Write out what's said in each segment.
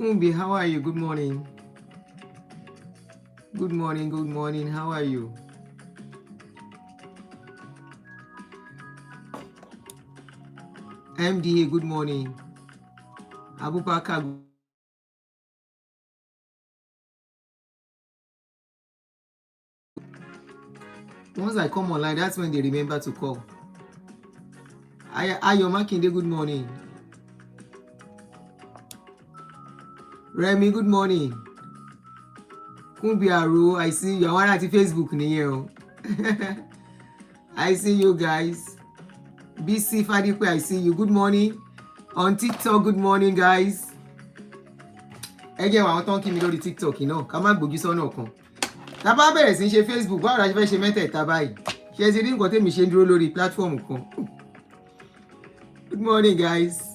Kumbi, how are you? Good morning. Good morning, good morning. How are you? MDA, good morning. Abubakar. Once I come online, that's when they remember to call. Ayo Makinde, good morning. Remy, good morning. Kumbi Aru, I see you. Àwọn ará ti Facebook nìyẹn o. I see you guys. BC Fadipe, I see you. Good morning. On TikTok, good morning, guys. Ẹ jẹ́ àwọn tó ń kí mi lórí TikTok náà, ká má gbójú sọ́nà kan. Tá bá bẹ̀rẹ̀ sí ṣe Facebook, báwo la ṣe fẹ́ ṣe mẹ́tẹ̀ẹ̀ta báyìí? Ṣé ti rí nǹkan tèmi ṣe ń dúró lórí platform kan? Good morning, guys.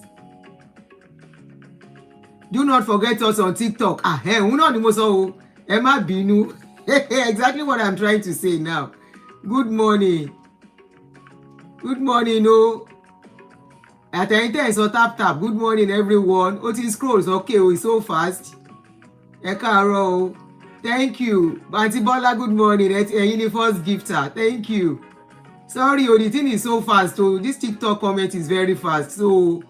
Do not forget us on TikTok. Òun náà ni mo sọ o. Ẹ má bínú. Exactly what I'm trying to say now. Good morning. Good morning, o. Àtẹ̀yìntẹ̀ sọ tap. Good morning, everyone. Ó ti scrolls okay o, it's so fast. Ẹ káàárọ̀ o. Thank you. Aunty Bola, good morning. Ẹ̀yin ni first gifter. Thank you. Sorry, the thing is so fast. So this TikTok comment is very fast. So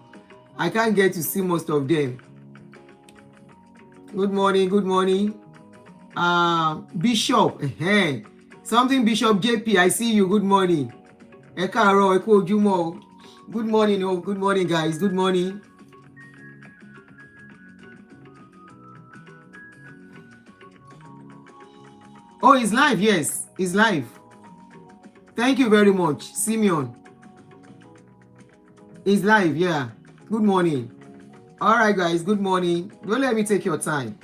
I can't get to see most of them. Good morning, good morning. Bishop. Something Bishop JP, I see you. Good morning. Ẹ káàárọ̀, ẹ kú ojúmọ́ o. Good morning, good morning, guys. Good morning. Oh, it's live. Yes, it's live. Thank you very much, Simeon. It's live, yeah. Good morning. All right, guys. Good morning. Don't let me take your time.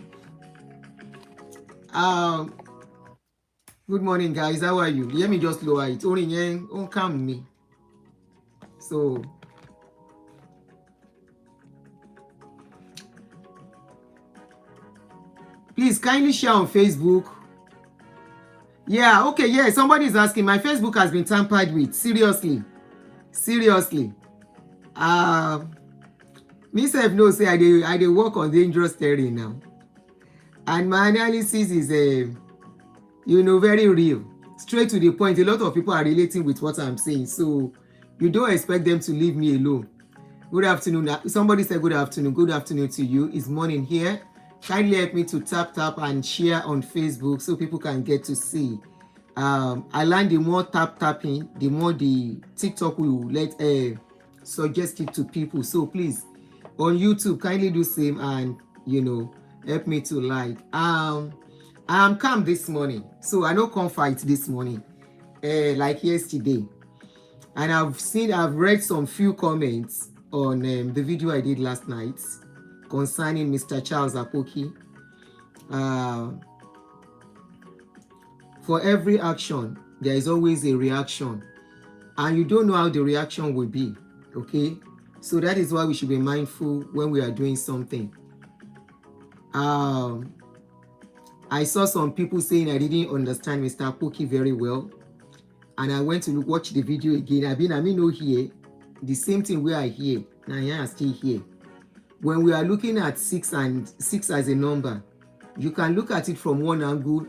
Good morning, guys. How are you? Let me just lower it. Only yen on calm me. So. Please kindly share on Facebook. Yeah, okay, yeah. Somebody is asking. My Facebook has been tampered with. Seriously. Me self know say I dey work on dangerous terrain now. And my analysis is very real. Straight to the point. A lot of people are relating with what I'm saying. So you don't expect them to leave me alone. Good afternoon. Somebody said good afternoon. Good afternoon to you. It's morning here. Kindly help me to tap and share on Facebook so people can get to see. I learned the more tapping, the more the TikTok will let suggest it to people. So please, on YouTube, kindly do same and help me to like. I am calm this morning, so I no come fight this morning, like yesterday. And I've read some few comments on the video I did last night concerning Mr. Charles Apoki. For every action, there is always a reaction. And you don't know how the reaction will be, okay? So that is why we should be mindful when we are doing something. I saw some people saying I didn't understand Mr. Apoki very well. And I went to watch the video again. I mean, no here. The same thing we are here. Now I am still here. When we are looking at 6 as a number, you can look at it from one angle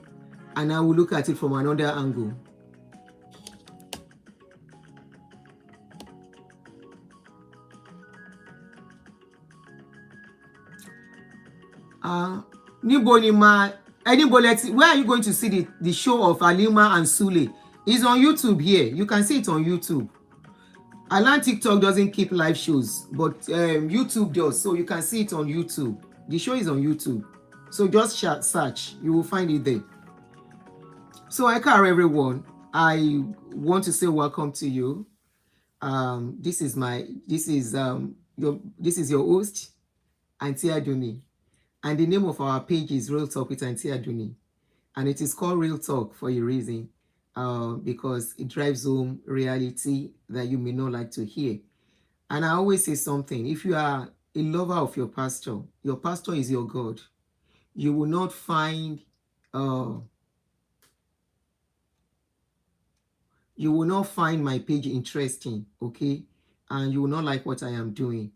and I will look at it from another angle. Anybody, where are you going to see the show of Alima and Sule? It's on YouTube here. You can see it on YouTube. Alan TikTok doesn't keep live shows, but YouTube does. So you can see it on YouTube. The show is on YouTube. So just search. You will find it there. So I care everyone. I want to say welcome to you. This is your host, Auntie Aduni. And the name of our page is Real Talk with Auntie Aduni. And it is called Real Talk for a reason. Because it drives home reality that you may not like to hear. And I always say something. If you are a lover of your pastor is your God. You will not find my page interesting, okay? And you will not like what I am doing.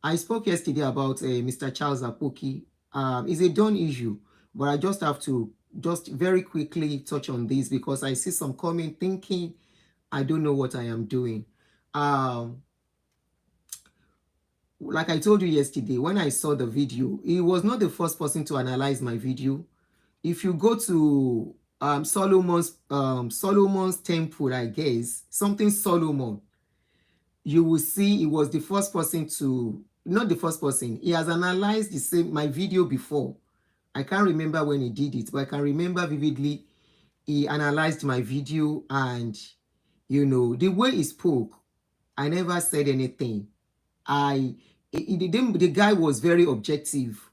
I spoke yesterday about Mr. Charles Apoki It's a done issue, but I just have to just very quickly touch on this because I see some comment thinking I don't know what I am doing. Um, like I told you yesterday, when I saw the video, he was not the first person to analyze my video. If you go to Solomon's temple, I guess something Solomon, you will see he was the first person to, not the first person, he has analyzed the same my video before. I can't remember when he did it, but I can remember vividly he analyzed my video, and the way he spoke, I never said anything. The guy was very objective.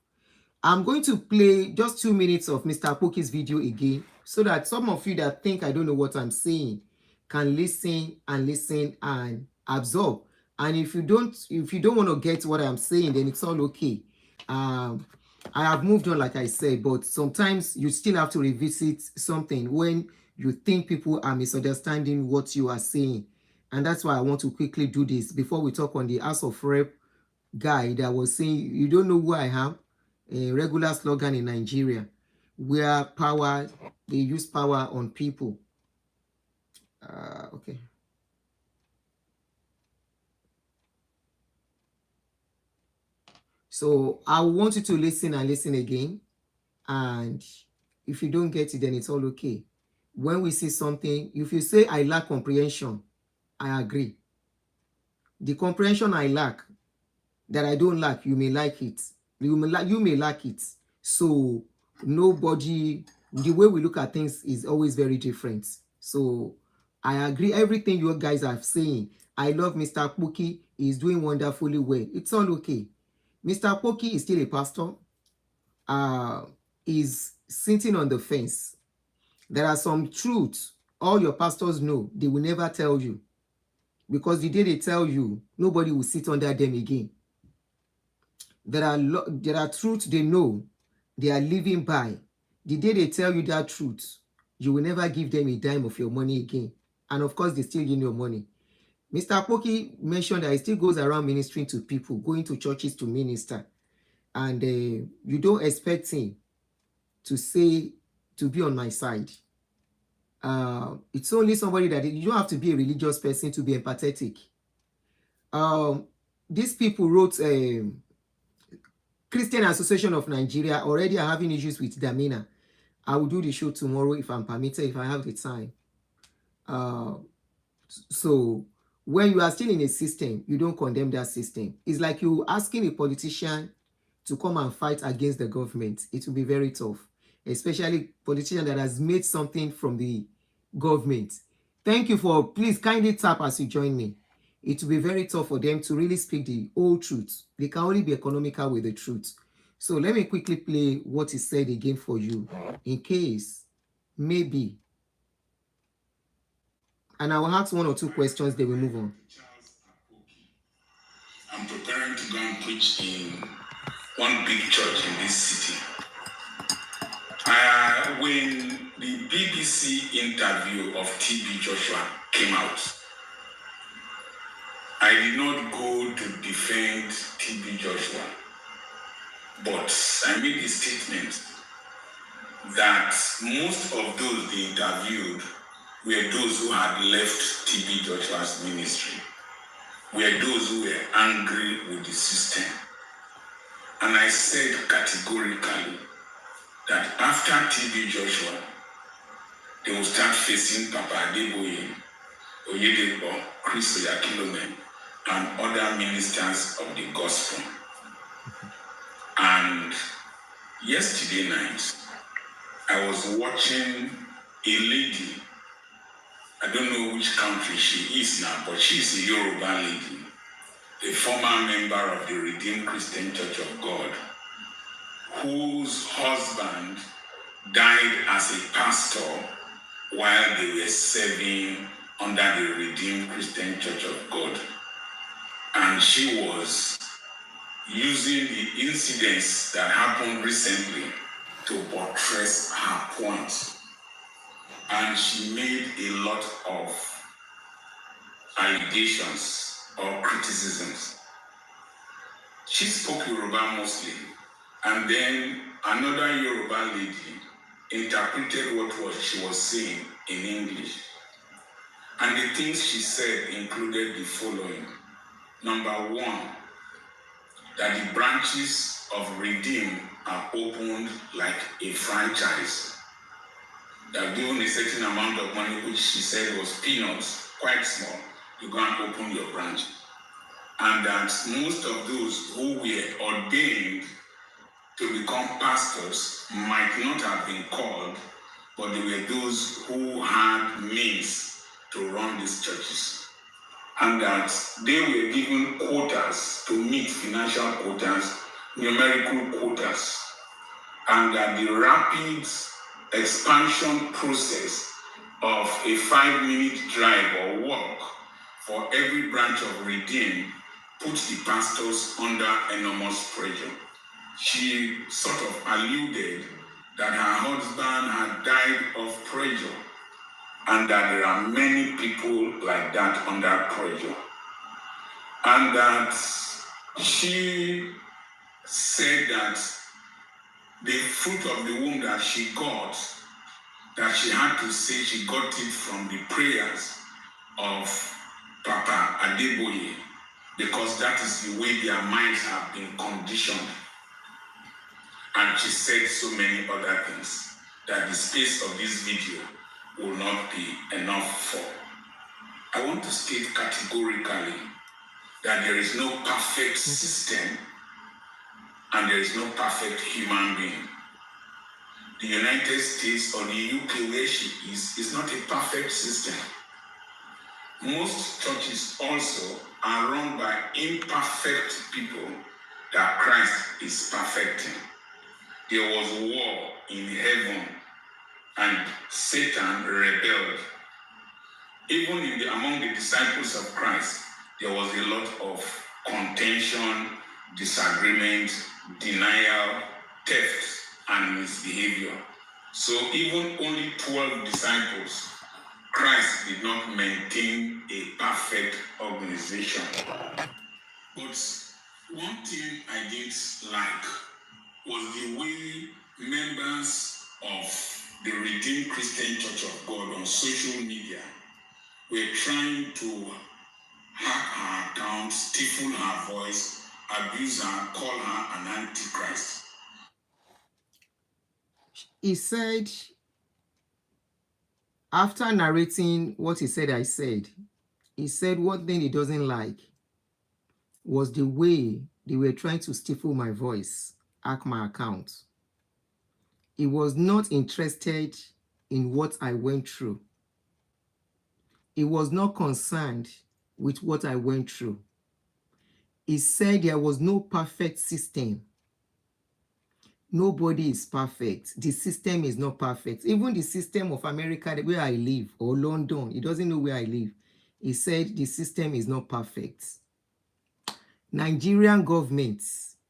I'm going to play just 2 minutes of Mr. Apoki's video again so that some of you that think I don't know what I'm saying can listen and absorb. And if you don't want to get what I'm saying, then it's all okay. I have moved on, like I said, but sometimes you still have to revisit something when you think people are misunderstanding what you are saying. And that's why I want to quickly do this before we talk on the House of Rep guy that was saying, you don't know who I am, a regular slogan in Nigeria, where power, they use power on people. Okay. So I want you to listen and listen again. And if you don't get it, then it's all okay. When we see something, if you say I lack comprehension, I agree. The comprehension I lack, that I don't lack, you may like it. You may lack it. So nobody, the way we look at things is always very different. So I agree everything you guys are saying. I love Mr. Apoki. He's doing wonderfully well. It's all okay. Mr. Apoki is still a pastor. Is sitting on the fence. There are some truths all your pastors know they will never tell you, because the day they tell you, nobody will sit under them again. There are truths they know they are living by. The day they tell you that truth, you will never give them a dime of your money again. And of course, they still give your money. Mr. Apoki mentioned that he still goes around ministering to people, going to churches to minister. And you don't expect him to be on my side. It's only somebody that you don't have to be a religious person to be empathetic. These people wrote Christian Association of Nigeria already are having issues with Damina. I will do the show tomorrow if I'm permitted, if I have the time. So when you are still in a system, you don't condemn that system. It's like you asking a politician to come and fight against the government. It will be very tough, especially a politician that has made something from the government. Thank you for, please kindly tap as you join me. It will be very tough for them to really speak the whole truth. They can only be economical with the truth. So let me quickly play what he said again for you, in case, maybe. And I will ask 1 or 2 questions, then we move on. I'm preparing to go and preach in one big church in this city. When the BBC interview of TB Joshua came out, I did not go to defend TB Joshua, but I made a statement that most of those they interviewed were those who had left TB Joshua's ministry, were those who were angry with the system. And I said categorically that after TB Joshua, they will start facing Papa Adeboye, Oyedepo, Chris Oyakhilome, and other ministers of the gospel. And yesterday night, I was watching a lady. I don't know which country she is now, but she's a Yoruba lady, a former member of the Redeemed Christian Church of God, whose husband died as a pastor while they were serving under the Redeemed Christian Church of God. And she was using the incidents that happened recently to buttress her point. And she made a lot of allegations or criticisms. She spoke Yoruba mostly, And then another Yoruba lady interpreted what she was saying in English. And the things she said included the following. Number one, that the branches of Redeem are opened like a franchise. That given a certain amount of money, which she said was peanuts, quite small, you go and open your branch. And that most of those who were ordained to become pastors might not have been called, but they were those who had means to run these churches. And that they were given quotas to meet financial quotas, numerical quotas, and that the rapid expansion process of a 5-minute drive or walk for every branch of Redeem puts the pastors under enormous pressure. She sort of alluded that her husband had died of pressure, and that there are many people like that under pressure. And that she said that the fruit of the womb that she got, that she had to say she got it from the prayers of Papa Adeboye, because that is the way their minds have been conditioned. And she said so many other things that the space of this video will not be enough for. I want to state categorically that there is no perfect system and there is no perfect human being. The United States or the UK where she is not a perfect system. Most churches also are run by imperfect people that Christ is perfecting. There was war in heaven and Satan rebelled. Even among the disciples of Christ, there was a lot of contention, disagreement, denial, theft, and misbehavior. So even only 12 disciples, Christ did not maintain a perfect organization. But one thing I didn't like was the way members of the Redeemed Christian Church of God on social media were trying to hack her account, stifle her voice, abuse her, call her an antichrist. He said, after narrating what he said, he said one thing he doesn't like was the way they were trying to stifle my voice, hack my account. He was not interested in what I went through. He was not concerned with what I went through. He said there was no perfect system. Nobody is perfect. The system is not perfect. Even the system of America, where I live, or London, he doesn't know where I live. He said the system is not perfect. Nigerian government,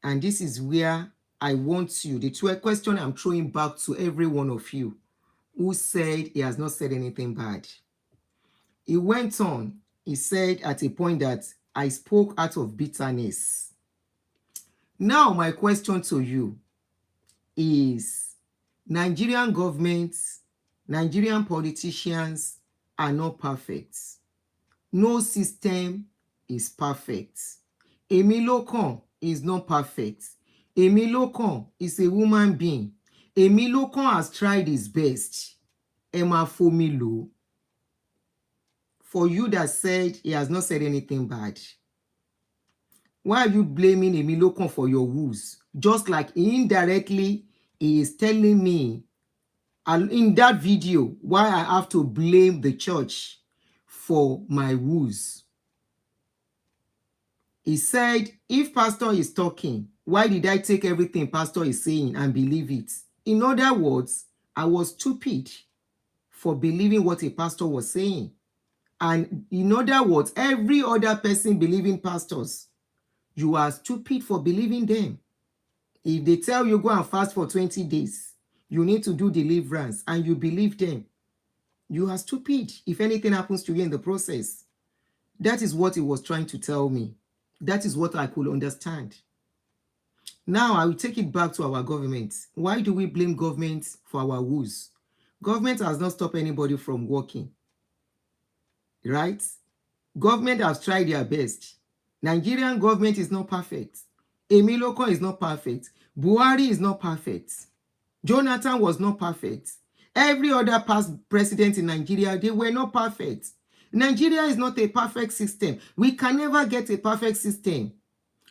and this is where I want you, the question I'm throwing back to every one of you who said he has not said anything bad. He went on, he said at a point that I spoke out of bitterness. Now my question to you is, Nigerian governments, Nigerian politicians are not perfect. No system is perfect. Emilokan is not perfect. Emilokan is a woman being. Emilokan has tried his best. Emma Fomilo. For you that said he has not said anything bad, why are you blaming Emilokan for your woes? Just like indirectly he is telling me, and in that video, why I have to blame the church for my woes. He said, if pastor is talking, why did I take everything pastor is saying and believe it? In other words, I was stupid for believing what a pastor was saying. And in other words, every other person believing pastors, you are stupid for believing them. If they tell you go and fast for 20 days, you need to do deliverance, and you believe them, you are stupid if anything happens to you in the process. That is what he was trying to tell me. That is what I could understand. Now I will take it back to our government. Why do we blame government for our woes? Government has not stopped anybody from working, right? Government has tried their best. Nigerian government is not perfect. Emiloko is not perfect. Buhari is not perfect. Jonathan was not perfect. Every other past president in Nigeria, they were not perfect. Nigeria is not a perfect system. We can never get a perfect system.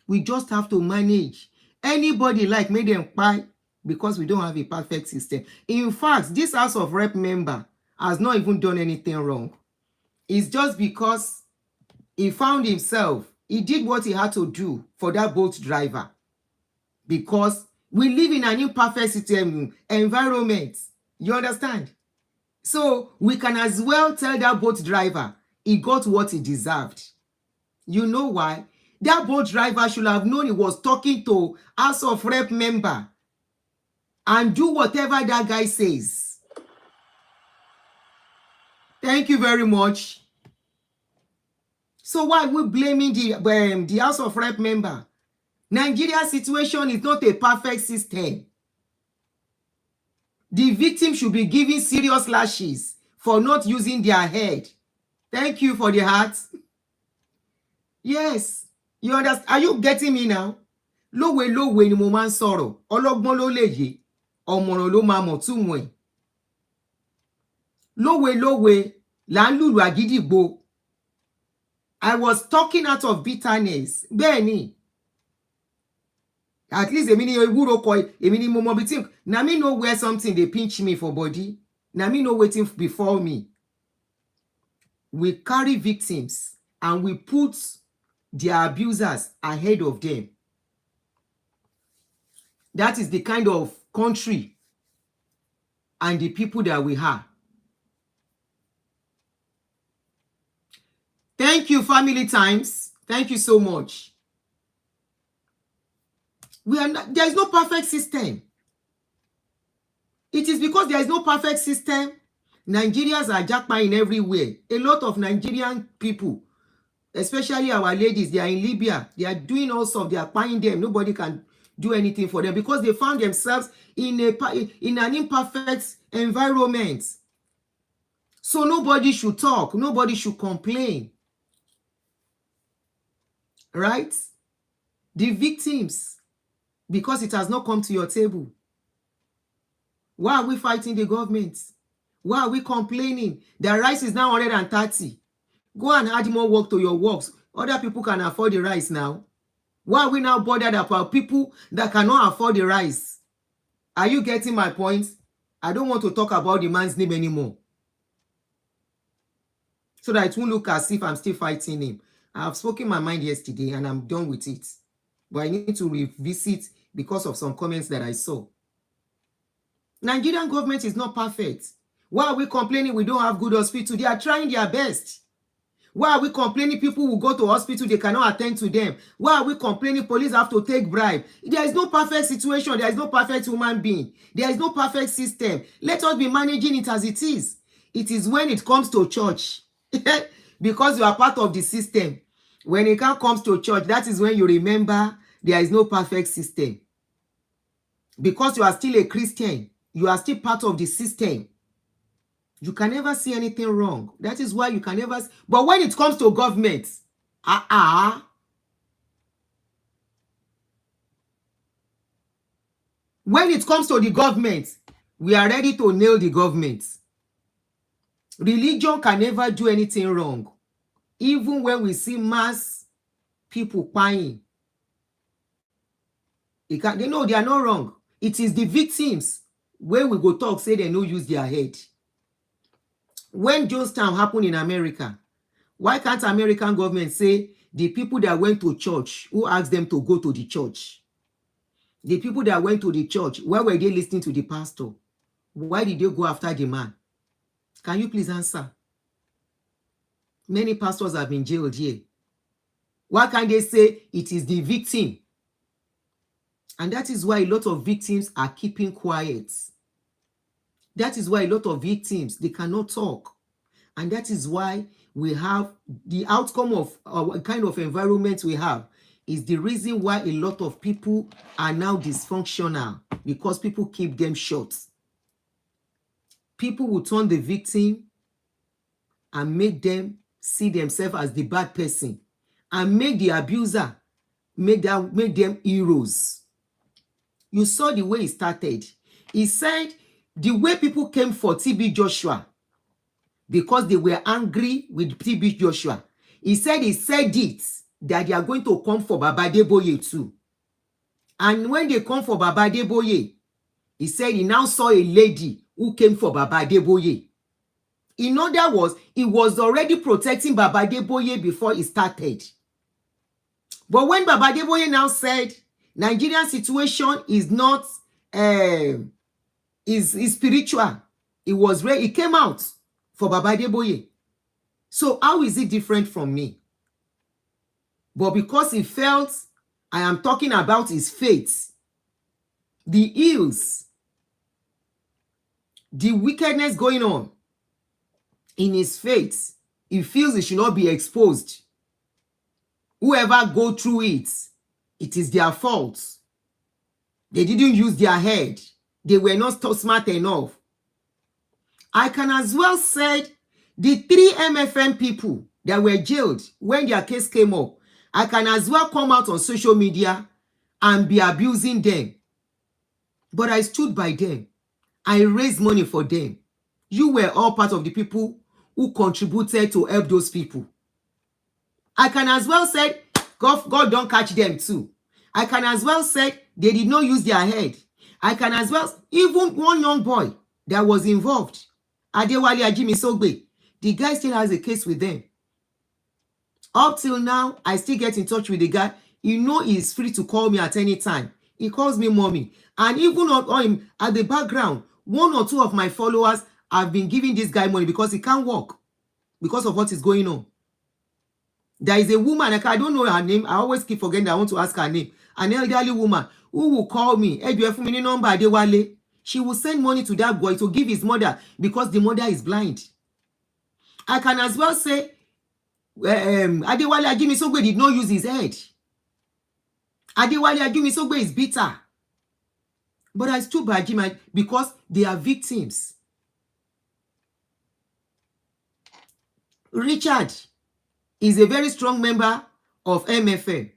We just have to manage. Anybody like made them pie because we don't have a perfect system. In fact, this House of Rep member has not even done anything wrong. It's just because he found himself, he did what he had to do for that boat driver. Because we live in an imperfect system environment. You understand? So we can as well tell that boat driver he got what he deserved. You know why? That boat driver should have known he was talking to House of Rep member and do whatever that guy says. Thank you very much. So why are we blaming the House of Rep member? Nigeria's situation is not a perfect system. The victim should be given serious lashes for not using their head. Thank you for the heart. Yes, you understand? Are you getting me now? Lówe lówe ni mo máa ń sọ̀rọ̀, ọlọ́gbọ́n ló lè yé, ọ̀mọ̀ràn ló máa mọ̀ túmọ̀ ẹ̀. Lówe lówe là ń lùlù àgídìgbo. I was talking out of bitterness. Bẹ́ẹ̀ ni. At least èmi ni ewúro kọ, èmi ni mo mọ bí tí. Na me know where something dey pinch me for body. Na me know wetin before me. We carry victims and we put their abusers ahead of them. That is the kind of country and the people that we have. Thank you, Family Times. Thank you so much. There is no perfect system. It is because there is no perfect system. Nigerians are jackpot in everywhere. A lot of Nigerian people, especially our ladies, they are in Libya. They are doing all sorts. They are buying them. Nobody can do anything for them because they found themselves in an imperfect environment. So nobody should talk. Nobody should complain. Right? The victims, because it has not come to your table. Why are we fighting the government? Why are we complaining? The rice is now 130. Go and add more work to your works. Other people can afford the rice now. Why are we now bothered about people that cannot afford the rice? Are you getting my point? I don't want to talk about the man's name anymore, so that it won't look as if I'm still fighting him. I have spoken my mind yesterday and I'm done with it. But I need to revisit because of some comments that I saw. Nigerian government is not perfect. Why are we complaining we don't have good hospital? They are trying their best. Why are we complaining people will go to hospital, they cannot attend to them? Why are we complaining police have to take bribe? There is no perfect situation. There is no perfect human being. There is no perfect system. Let us be managing it as it is. It is when it comes to church. Because you are part of the system. When it comes to church, that is when you remember there is no perfect system. Because you are still a Christian, you are still part of the system. You can never see anything wrong. That is why you can never. But when it comes to government, when it comes to the government, we are ready to nail the government. Religion can never do anything wrong. Even when we see mass people crying, they know they are not wrong. It is the victims where we go talk, say they no use their head. When Jonestown happened in America, why can't American government say the people that went to church, who asked them to go to the church? The people that went to the church, why were they listening to the pastor? Why did they go after the man? Can you please answer? Many pastors have been jailed here. Why can't they say it is the victim? And that is why a lot of victims are keeping quiet. That is why a lot of victims, they cannot talk. And that is why we have the outcome of our kind of environment we have is the reason why a lot of people are now dysfunctional, because people keep them short. People will turn the victim and make them see themselves as the bad person, and make the abuser, make them heroes. You saw the way it started. He said the way people came for TB Joshua because they were angry with TB Joshua. He said it that they are going to come for Baba Adeboye too. And when they come for Baba Adeboye, he said he now saw a lady who came for Baba Adeboye. In other words, he was already protecting Baba Adeboye before he started. But when Baba Adeboye now said Nigerian situation is not is spiritual, he came out for Baba Adeboye. So how is it different from me? But because he felt I am talking about his faith, the ills, the wickedness going on in his faith, he feels it should not be exposed. Whoever go through it, it is their fault. They didn't use their head. They were not smart enough. I can as well say the 3 MFM people that were jailed when their case came up, I can as well come out on social media and be abusing them. But I stood by them. I raised money for them. You were all part of the people who contributed to help those people. I can as well say, God don't catch them too. I can as well say they did not use their head. I can as well, even one young boy that was involved, Adewale Ajimisogbe, the guy still has a case with them. Up till now, I still get in touch with the guy. You know he's free to call me at any time. He calls me mommy. And even on at the background, 1 or 2 of my followers have been giving this guy money because he can't walk because of what is going on. There is a woman, I don't know her name. I always keep forgetting that I want to ask her name. An elderly woman who will call me. She will send money to that boy to give his mother because the mother is blind. I can as well say Adewale Ajimisogbe did not use his head. Adewale Ajimisogbe is bitter. But I stood by Ajima because they are victims. Richard is a very strong member of MFM.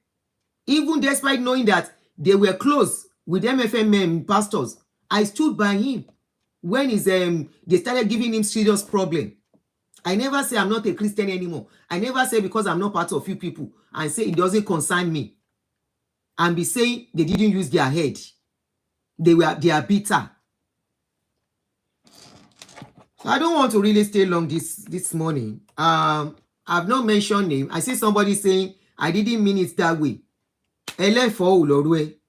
Even despite knowing that they were close with MFM pastors, I stood by him when they started giving him serious problem. I never say I'm not a Christian anymore. I never say because I'm not part of few people and say it doesn't concern me. And be saying they didn't use their head. They are bitter. I don't want to really stay long this morning. I've not mentioned name. I see somebody saying I didn't mean it that way.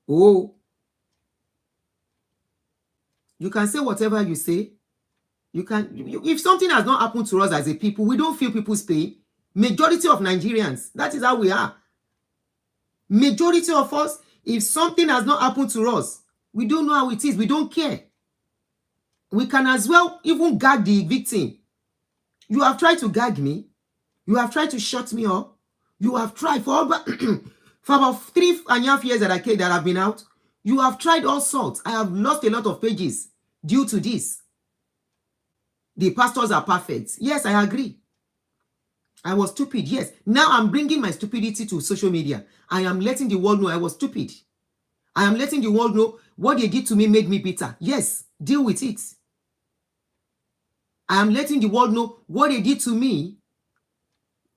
Oh, you can say whatever you say. If something has not happened to us as a people, we don't feel people's pain. Majority of Nigerians, that is how we are. Majority of us, if something has not happened to us, we don't know how it is. We don't care. We can as well even gag the victim. You have tried to gag me. You have tried to shut me up. You have tried for about 3.5 years that I've been out. You have tried all sorts. I have lost a lot of pages due to this. The pastors are perfect. Yes, I agree. I was stupid. Yes. Now I'm bringing my stupidity to social media. I am letting the world know I was stupid. I am letting the world know what they did to me made me bitter. Yes, deal with it. I am letting the world know what they did to me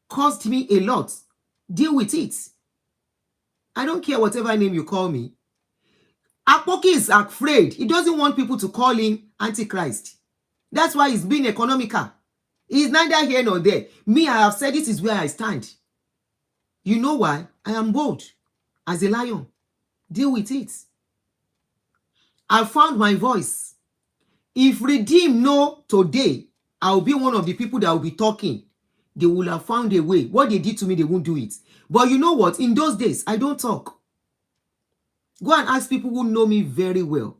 cost me a lot. Deal with it. I don't care whatever name you call me. Apoki is afraid. He doesn't want people to call him Antichrist. That's why he's being economical. He's neither here nor there. Me, I have said this is where I stand. You know why? I am bold as a lion. Deal with it. I found my voice. If Redeem know today, I'll be one of the people that will be talking. They will have found a way. What they did to me, they won't do it. But you know what? In those days, I don't talk. Go and ask people who know me very well.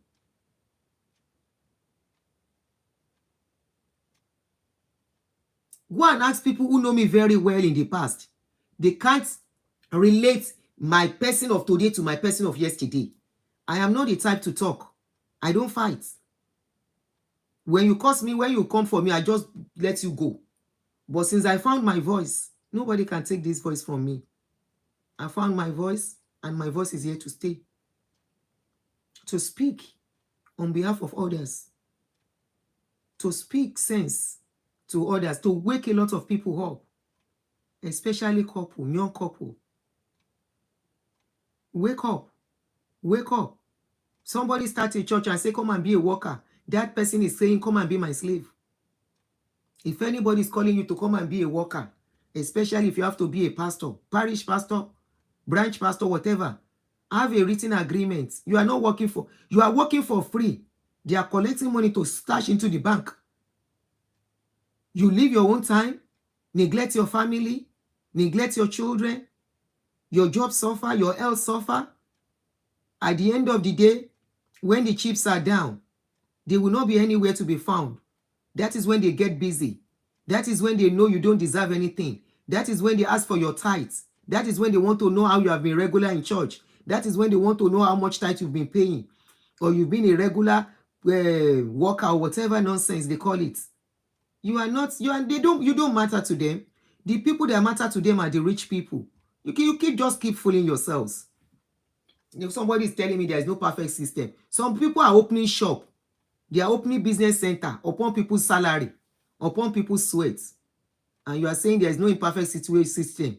Go and ask people who know me very well in the past. They can't relate my person of today to my person of yesterday. I am not the type to talk. I don't fight. When you curse me, when you come for me, I just let you go. But since I found my voice, nobody can take this voice from me. I found my voice, and my voice is here to stay. To speak on behalf of others. To speak sense to others. To wake a lot of people up. Especially couple, young couple. Wake up. Wake up. Somebody start a church and say, come and be a worker. That person is saying, come and be my slave. If anybody is calling you to come and be a worker, especially if you have to be a pastor, parish pastor, branch pastor, whatever, have a written agreement. You are not working for, you are working for free. They are collecting money to stash into the bank. You live your own time, neglect your family, neglect your children, your job suffer, your health suffer. At the end of the day, when the chips are down, they will not be anywhere to be found. That is when they get busy. That is when they know you don't deserve anything. That is when they ask for your tithes. That is when they want to know how you have been regular in church. That is when they want to know how much tithe you've been paying. Or you've been a regular worker or whatever nonsense they call it. You are not, you don't matter to them. The people that matter to them are the rich people. You just keep fooling yourselves. If somebody is telling me there is no perfect system, some people are opening shop. They are opening business center upon people's salary, upon people's sweat. And you are saying there is no imperfect system.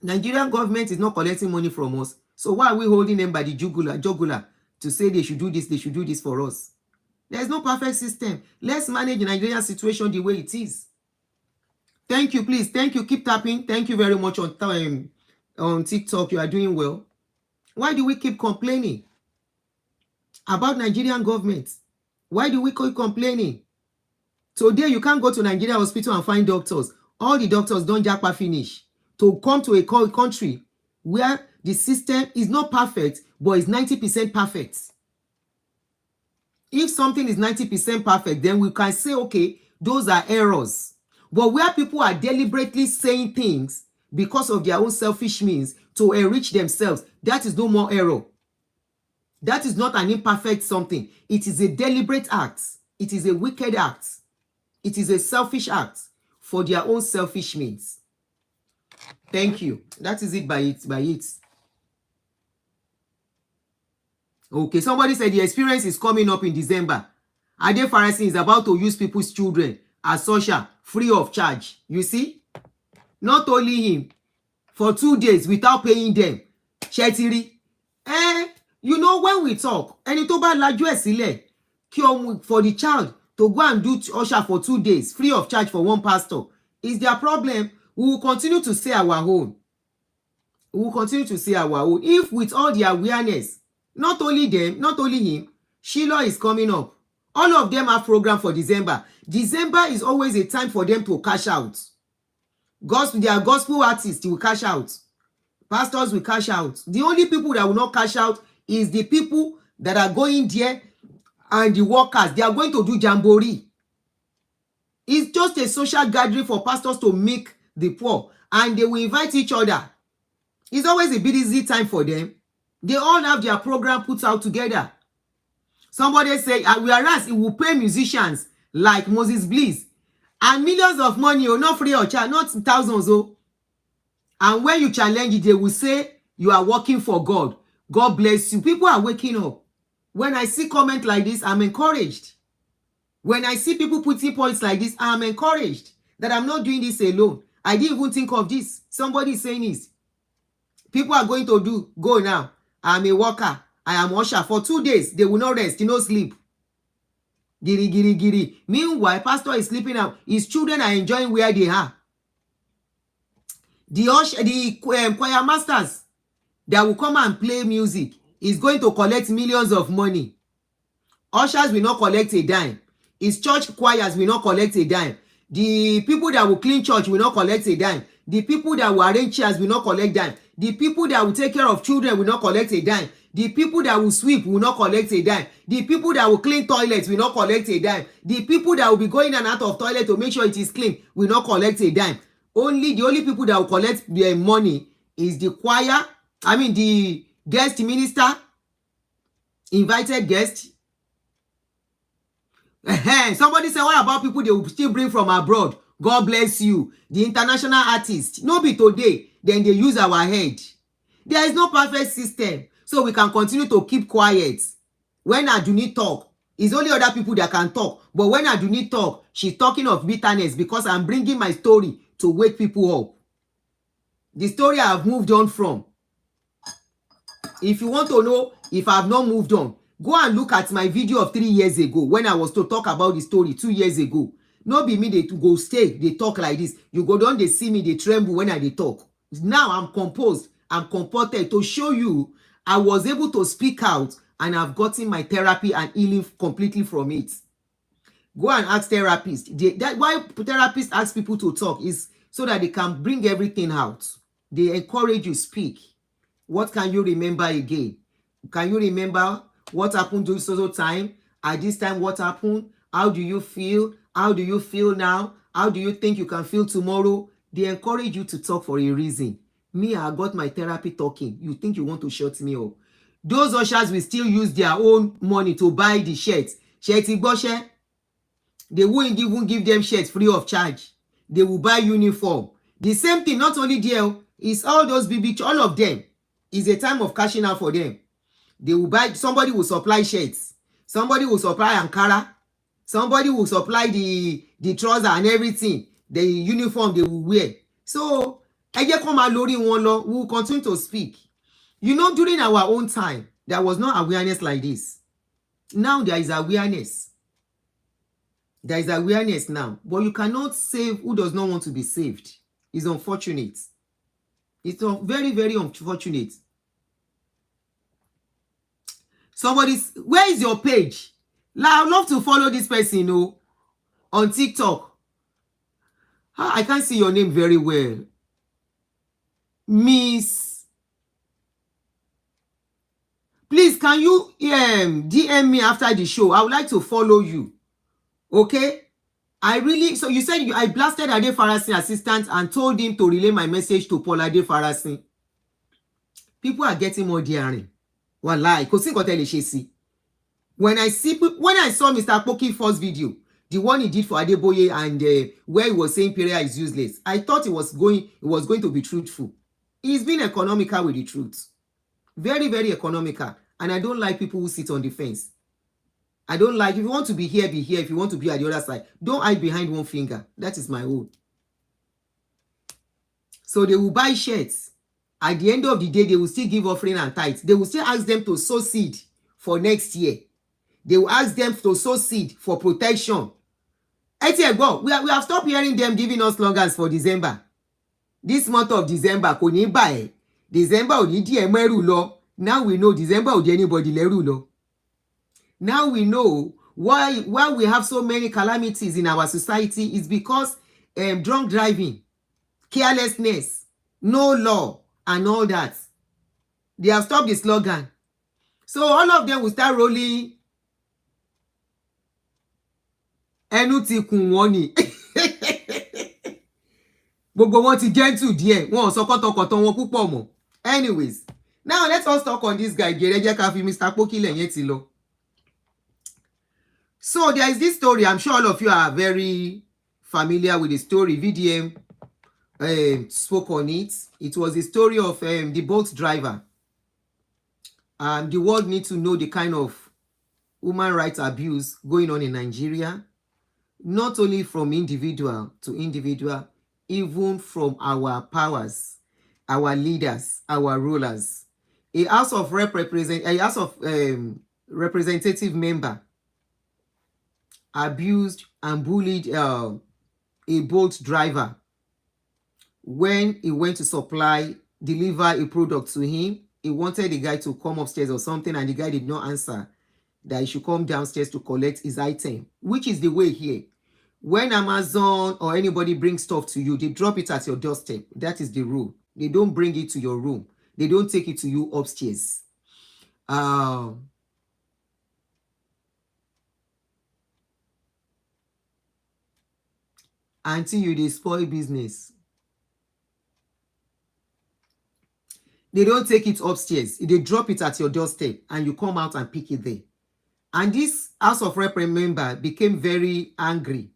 Nigerian government is not collecting money from us. So why are we holding them by the jugular to say they should do this for us? There is no perfect system. Let's manage the Nigerian situation the way it is. Thank you, please. Thank you. Keep tapping. Thank you very much on TikTok. You are doing well. Why do we keep complaining about Nigerian government? Why do we keep complaining? Today, you can't go to Nigerian hospital and find doctors. All the doctors don't japa finish. To come to a country where the system is not perfect, but is 90% perfect. If something is 90% perfect, then we can say, okay, those are errors. But where people are deliberately saying things because of their own selfish means to enrich themselves, that is no more error. That is not an imperfect something. It is a deliberate act. It is a wicked act. It is a selfish act for their own selfish means. Thank you. That is it by it. Okay, somebody said the experience is coming up in December. Ade Farasi is about to use people's children as social, free of charge. You see? Not only him, for 2 days without paying them. Shetiri. You know, when we talk, ẹni tó bá lajú ẹ̀ sílẹ̀ kí for the child to go and do usher for 2 days, free of charge for one pastor, is their problem. We will continue to say our own. We will continue to say our own. If with all the awareness, not only them, not only him, Shiloh is coming up. All of them have program for December. December is always a time for them to cash out. Their gospel artists will cash out. Pastors will cash out. The only people that will not cash out is the people that are going there and the workers. They are going to do jamboree. It's just a social gathering for pastors to make the poor, and they will invite each other. It's always a busy time for them. They all have their program put out together. Somebody say, whereas it will pay musicians like Moses Bliss and millions of money, not free of charge, not thousands. And when you challenge it, they will say you are working for God. God bless you. People are waking up. When I see comments like this, I'm encouraged. When I see people putting points like this, I'm encouraged that I'm not doing this alone. I didn't even think of this. Somebody is saying this. People are going to go now. I'm a worker. I am usher. For 2 days, they will not rest, no sleep. Giri, giri, giri. Meanwhile, pastor is sleeping out. His children are enjoying where they are. The choir masters that will come and play music is going to collect millions of money. Ushers will not collect a dime. His church choirs will not collect a dime. The people that will clean church will not collect a dime. The people that will arrange chairs will not collect dime. The people that will take care of children will not collect a dime. The people that will sweep will not collect a dime. The people that will clean toilets will not collect a dime. The people that will be going in and out of toilet to make sure it is clean will not collect a dime. The only people that will collect their money Is the choir, I mean the guest minister, invited guest? Somebody say, what about people they will still bring from abroad? God bless you. The international artist. No be today. Then they use our head. There is no perfect system. So we can continue to keep quiet. When Aduni talk, it's only other people that can talk. But when Aduni talk, she's talking of bitterness because I'm bringing my story to wake people up. The story I have moved on from. If you want to know if I have not moved on, go and look at my video of 3 years ago when I was to talk about the story 2 years ago. No be me they to go stay, they talk like this. You go down, they see me, they tremble when they talk. Now I'm composed, I'm comported to show you I was able to speak out and I've gotten my therapy and healing completely from it. Go and ask therapists. Why therapists ask people to talk is so that they can bring everything out. They encourage you speak. What can you remember again? Can you remember what happened during so time? At this time, what happened? How do you feel? How do you feel now? How do you think you can feel tomorrow? They encourage you to talk for a reason. Me, I got my therapy talking. You think you want to shut me up? Those ushers will still use their own money to buy the shirts. Shirty boshe. They won't even give them shirts free of charge. They will buy uniform. The same thing, not only there, it's all those BB, all of them. It's a time of cashing out for them. They will buy, somebody will supply shirts. Somebody will supply Ankara. Somebody will supply the trouser and everything. The uniform they will wear. So, ẹ jẹ́ kó máa lórí wọn lọ. We will continue to speak. You know, during our own time, there was no awareness like this. Now there is awareness. There is awareness now. But you cannot save who does not want to be saved. It's unfortunate. It's very, very unfortunate. Somebody's, where is your page? I would love to follow this person, you know, on TikTok. I can't see your name very well. Miss. Please, can you DM me after the show? I would like to follow you. Okay? So you said I blasted Ade Farasin assistant and told him to relay my message to Paul Ade Farasin. People are getting more daring. Wallahi, kò sí nǹkan tẹ́ lè ṣe sí. When I saw Mr. Apoki first video, the one he did for Adeboye and where he was saying prayer is useless, I thought it was going to be truthful. He's been economical with the truth. Very, very economical. And I don't like people who sit on the fence. I don't like, if you want to be here, be here. If you want to be at the other side, don't hide behind one finger. That is my own. So they will buy shirts. At the end of the day, they will still give offering and tithes. They will still ask them to sow seed for next year. They will ask them to sow seed for protection. We have stopped hearing them giving us slogans for December. This month of December, kò ní bá December ò ní díẹ̀ mẹ́rù lọ. Now we know December ò di anybody lẹ́rù lọ. Now we know why we have so many calamities in our society is because drunk driving, carelessness, no law, and all that. They have stopped the slogan. So all of them will start rolling. Ẹnu ti kùn wọ́n ni. Gbogbo wọn ti gentle díẹ̀. Wọn ò sọ kọ́tọkọ̀tọ̀ wọn púpọ̀ mọ́. Anyways, now let us talk on this guy. Jẹ́ ká fi Mr. Apoki lẹ́yìn ti lọ. So there is this story. I'm sure all of you are very familiar with the story. VDM spoke on it. It was the story of the boat driver. The world needs to know the kind of human rights abuse going on in Nigeria, not only from individual to individual, even from our powers, our leaders, our rulers. A House of Representative member abused and bullied a boat driver when he went to deliver a product to him. He wanted the guy to come upstairs or something, and the guy did not answer that he should come downstairs to collect his item, which is the way here. When Amazon or anybody brings stuff to you, they drop it at your doorstep. That is the rule. They don't bring it to your room. They don't take it to you upstairs. Until you dey spoil business. They don't take it upstairs. They drop it at your doorstep and you come out and pick it there. And this House of Rep member became very angry.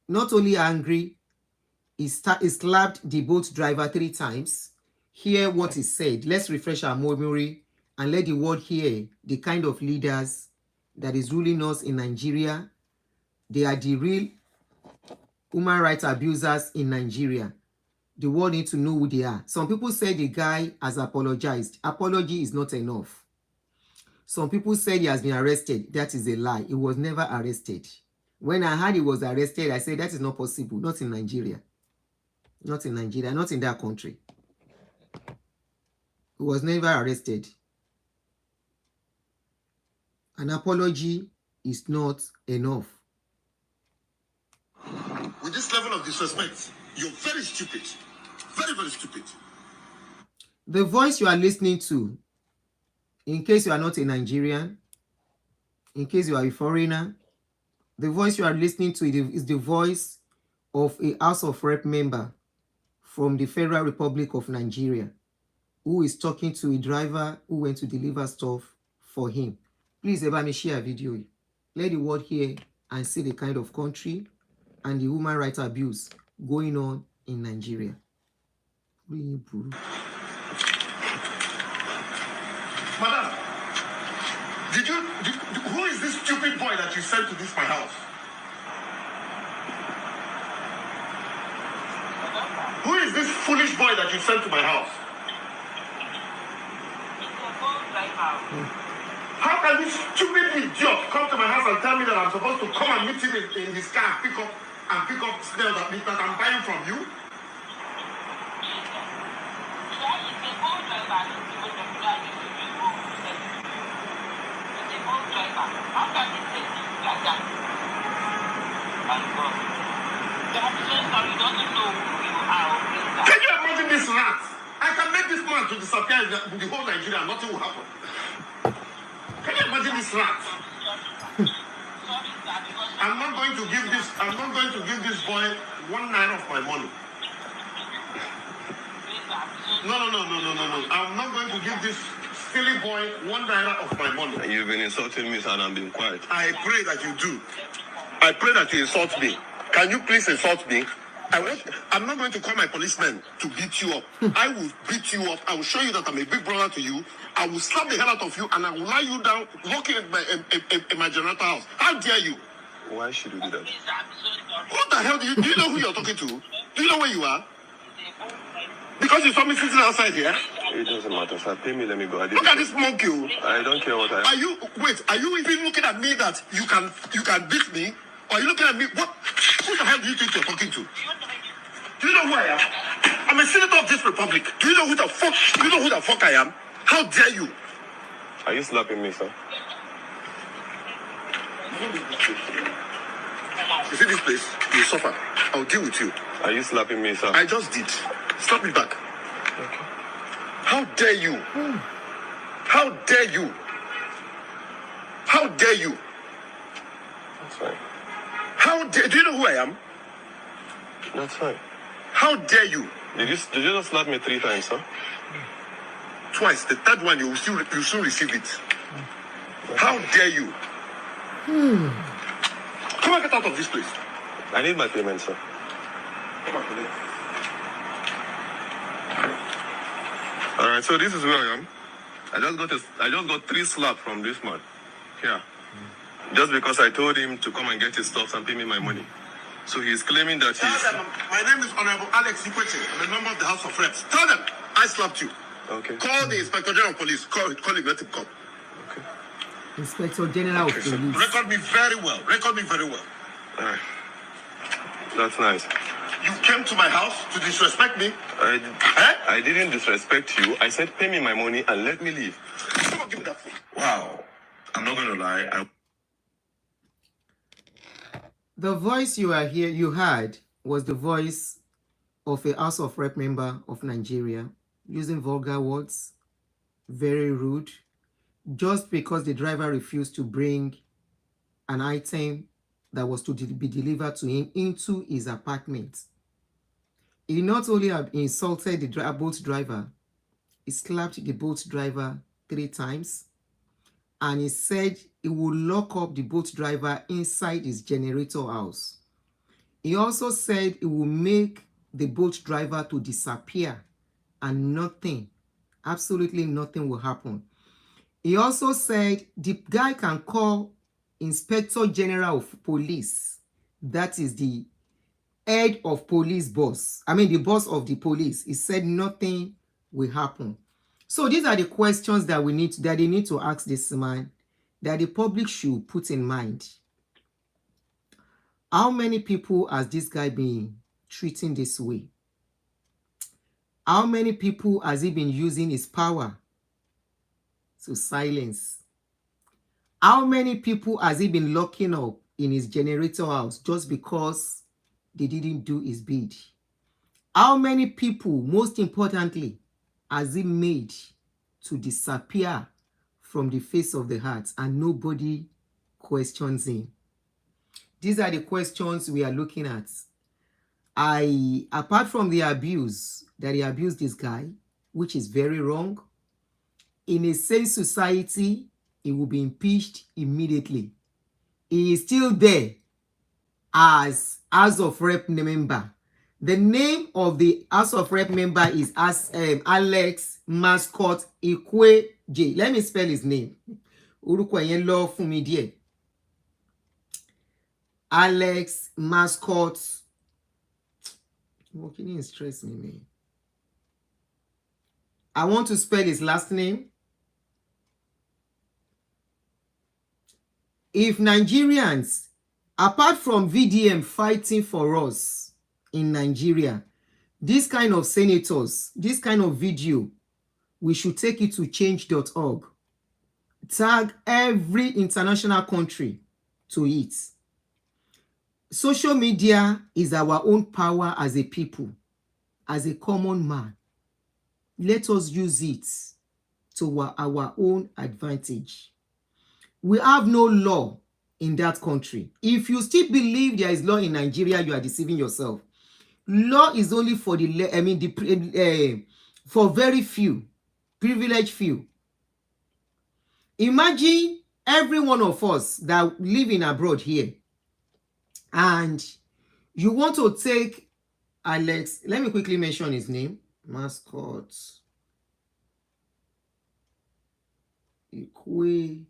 Not only angry, he slapped the boat driver 3 times. Hear what he said. Let's refresh our memory and let the world hear the kind of leaders that is ruling us in Nigeria. They are the real human rights abusers in Nigeria. The world needs to know who they are. Some people say the guy has apologized. Apology is not enough. Some people said he has been arrested. That is a lie. He was never arrested. When I heard he was arrested, I said that is not possible. Not in Nigeria. Not in Nigeria. Not in that country. He was never arrested. An apology is not enough. With this level of disrespect, you're very stupid. Very, very stupid. The voice you are listening to, in case you are not a Nigerian, in case you are a foreigner, the voice you are listening to is the voice of a House of Rep member from the Federal Republic of Nigeria who is talking to a driver who went to deliver stuff for him. Please, let me share a video. Let the world hear and see the kind of country and the human rights abuse going on in Nigeria. Madam, who is this stupid boy that you sent to this my house? Who is this foolish boy that you sent to my house? How can this stupid idiot come to my house and tell me that I'm supposed to come and meet him in his car and pick up snail that I'm buying from you? Can you imagine this rat? I can make this man to disappear in the whole Nigeria and nothing will happen. Can you imagine this rat? I'm not going to give this boy 1 naira of my money. No. I'm not going to give this silly boy 1 naira of my money. And you've been insulting me, sir, and I'm being quiet. I pray that you do. I pray that you insult me. Can you please insult me? I'm not going to call my policemen to beat you up. I will beat you up. I will show you that I'm a big brother to you. I will slap the hell out of you and I will lie you down walking in my generator house. How dare you? Why should you do that? What the hell do you know who you're talking to? Do you know where you are? Because you saw me sitting outside here? It doesn't matter, sir. Pay me, let me go. Look at this monkey. I don't care what I am. Are you even looking at me that you can beat me? Or are you looking at me? What? Who the hell do you think you're talking to? Do you know who I am? I'm a senator of this republic. Do you know who the fuck I am? How dare you? Are you slapping me, sir? You see this place? You suffer. I'll deal with you. Are you slapping me, sir? I just did. Slap me back. Okay. How dare you? How dare you? How dare you? That's fine. Do you know who I am? That's fine. How dare you? Did you just slap me 3 times, sir? Twice. The third one, you soon receive it. How dare you? Come and get out of this place. I need my payment, sir. Come on, collect. All right, so this is where I am. I just got 3 slaps from this man. Here. Just because I told him to come and get his stuff and pay me my money. So he's claiming that Tell them, my name is Honorable Alex Ikweche. I'm a member of the House of Reps. Tell them I slapped you. Okay. Call the Inspector General of Police. Call him, let him come. Okay. Inspector General of Police. Record me very well. All right. That's nice. You came to my house to disrespect me? I didn't disrespect you. I said pay me my money and let me leave. Come on, give me that phone. Wow. I'm not going to lie. The voice you heard was the voice of a House of Rep member of Nigeria using vulgar words, very rude, just because the driver refused to bring an item that was to be delivered to him into his apartment. He not only insulted the boat driver, he slapped the boat driver 3 times, and he said he would lock up the boat driver inside his generator house. He also said he will make the boat driver to disappear and nothing, absolutely nothing will happen. He also said the guy can call Inspector General of Police, that is the head of police boss, the boss of the police. He said nothing will happen. So these are the questions that they need to ask this man, that the public should put in mind. How many people has this guy been treating this way? How many people has he been using his power to silence? How many people has he been locking up in his generator house just because they didn't do his bid? How many people, most importantly, has he made to disappear from the face of the earth and nobody questions him? These are the questions we are looking at. Apart from the abuse, that he abused this guy, which is very wrong, in a sane society, he will be impeached immediately. He is still there as House of Rep member. The name of the House of Rep member is Alex Mascot Ikweje. Let me spell his name. Orúkọ yẹn lọ fún mi díẹ̀. Alex Mascot. What can you stress me, man? I want to spell his last name. If Nigerians, apart from VDM fighting for us in Nigeria, this kind of senators, this kind of video, we should take it to change.org. Tag every international country to it. Social media is our own power as a people, as a common man. Let us use it to our own advantage. We have no law in that country. If you still believe there is law in Nigeria, you are deceiving yourself. Law is only for for very few, privileged few. Imagine every one of us that live in abroad here, and you want to take Alex, let me quickly mention his name, Mascot Ikwe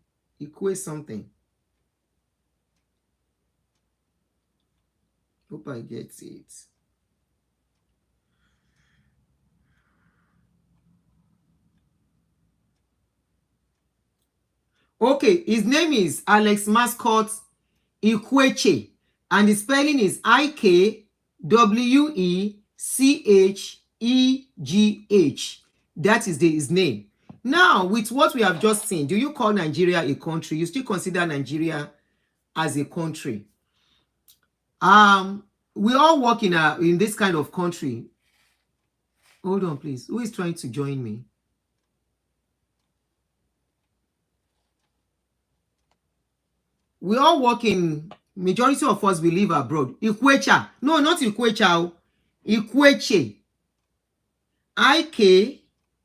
something. Hope I get it. Okay, his name is Alex Mascot Ikweche, and the spelling is Ikwechegh. That is his name. Now, with what we have just seen, do you call Nigeria a country? You still consider Nigeria as a country? We all work in this kind of country. Hold on, please. Who is trying to join me? We all work in, majority of us, we live abroad. Ikwecha. No, not Ikwecha. Ikweche. Ikwechegh.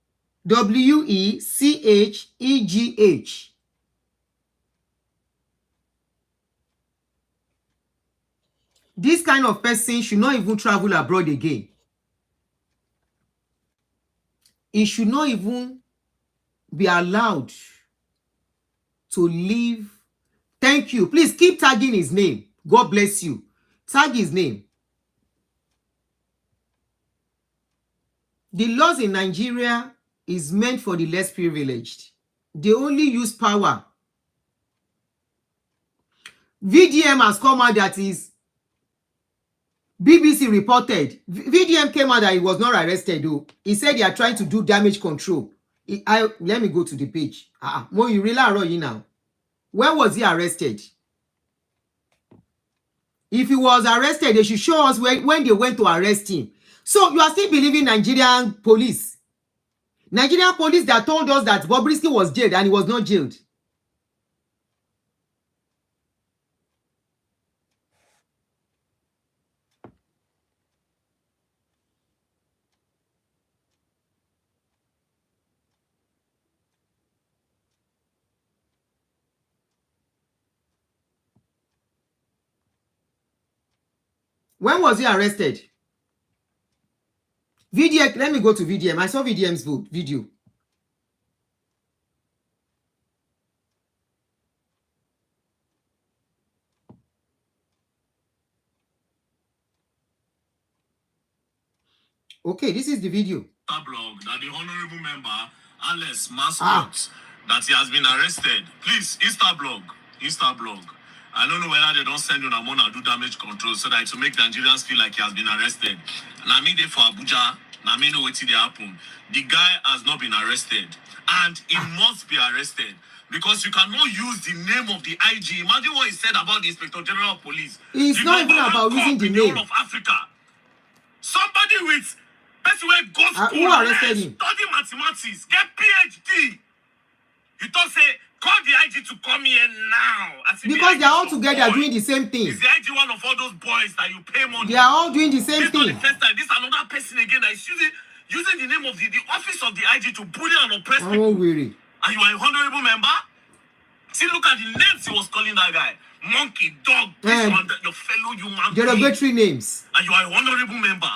This kind of person should not even travel abroad again. He should not even be allowed to live. Thank you. Please keep tagging his name. God bless you. Tag his name. The laws in Nigeria is meant for the less privileged. They only use power. VDM has come out that is BBC reported. VDM came out that he was not arrested though. He said they are trying to do damage control. Let me go to the page. Mo you really now. Where was he arrested? If he was arrested, they should show us when they went to arrest him. So you are still believing Nigerian police? Nigerian police that told us that Bobrisky was jailed and he was not jailed. When was he arrested? VDM, let me go to VDM. I saw VDM's video. Okay, this is the video. Blog that the honorable member, Alex Mascot, that he has been arrested. Please, Instablog. I don't know whether they don't send you Namona do damage control so that to make Nigerians feel like he has been arrested. And I mean, they for Abuja, and I mean, what did happen? The guy has not been arrested, and he must be arrested because you cannot use the name of the IG. Imagine what he said about the Inspector General of Police. It's not even about using the name of Africa. Somebody with person where go school, who arrested him? Study mathematics, get PhD. You don't say call the IG to come here now. Because they are all together doing the same thing. Is the IG one of all those boys that you pay money? They are all doing the same this thing. This is not the first time. This is another person again that is using the name of the office of the IG to bully and oppress people. Weary. And you are a honorable member? See, look at the names he was calling that guy. Monkey, dog, this one, your fellow human being. Derogatory names. And you are a honorable member.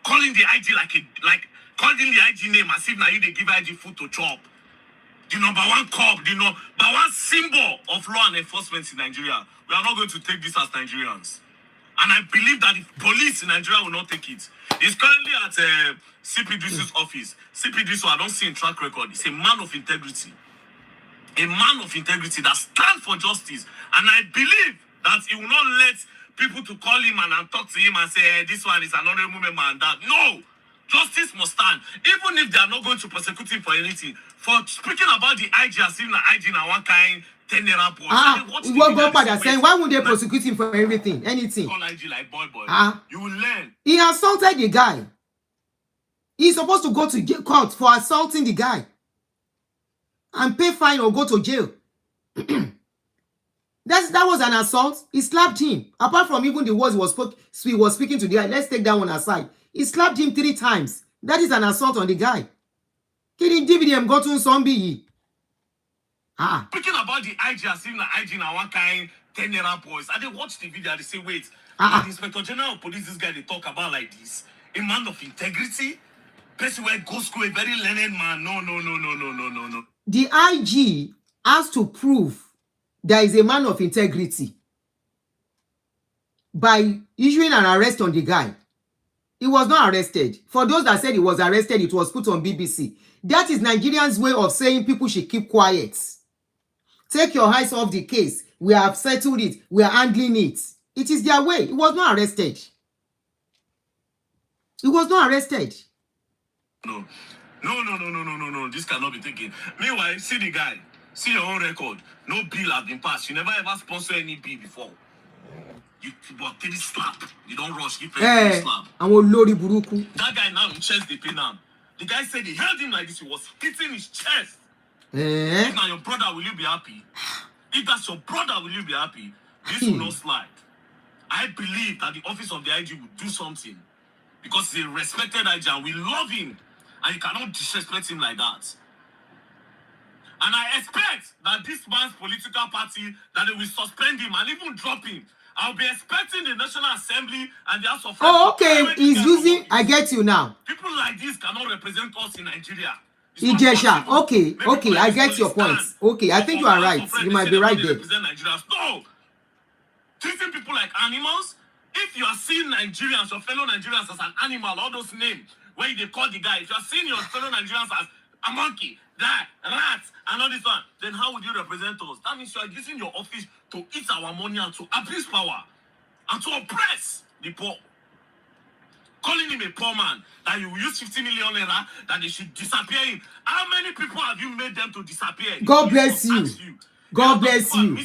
Calling the IG like calling the IG name as if now you they give IG food to chop. The number one cop, the number one symbol of law and enforcement in Nigeria. We are not going to take this as Nigerians. And I believe that the police in Nigeria will not take it. He's currently at CPDC's office. CPDC, I don't see in track record. He's a man of integrity. A man of integrity that stands for justice. And I believe that he will not let people to call him and talk to him and say, hey, this one is an honorable member and that. No! Justice must stand. Even if they are not going to prosecute him for anything. For speaking about the IG as if the IG now one kind 10 naira boy. What God father saying? Why would they prosecute him for everything? Anything? Call IG like boy. You will learn. He assaulted the guy. He's supposed to go to court for assaulting the guy. And pay fine or go to jail. That was an assault. He slapped him. Apart from even the words he was speaking to the guy. Let's take that one aside. He slapped him 3 times. That is an assault on the guy. Kidding dividend go to zombie. Speaking about the IG, as if the IG now one kind 10 naira boys. I didn't watch the video and they say, wait, the Inspector General of Police, this guy they talk about like this. A man of integrity? Person where go school, a very learned man. No. The IG has to prove there is a man of integrity by issuing an arrest on the guy. He was not arrested. For those that said he was arrested, it was put on BBC. That is Nigerians' way of saying people should keep quiet. Take your eyes off the case. We have settled it. We are handling it. It is their way. He was not arrested. He was not arrested. No. This cannot be taken. Meanwhile, see the guy. See your own record. No bill has been passed. You never ever sponsor any bill before. You but take this slap. You don't rush. Give a slap. That guy now in chest they pay now. The guy said he held him like this. He was hitting his chest. If now your brother, will you be happy? If that's your brother, will you be happy? This will not slide. I believe that the office of the IG will do something. Because he's a respected IG and we love him. And you cannot disrespect him like that. And I expect that this man's political party, that they will suspend him and even drop him. I'll be expecting the National Assembly and the House of Oh, okay. He's using... I get you now. People like this cannot represent us in Nigeria. Ijesha. Okay. I get your point. Okay, I think you are right. You might be right there. No. Treating people like animals. If you are seeing Nigerians, your fellow Nigerians as an animal, all those names, where they call the guy, if you are seeing your fellow Nigerians as a monkey, that, rat, and all this one, then how would you represent us? That means you are using your office to eat our money and to abuse power and to oppress the poor. Calling him a poor man, that you will use 50 million naira, that they should disappear him. How many people have you made them to disappear? God bless you. God bless you.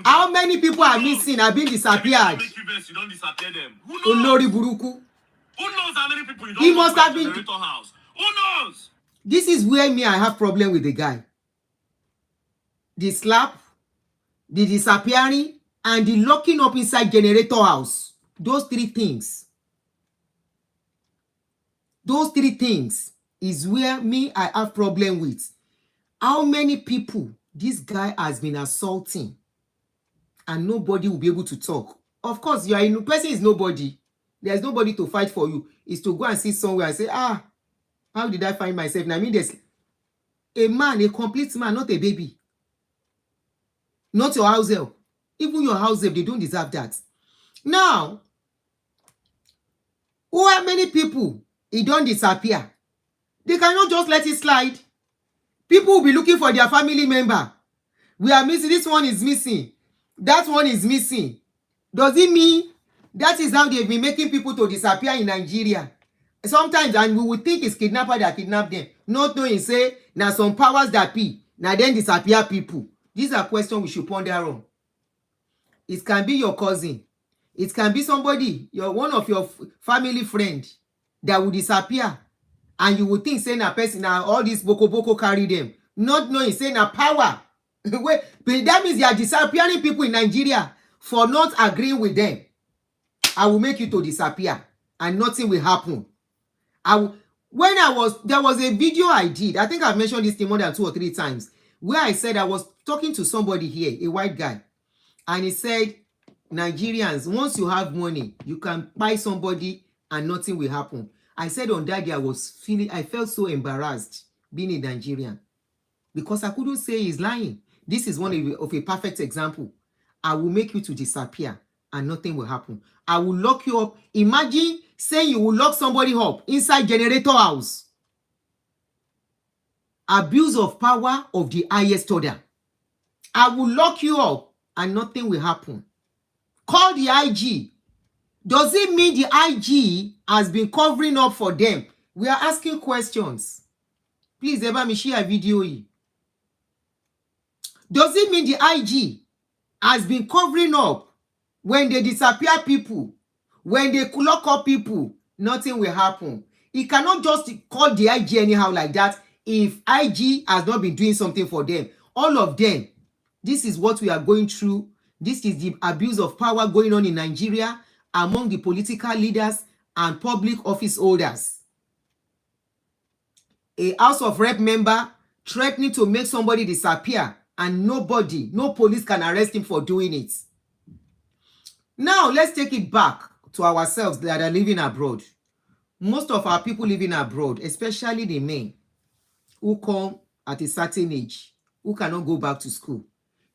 How many people are missing, have been disappeared? You don't disappear them. Who knows? Who knows how many people you don't He must have been. House? Who knows? This is where I have problem with the guy. The slap, the disappearing, and the locking up inside generator house. Those 3 things. Those 3 things is where I have problem with. How many people this guy has been assaulting and nobody will be able to talk. of course, you are in person is nobody. There's nobody to fight for you. Is to go and sit somewhere and say, how did I find myself? And I mean, there's a man, a complete man, not a baby. Not your house help. Even your house help, they don't deserve that. Now, who are many people? It don't disappear. They cannot just let it slide. People will be looking for their family member. We are missing. This one is missing. That one is missing. Does it mean that is how they've been making people to disappear in Nigeria? Sometimes, and we would think it's kidnapper that kidnap them. Not knowing, say, now some powers that be, now then disappear people. These are questions we should ponder on. It can be your cousin. It can be somebody, one of your family friend that will disappear. And you would think, say, na person, now all these boko carry them. Not knowing, say, na power. Wait, but that means they are disappearing people in Nigeria for not agreeing with them. I will make you to disappear and nothing will happen. There was a video I did. I think I've mentioned this thing more than 2 or 3 times, where I said I was talking to somebody here, a white guy, and he said, Nigerians, once you have money, you can buy somebody and nothing will happen. I said on that day I felt so embarrassed being a Nigerian because I couldn't say he's lying. This is one of a perfect example. I will make you to disappear and nothing will happen. I will lock you up. Imagine saying you will lock somebody up inside generator house. Abuse of power of the highest order. I will lock you up and nothing will happen. Call the IG. Does it mean the IG has been covering up for them? We are asking questions. Please, Eba me share a video. Does it mean the IG has been covering up when they disappear people, when they lock up people, nothing will happen? It cannot just call the IG anyhow like that if IG has not been doing something for them. All of them, this is what we are going through. This is the abuse of power going on in Nigeria among the political leaders and public office holders. A House of Rep member threatening to make somebody disappear and no police can arrest him for doing it. Now, let's take it back to ourselves that are living abroad. Most of our people living abroad, especially the men who come at a certain age, who cannot go back to school,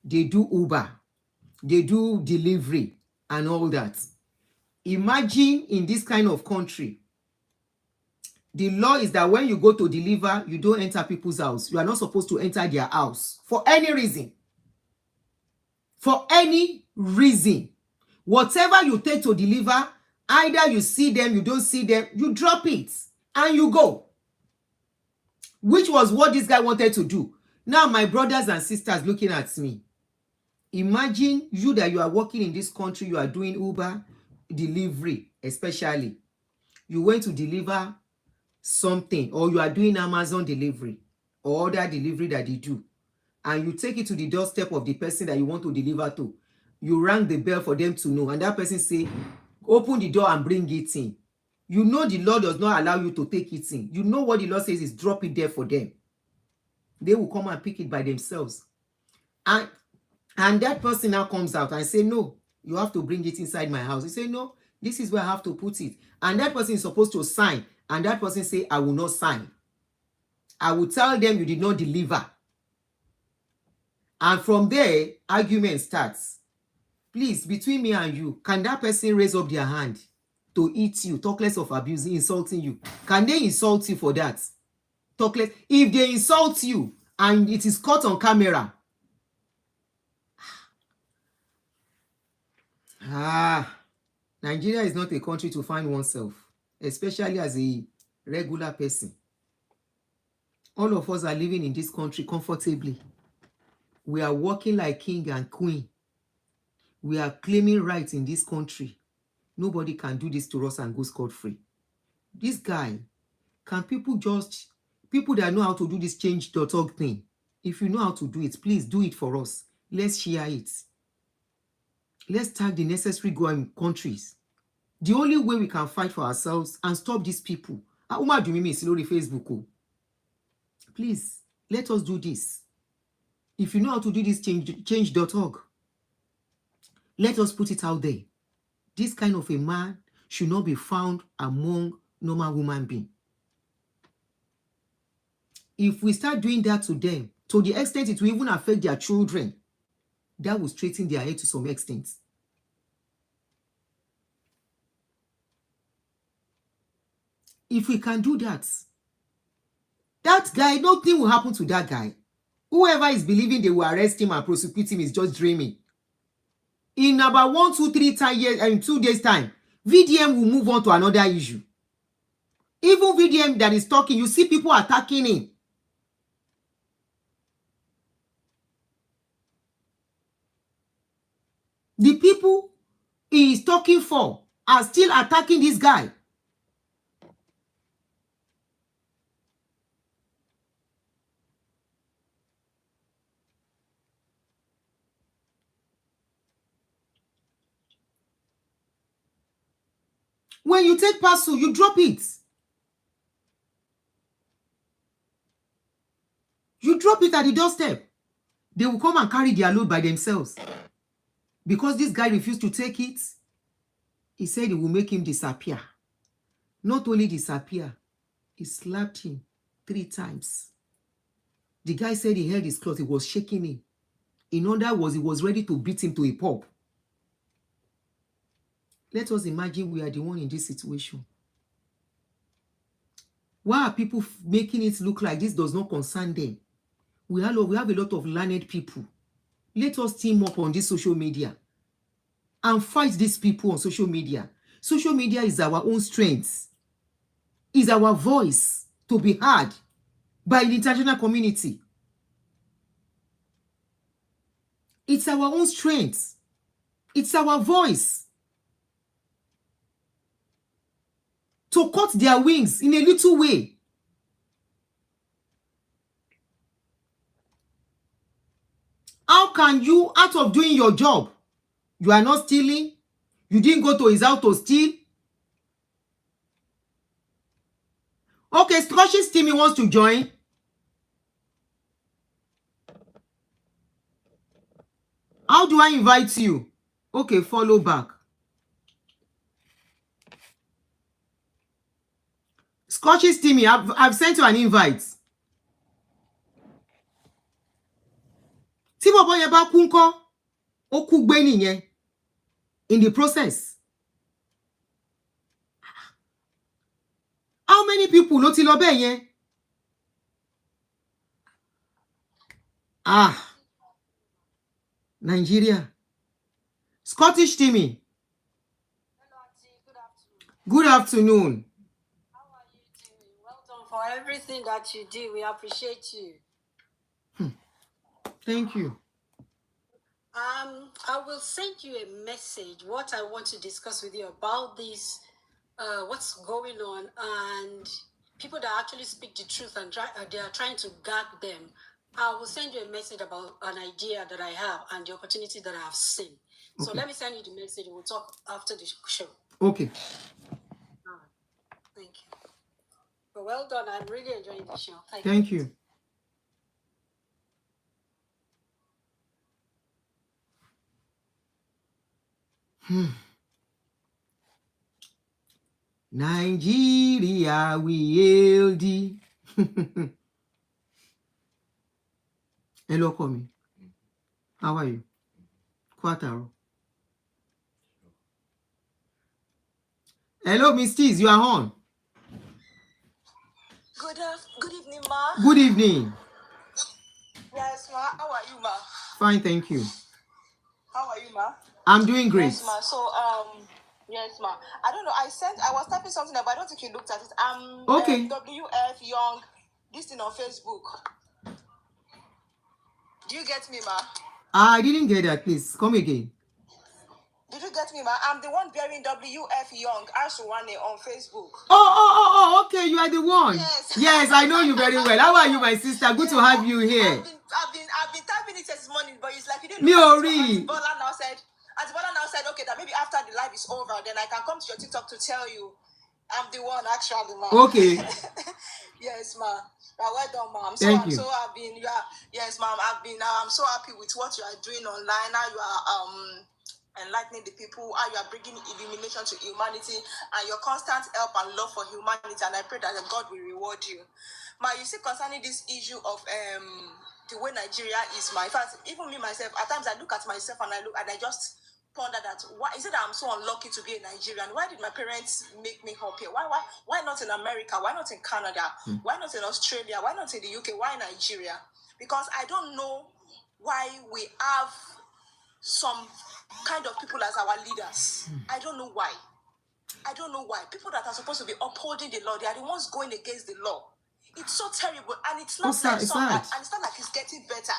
they do Uber, they do delivery and all that. Imagine in this kind of country, the law is that when you go to deliver, you don't enter people's house. You are not supposed to enter their house for any reason. For any reason. Whatever you take to deliver, either you see them, you don't see them, you drop it and you go. Which was what this guy wanted to do. Now, my brothers and sisters looking at me, imagine you that you are working in this country, you are doing Uber delivery, especially. You went to deliver something, or you are doing Amazon delivery or other delivery that they do, and you take it to the doorstep of the person that you want to deliver to. You rang the bell for them to know, and that person say, open the door and bring it in. You know the law does not allow you to take it in. You know what the law says is drop it there for them. They will come and pick it by themselves. And that person now comes out and say, no, you have to bring it inside my house. You say, no, this is where I have to put it. And that person is supposed to sign. And that person say, I will not sign. I will tell them you did not deliver. And from there, argument starts. Please, between me and you, can that person raise up their hand to eat you, talk less of abusing, insulting you? Can they insult you for that? Talk less. If they insult you and it is caught on camera, Nigeria is not a country to find oneself, especially as a regular person. All of us are living in this country comfortably. We are working like king and queen. We are claiming rights in this country. Nobody can do this to us and go scot-free. This guy, can people that know how to do this change.org thing, if you know how to do it, please do it for us. Let's share it. Let's tag the necessary going countries. The only way we can fight for ourselves and stop these people. Facebook. Please, let us do this. If you know how to do this change.org, let us put it out there. this kind of a man should not be found among normal human beings. If we start doing that to them, to the extent it will even affect their children, that will straighten their head to some extent. If we can do that, that guy, nothing will happen to that guy. Whoever is believing they will arrest him and prosecute him is just dreaming. In about 1, 2, 3 years, in 2 days' time, VDM will move on to another issue. Even VDM that is talking, you see people attacking him. The people he is talking for are still attacking this guy. When you take parcel, you drop it. You drop it at the doorstep. They will come and carry their load by themselves. Because this guy refused to take it, he said it will make him disappear. Not only disappear, he slapped him 3 times. The guy said he held his cloth, he was shaking him. In other words, he was ready to beat him to a pulp. Let us imagine we are the one in this situation. Why are people making it look like this does not concern them? We have a lot of learned people. Let us team up on this social media and fight these people on social media. Social media is our own strength. Is our voice to be heard by the international community. It's our own strength. It's our voice to cut their wings in a little way. How can you, out of doing your job, you are not stealing, you didn't go to his house to steal? Okay, Scottish Timmy wants to join. How do I invite you? Okay, follow back. Scottish Timmy, I've sent you an invite. Tí bọ̀bọ́ yẹn bá kú ńkọ́, ó kú gbé nìyẹn. In the process. How many people ló ti lọ bẹ́ẹ̀ yẹn? Nigeria. Scottish Timmy. Hello, Auntie. Good afternoon. Good afternoon. How are you doing? Well done for everything that you do. We appreciate you. Thank you. I will send you a message. What I want to discuss with you about this, what's going on, and people that actually speak the truth and they are trying to gag them. I will send you a message about an idea that I have and the opportunity that I have seen. So let me send you the message. We'll talk after the show. Okay. All right. Thank you. But well done. I'm really enjoying the show. Thank you. Nigeria, we hail thee. Hello, Komi. How are you? Quataro. Hello, Miss Tees, you are on. Good evening, ma. Good evening. Yes, ma. How are you, ma? Fine, thank you. How are you, ma? I'm doing great. Yes, ma. So, yes, ma. I don't know. I was typing something up, but I don't think you looked at it. Okay. WF Young, this thing on Facebook. Do you get me, ma? I didn't get that. Please come again. Did you get me, ma? I'm the one bearing WF Young, Ashuwane on Facebook. Oh, okay. You are the one. Yes. Yes, I know you very well. How are you, my sister? Good to have you here. I've been typing it this morning, but it's like you didn't Me know. already. Bola now said, okay, that maybe after the live is over, then I can come to your TikTok to tell you I'm the one actually, ma. Okay. Yes, ma. Well done, ma. Thank you. Yes, ma'am. I'm so happy with what you are doing online. Now you are enlightening the people, how you are bringing illumination to humanity, and your constant help and love for humanity. And I pray that God will reward you. You see, concerning this issue of the way Nigeria is, in fact, even me myself, at times I look at myself and I just ponder that, why is it that I'm so unlucky to be a Nigerian? Why did my parents make me up here? Why not in America? Why not in Canada? Why not in Australia? Why not in the UK? Why Nigeria? Because I don't know why we have some kind of people as our leaders. I don't know why. People that are supposed to be upholding the law, they are the ones going against the law. It's so terrible, and it's not like it's not like it's getting better.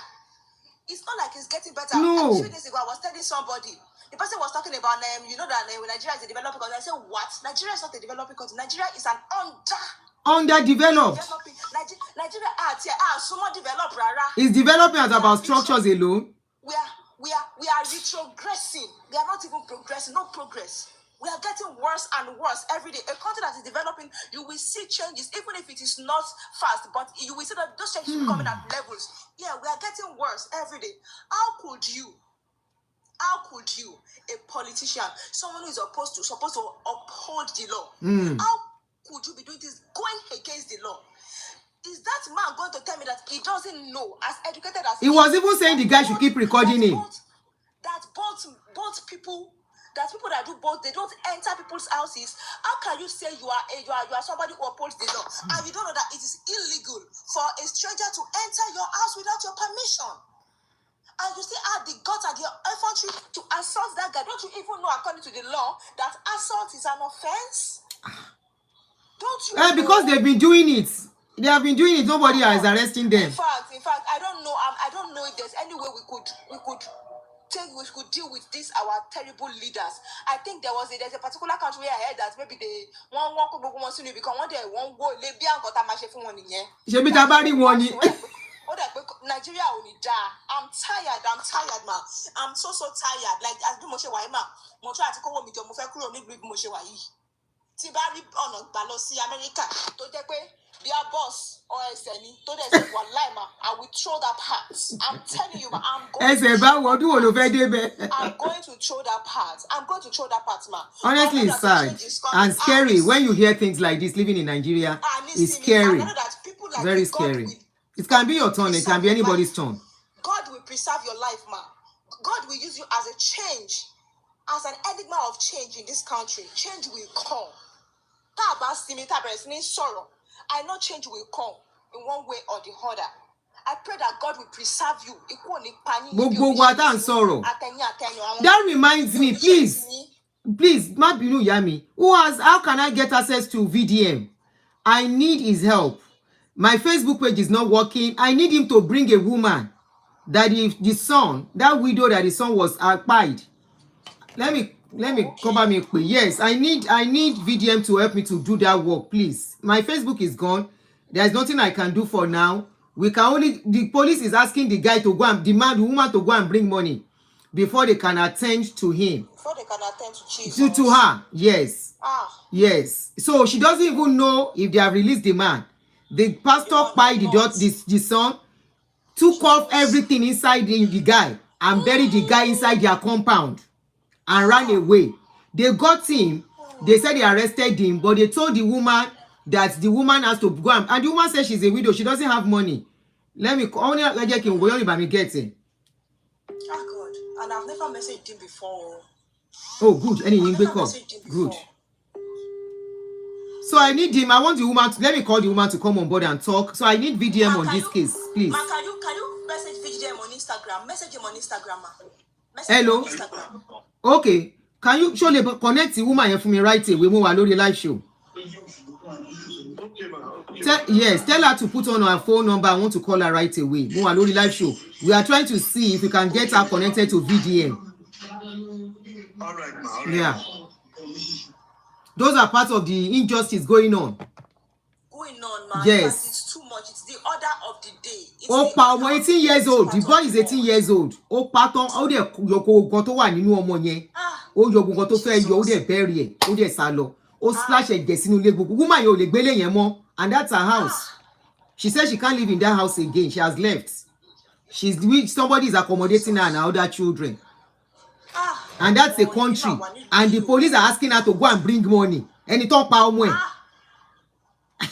It's not like it's getting better. No. A few days ago, I was telling somebody, the person was talking about that Nigeria is a developing country. I said, what? Nigeria is not a developing country. Nigeria is an underdeveloped. Nigeria somewhat developed. It's developing at about structures alone. We are retrogressing. We are not even progressing. No progress. We are getting worse and worse every day. A country that is developing, you will see changes, even if it is not fast, but you will see that those changes will come in at levels. Yeah, we are getting worse every day. How could you, a politician, someone who is supposed to uphold the law, how could you be doing this, going against the law? Is that man going to tell me that he doesn't know, as educated as he was even saying the guy should keep recording him? That people that do both, they don't enter people's houses. How can you say you are somebody who upholds the law, and you don't know that it is illegal for a stranger to enter your house without your permission? And you still have the guts and the effrontery to assault that guy. Don't you even know, according to the law, that assault is an offense? Don't you? Because they've been doing it. They have been doing it. Nobody is arresting them. In fact, I don't know. I don't know if there's any way we could deal with this, our terrible leaders. I think there's a particular country where I heard that maybe they won't because one day won't go Libya and got a machine for 1 year. Nigeria only die. I'm tired, man. I'm so tired. Like as do Moshe Waima, Moshe Atiko wo mi jo mo fe kúrò ní ìlú Moshe wa yìí. Tí bá rí ọ̀nà gbà lọ sí America tó jẹ́ pé their boss or SNE to the wallahi ma, I will throw that part. I'm telling you, ma, I'm going to throw that part, ma. Honestly, it's sad and scary when you hear things like this. Living in Nigeria is scary, very scary. It can be your turn, it can be anybody's turn. God will preserve your life, ma. God will use you as a change, as an enigma of change in this country. Change will come. I know change will come in one way or the other. I pray that God will preserve you. That reminds me, please, Mabinu Yami, how can I get access to VDM? I need his help. My Facebook page is not working. I need him to bring a woman that the son, that widow that the son was acquired. Let me cover me. Yes, I need VDM to help me to do that work, please. My Facebook is gone. There's nothing I can do for now. We can only, the police is asking the guy to go and demand the woman to go and bring money before they can attend to him. Before they can attend to Jesus. To her, yes. Yes. So she doesn't even know if they have released the man. The pastor pied the son, took off everything inside the guy and buried the guy inside their compound and ran away. They got him. They said they arrested him, but they told the woman that the woman has to go and the woman said she's a widow. She doesn't have money. Let me only get him. God. And I've never messaged him before. Oh, good. Any good. So I need him. I want the woman to, let me call the woman to come on board and talk. So I need VDM on this case, please. Ma, can you message VDM on Instagram? Message him on Instagram, ma. Hello. On Instagram. Okay. Can you surely connect the woman for me right away? We move on the live show. Yes, tell her to put on her phone number. I want to call her right away. Move on the live show. We are trying to see if we can get her connected to VDM. All right, ma. Yeah. Those are part of the injustice going on. Man. Yes. It's too much. It's the order of the day. Opa, 18 years old. The boy is 18 years old. Opa, how dey yoko to wà nínú ọmọ yẹn. Ó yọ gbogbo tó fẹ́ yọ, ó dẹ̀ bury ẹ̀, ó dẹ̀ sá lọ. Ó splash ẹ̀jẹ̀ sínú ilé gbogbo. Woman yẹn ò lè gbélé yẹn mọ́, and that's her house. She said she can't live in that house again. She has left. Somebody is accommodating her and her other children. and that's a country, and the police are asking her to go and bring money. Ẹni tó pa ọmọ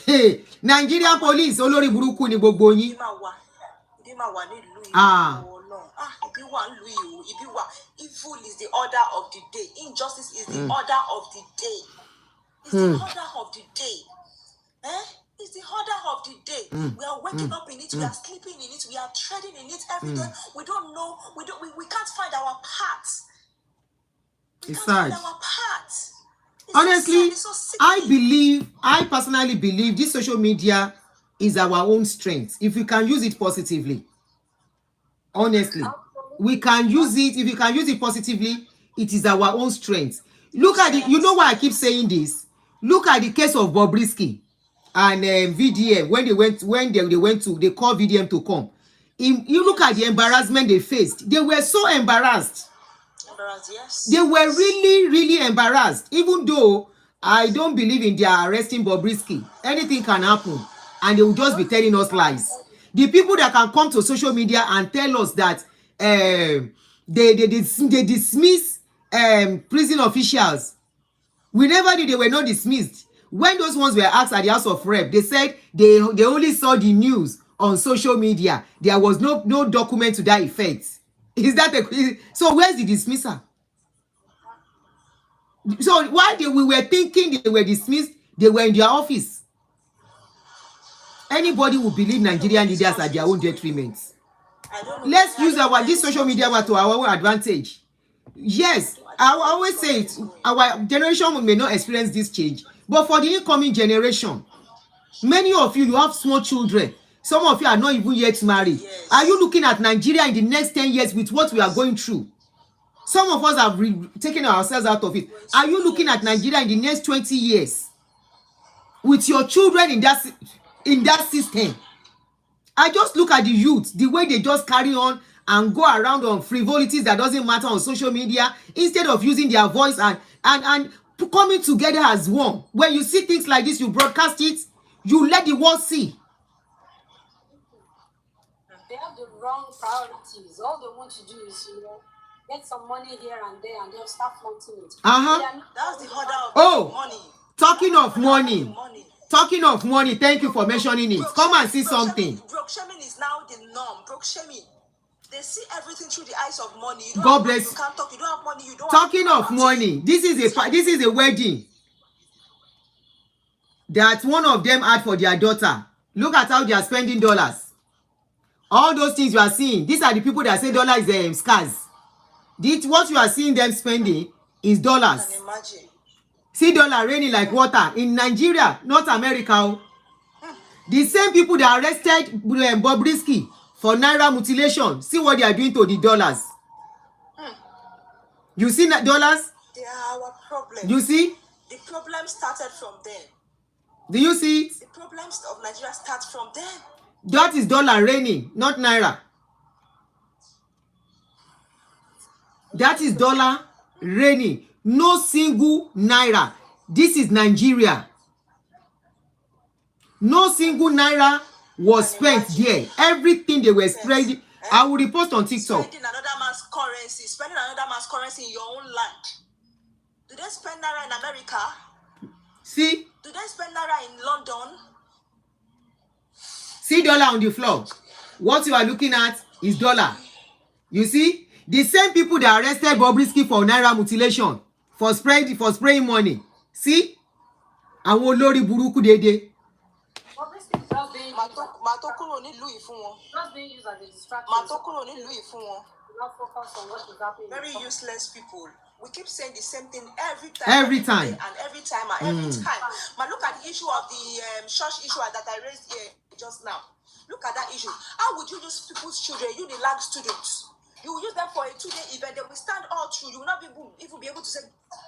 ẹ̀. Nigerian police olórí burúkú ni gbogbo yín. Evil is the order of the day. Injustice is the order of the day. It's the order of the day. It's the order of the day. We are waking up in it, we are sleeping in it, we are treading in it every day. We don't know, we can't find our path. It's sad. Our path. Honestly, so I personally believe this social media is our own strength if we can use it positively. Honestly, we can use it. If you can use it positively, it is our own strength. Look at it. You know why I keep saying this? Look at the case of Bobrisky and VDM when they went they called VDM to come. You look at the embarrassment they faced. They were so embarrassed. Yes. They were really, really embarrassed. Even though I don't believe in their arresting Bobrisky, anything can happen, and they will just be telling us lies. The people that can come to social media and tell us that they dismiss prison officials. We never did. They were not dismissed. When those ones were asked at the House of Rep, they said they only saw the news on social media. There was no document to that effect. Is that so? Where's the dismissal? So while we were thinking they were dismissed, they were in their office. Anybody who believe Nigerian leaders are their own detriment. Let's use this social media to our own advantage. Yes, I always say it. Our generation may not experience this change, but for the incoming generation, many of you have small children. Some of you are not even yet married. Yes. Are you looking at Nigeria in the next 10 years with what we are going through? Some of us have taken ourselves out of it. Are you looking at Nigeria in the next 20 years with your children in that system? I just look at the youth, the way they just carry on and go around on frivolities that doesn't matter on social media instead of using their voice and coming together as one. When you see things like this, you broadcast it, you let the world see. They have the wrong priorities. All they want to do is, get some money here and there, and they'll start flaunting it. That's the order of money. Talking of money. Talking of money, thank you for mentioning it. Come and see something. Broke shaming is now the norm. Broke shaming. They see everything through the eyes of money. God bless. You can't talk. You don't have money. You don't. Talking of money, this is a wedding that one of them had for their daughter. Look at how they are spending dollars. All those things you are seeing, these are the people that say dollar is scarce. What you are seeing them spending is dollars. Can imagine. See dollar raining like water in Nigeria, not America. The same people that arrested Bobrisky for naira mutilation, see what they are doing to the dollars. You see that dollars? They are our problem. You see? The problem started from them. Do you see it? The problems of Nigeria start from them. That is dollar raining, not naira. That is dollar raining. No single naira. This is Nigeria. No single naira was spent there. Everything they were spreading. I will repost on TikTok. Spending another man's currency in your own land. Do they spend naira in America? See? Do they spend naira in London? See dollar on the floor. What you are looking at is dollar. You see? The same people that arrested Bobrisky for naira mutilation, for spraying money. See? Àwọn olórí burúkú dédé. Bobrisky is just being used as a distraction. Not focus on what is happening. Very useless people. We keep saying the same thing every time. Every time. And every time. But look at the issue of the church issue that I raised here just now. Look at that issue. How would you use people's children, Unilag students? You will use them for a 2-day event. They will stand all through. You will not even be able to say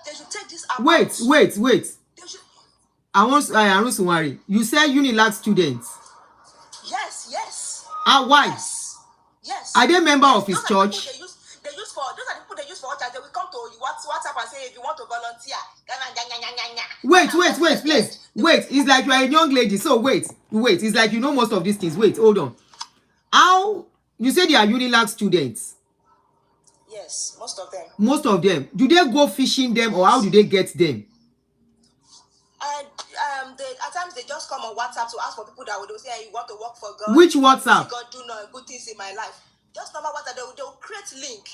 they should take this out. Wait. They should... I want to worry. You say Unilag students. Yes. Why? Yes. Are they member of his church? Those are the people they use for church. They will come to WhatsApp and say if you want to volunteer. Wait, please. Wait, it's like you are a young lady. So wait. It's like you know most of these things. Wait, hold on. How you say they are Unilag students? Yes, most of them. Most of them. Do they go fishing them or how do they get them? And they, at times they just come on WhatsApp to ask for people that will say, hey, you want to work for God? Which WhatsApp? See God do no good things in my life. Just normal WhatsApp. They'll create link.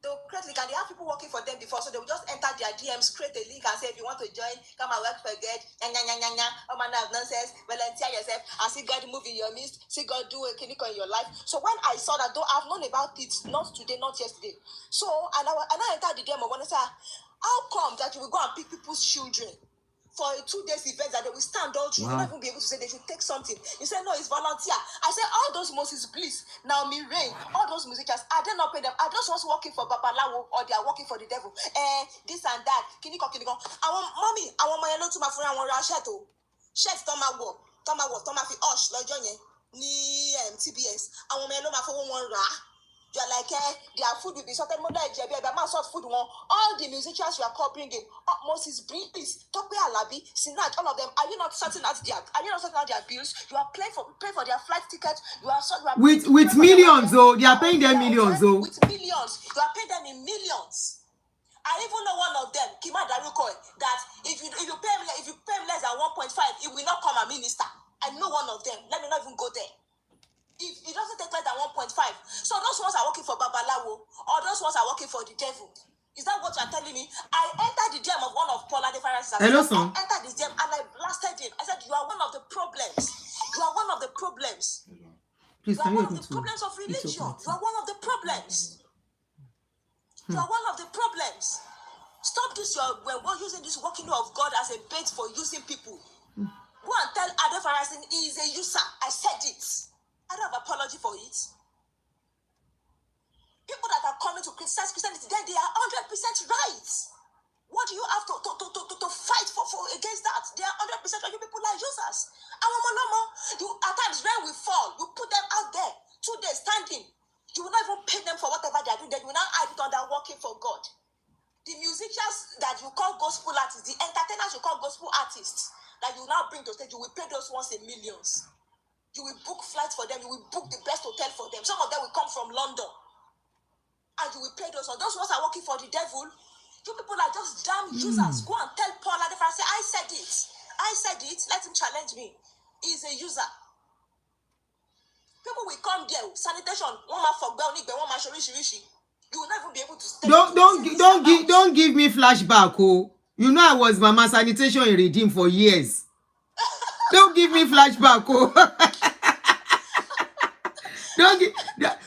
They'll create link, and they have people working for them before, so they'll just enter their DMs, create a link, and say, if you want to join, come and work for God. All manner of nonsense. Volunteer yourself and see God move in your midst. See God do a clinic in your life. So when I saw that, though I've known about it, not today, not yesterday. So and I entered the DM of one and said, how come that you will go and pick people's children for a 2 days event that they will stand all through? Wow. You'll not even be able to say they should take something. You say no, it's volunteer. I say all those Moses Bliss, Naomi Rain, all those musicians, I did not pay them. I just was working for Babalawo or they are working for the devil. This and that. Kiniko. I want mommy. I want my yellow to my friend. I want shirt. Shirt Toma fi Osh Lojoye ni TBS. I want my yellow my phone one ra. You're like, their food will be sorted. All the musicians you are covering in, Moses Breeze, Tope Alabi, Sinach, all of them. Are you not sorting out their bills? You are paying for their flight tickets. You are with millions, oh, they are paying them millions, oh. With millions, you are paying them in millions. I even know one of them, Kima Daruko, that if you pay him less than 1.5, he will not come a minister. I know one of them. Let me not even go there. If it doesn't take less than 1.5, so those ones are working for Babalawo, or those ones are working for the devil. Is that what you're telling me? I entered the gem of one of Paula the Pharisees. Hello, son. I entered this gem and I blasted him. I said, you are one of the problems. You are one of the problems. Please, you are one of the problems of religion. You are one of the problems. You are one of the problems. Stop this. We're using this working of God as a bait for using people. Go and tell Ade Pharisees he is a user. I said it. I don't have apology for it. People that are coming to criticize Christianity, then they are 100% right. What do you have to fight for against that? They are 100% right. You people are users. At times when we fall, you put them out there. 2 days standing. You will not even pay them for whatever they are doing. Then you will not add it on their working for God. The musicians that you call gospel artists, the entertainers you call gospel artists, that you now bring to stage, you will pay those ones in millions. You will book flights for them. You will book the best hotel for them. Some of them will come from London. And you will pay those ones. Those ones are working for the devil. You people are just damn users. Go and tell Paul and the Pharisee, I said it. I said it. Let him challenge me. He's a user. People will come there. Sanitation. You will not even be able to stay. Don't give me flashback, oh. You know I was Mama Sanitation in Redeem for years. Don't give me flashback, oh. Don't give.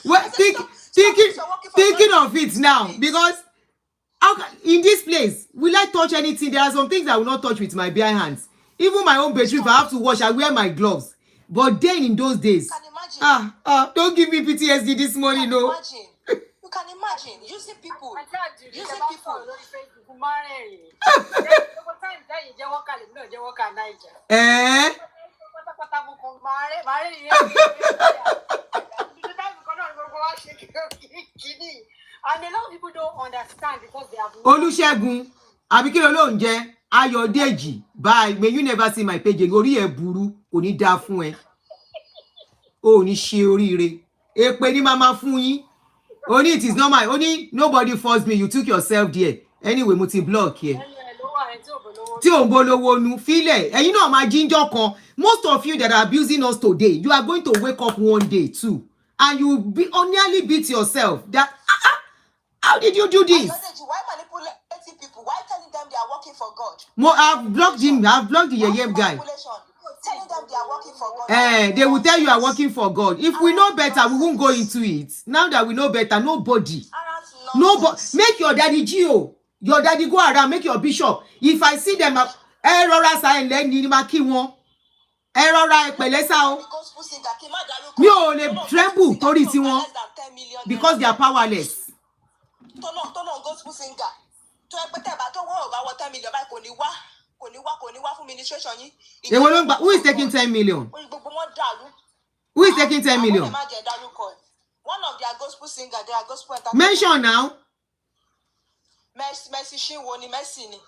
Well, thinking of it now, because in this place, will I touch anything? There are some things I will not touch with my bare hands. Even my own bedroom, if I have to wash, I wear my gloves. But then in those days, don't give me PTSD this morning, no. You can imagine using people. And a lot of people don't understand because they have Olusegun, abikilo lo nje, Ayodeji, bye. May you never see my page. Ori e buru, kò ní dá fún ẹ. O ní ṣe oríire. Èpè ni mama fún yín. Only it is normal. Only nobody forced me. You took yourself there. Anyway, mo ti block here. Tí o bolowo nu file. And you know my ginger con. Most of you that are abusing us today, you are going to wake up one day too, and you nearly beat yourself. That how did you do this? Why manipulating people? Why telling them they are working for God? I've blocked him. I've blocked the Yeyem guy. Telling them they are working for God. They will tell you are working for God. If we know better, we won't go into it. Now that we know better, nobody. Make your daddy Gio. Your daddy go around, make your bishop. If I see them, errora sa enle ni ma ki won. Errora epele sa o. Mi ò lè tremble torí ti won because they are powerless. Tono gospel singer. To epete ba to wo ba wo 10 million ba kò ní wá fún ministration yin. Who is taking 10 million? Who is taking 10 million? One of their gospel singers, they are gospel entertainers. Mention now. Mercy Shinwo ni Mercy ni.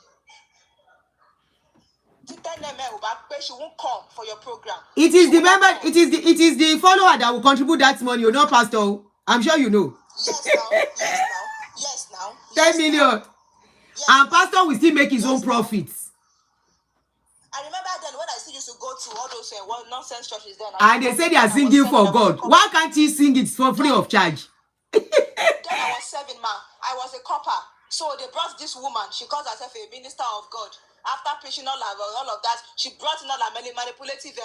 She won't come for your program. It is the member, it is the follower that will contribute that money, you know, Pastor. I'm sure you know. Yes, now. 10 million. Yes, And pastor will still make his own Yes, profits. I remember then when I still used to go to all those nonsense churches then. And they say they are singing for God. Why can't he sing it for free of charge? Then I was serving, ma. I was a copper. So they brought this woman. She calls herself a minister of God. After preaching all of that, she brought in all her manipulative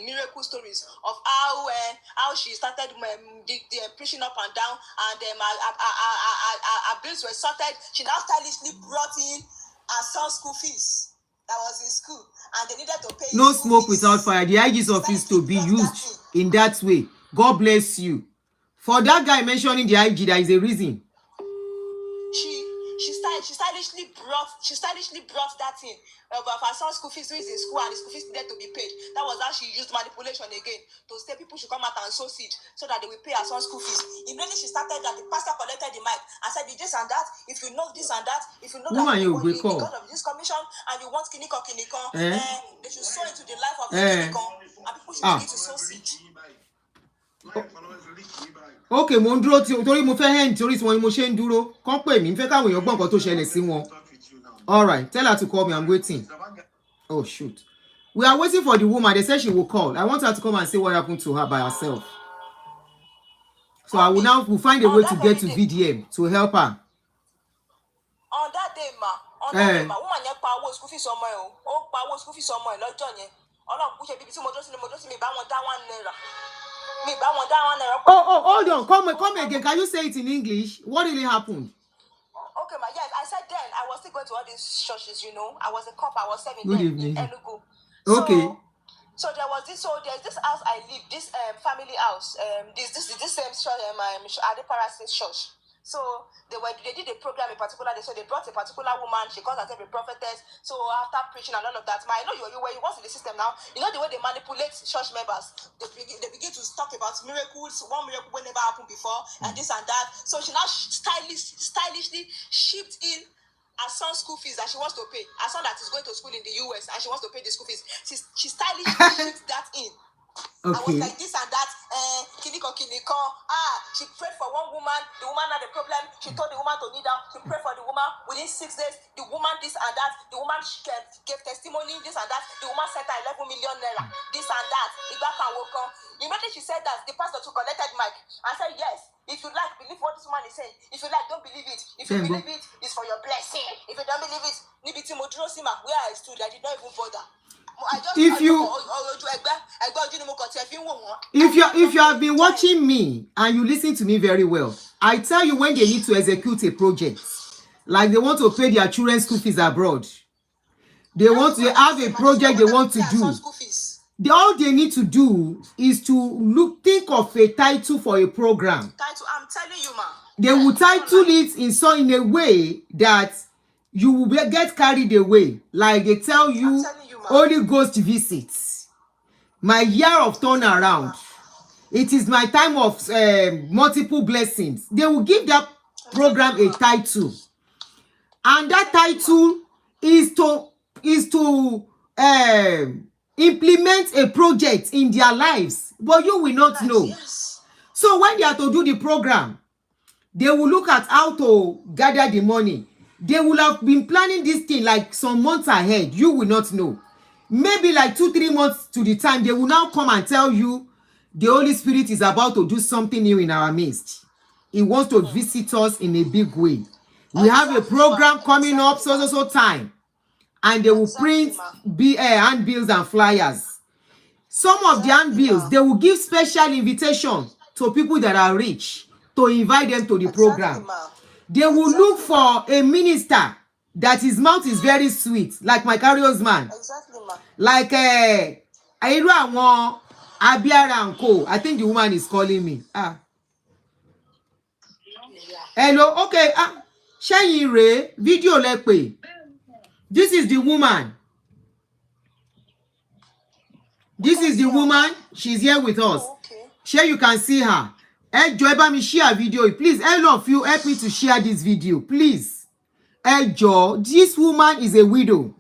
miracle stories of how she started the preaching up and down, and her bills were sorted. She now stylishly brought in her son's school fees that was in school, and they needed to pay. No smoke without fire. The IG's office to be used in that way. God bless you. For that guy mentioning the IG, there is a reason. She stylishly brought that in of her son's school fees, who is in school, and the school fees needed to be paid. That was how she used manipulation again to say people should come out and sow seed so that they will pay her son's school fees. Immediately she started that, the pastor collected the mic and said, "You this and that. If you know this and that, if you know that you want the God of this commission and you want kiniko, they should sow into the life of the kiniko, and people should begin to sow seed." Okay, mo ń dúró torí mo fẹ́ hẹ́ǹ torí tí wọ́n ni mo ṣe ń dúró kán pè mí fẹ́ káwọn èèyàn gbọ́ nǹkan tó ṣẹlẹ̀ sí wọn. All right, tell her to call me. I'm waiting. Oh shoot, we are waiting for the woman. They said she will call. I want her to come and say what happened to her by herself. So I will now find a way to get to VDM to help her. On that day, ma, woman yẹn pa owó school fees ọmọ ẹ̀ o. Ó pa owó school fees ọmọ ẹ̀ lọ́jọ́ yẹn. Ọlọ́run kú ṣe bíbí tí mo dúró sí mi bá wọn dá £1. Oh, hold on. Come again. Can you say it in English? What really happened? Okay, ma. Yes, I said then I was still going to all these churches, you know. I was a cop. I was serving Good them evening. in Enugu. Okay. So there was this. So there's this house I live. This family house. This same church. Adepara church. So they did a program in particular. So they brought a particular woman. She calls herself a prophetess. So after preaching and all of that, I know you was in the system now. You know the way they manipulate church members. They begin to talk about miracles. One miracle will never happened before, and this and that. So she now stylishly shipped in her son's school fees that she wants to pay. Her son that is going to school in the US and she wants to pay the school fees. She stylishly shipped that in. Okay. I was like this and that, kiniko. She prayed for one woman. The woman had a problem. She told the woman to kneel down. She prayed for the woman. Within 6 days, the woman this and that. The woman gave testimony, this and that. The woman sent her 11 million naira. This and that. Immediately she said that the pastor took collected mic and said, "Yes, if you like, believe what this woman is saying. If you like, don't believe it. If you believe it, it's for your blessing. If you don't believe it, where I stood, I did not even bother." If you have been watching me and you listen to me very well, I tell you when they need to execute a project, like they want to pay their children's school fees abroad, they want to have a project they want to do. All they need to do is to think of a title for a program. I'm telling you, ma. They will title it in a way that you will get carried away, like they tell you, Holy Ghost visits, my year of turnaround. It is my time of multiple blessings. They will give that program a title, and that title is to implement a project in their lives, but you will not know. So when they are to do the program, they will look at how to gather the money. They will have been planning this thing like some months ahead. You will not know. Maybe like 2-3 months to the time, they will now come and tell you the Holy Spirit is about to do something new in our midst. He wants to visit us in a big way. We have a program coming up so time. And they will print handbills and flyers. Some of the handbills, they will give special invitation to people that are rich to invite them to the program. They will look for a minister that his mouth is very sweet, like my Carrios man. Like Airu Awon Abiara and Co. I think the woman is calling me. Hello, okay. Shayin Re, video lepe. This is the woman. This is the woman. She's here with us. Sure, you can see her. Joy, me share video. Please, all of you, help me to share this video. Please. Joy, this woman is a widow.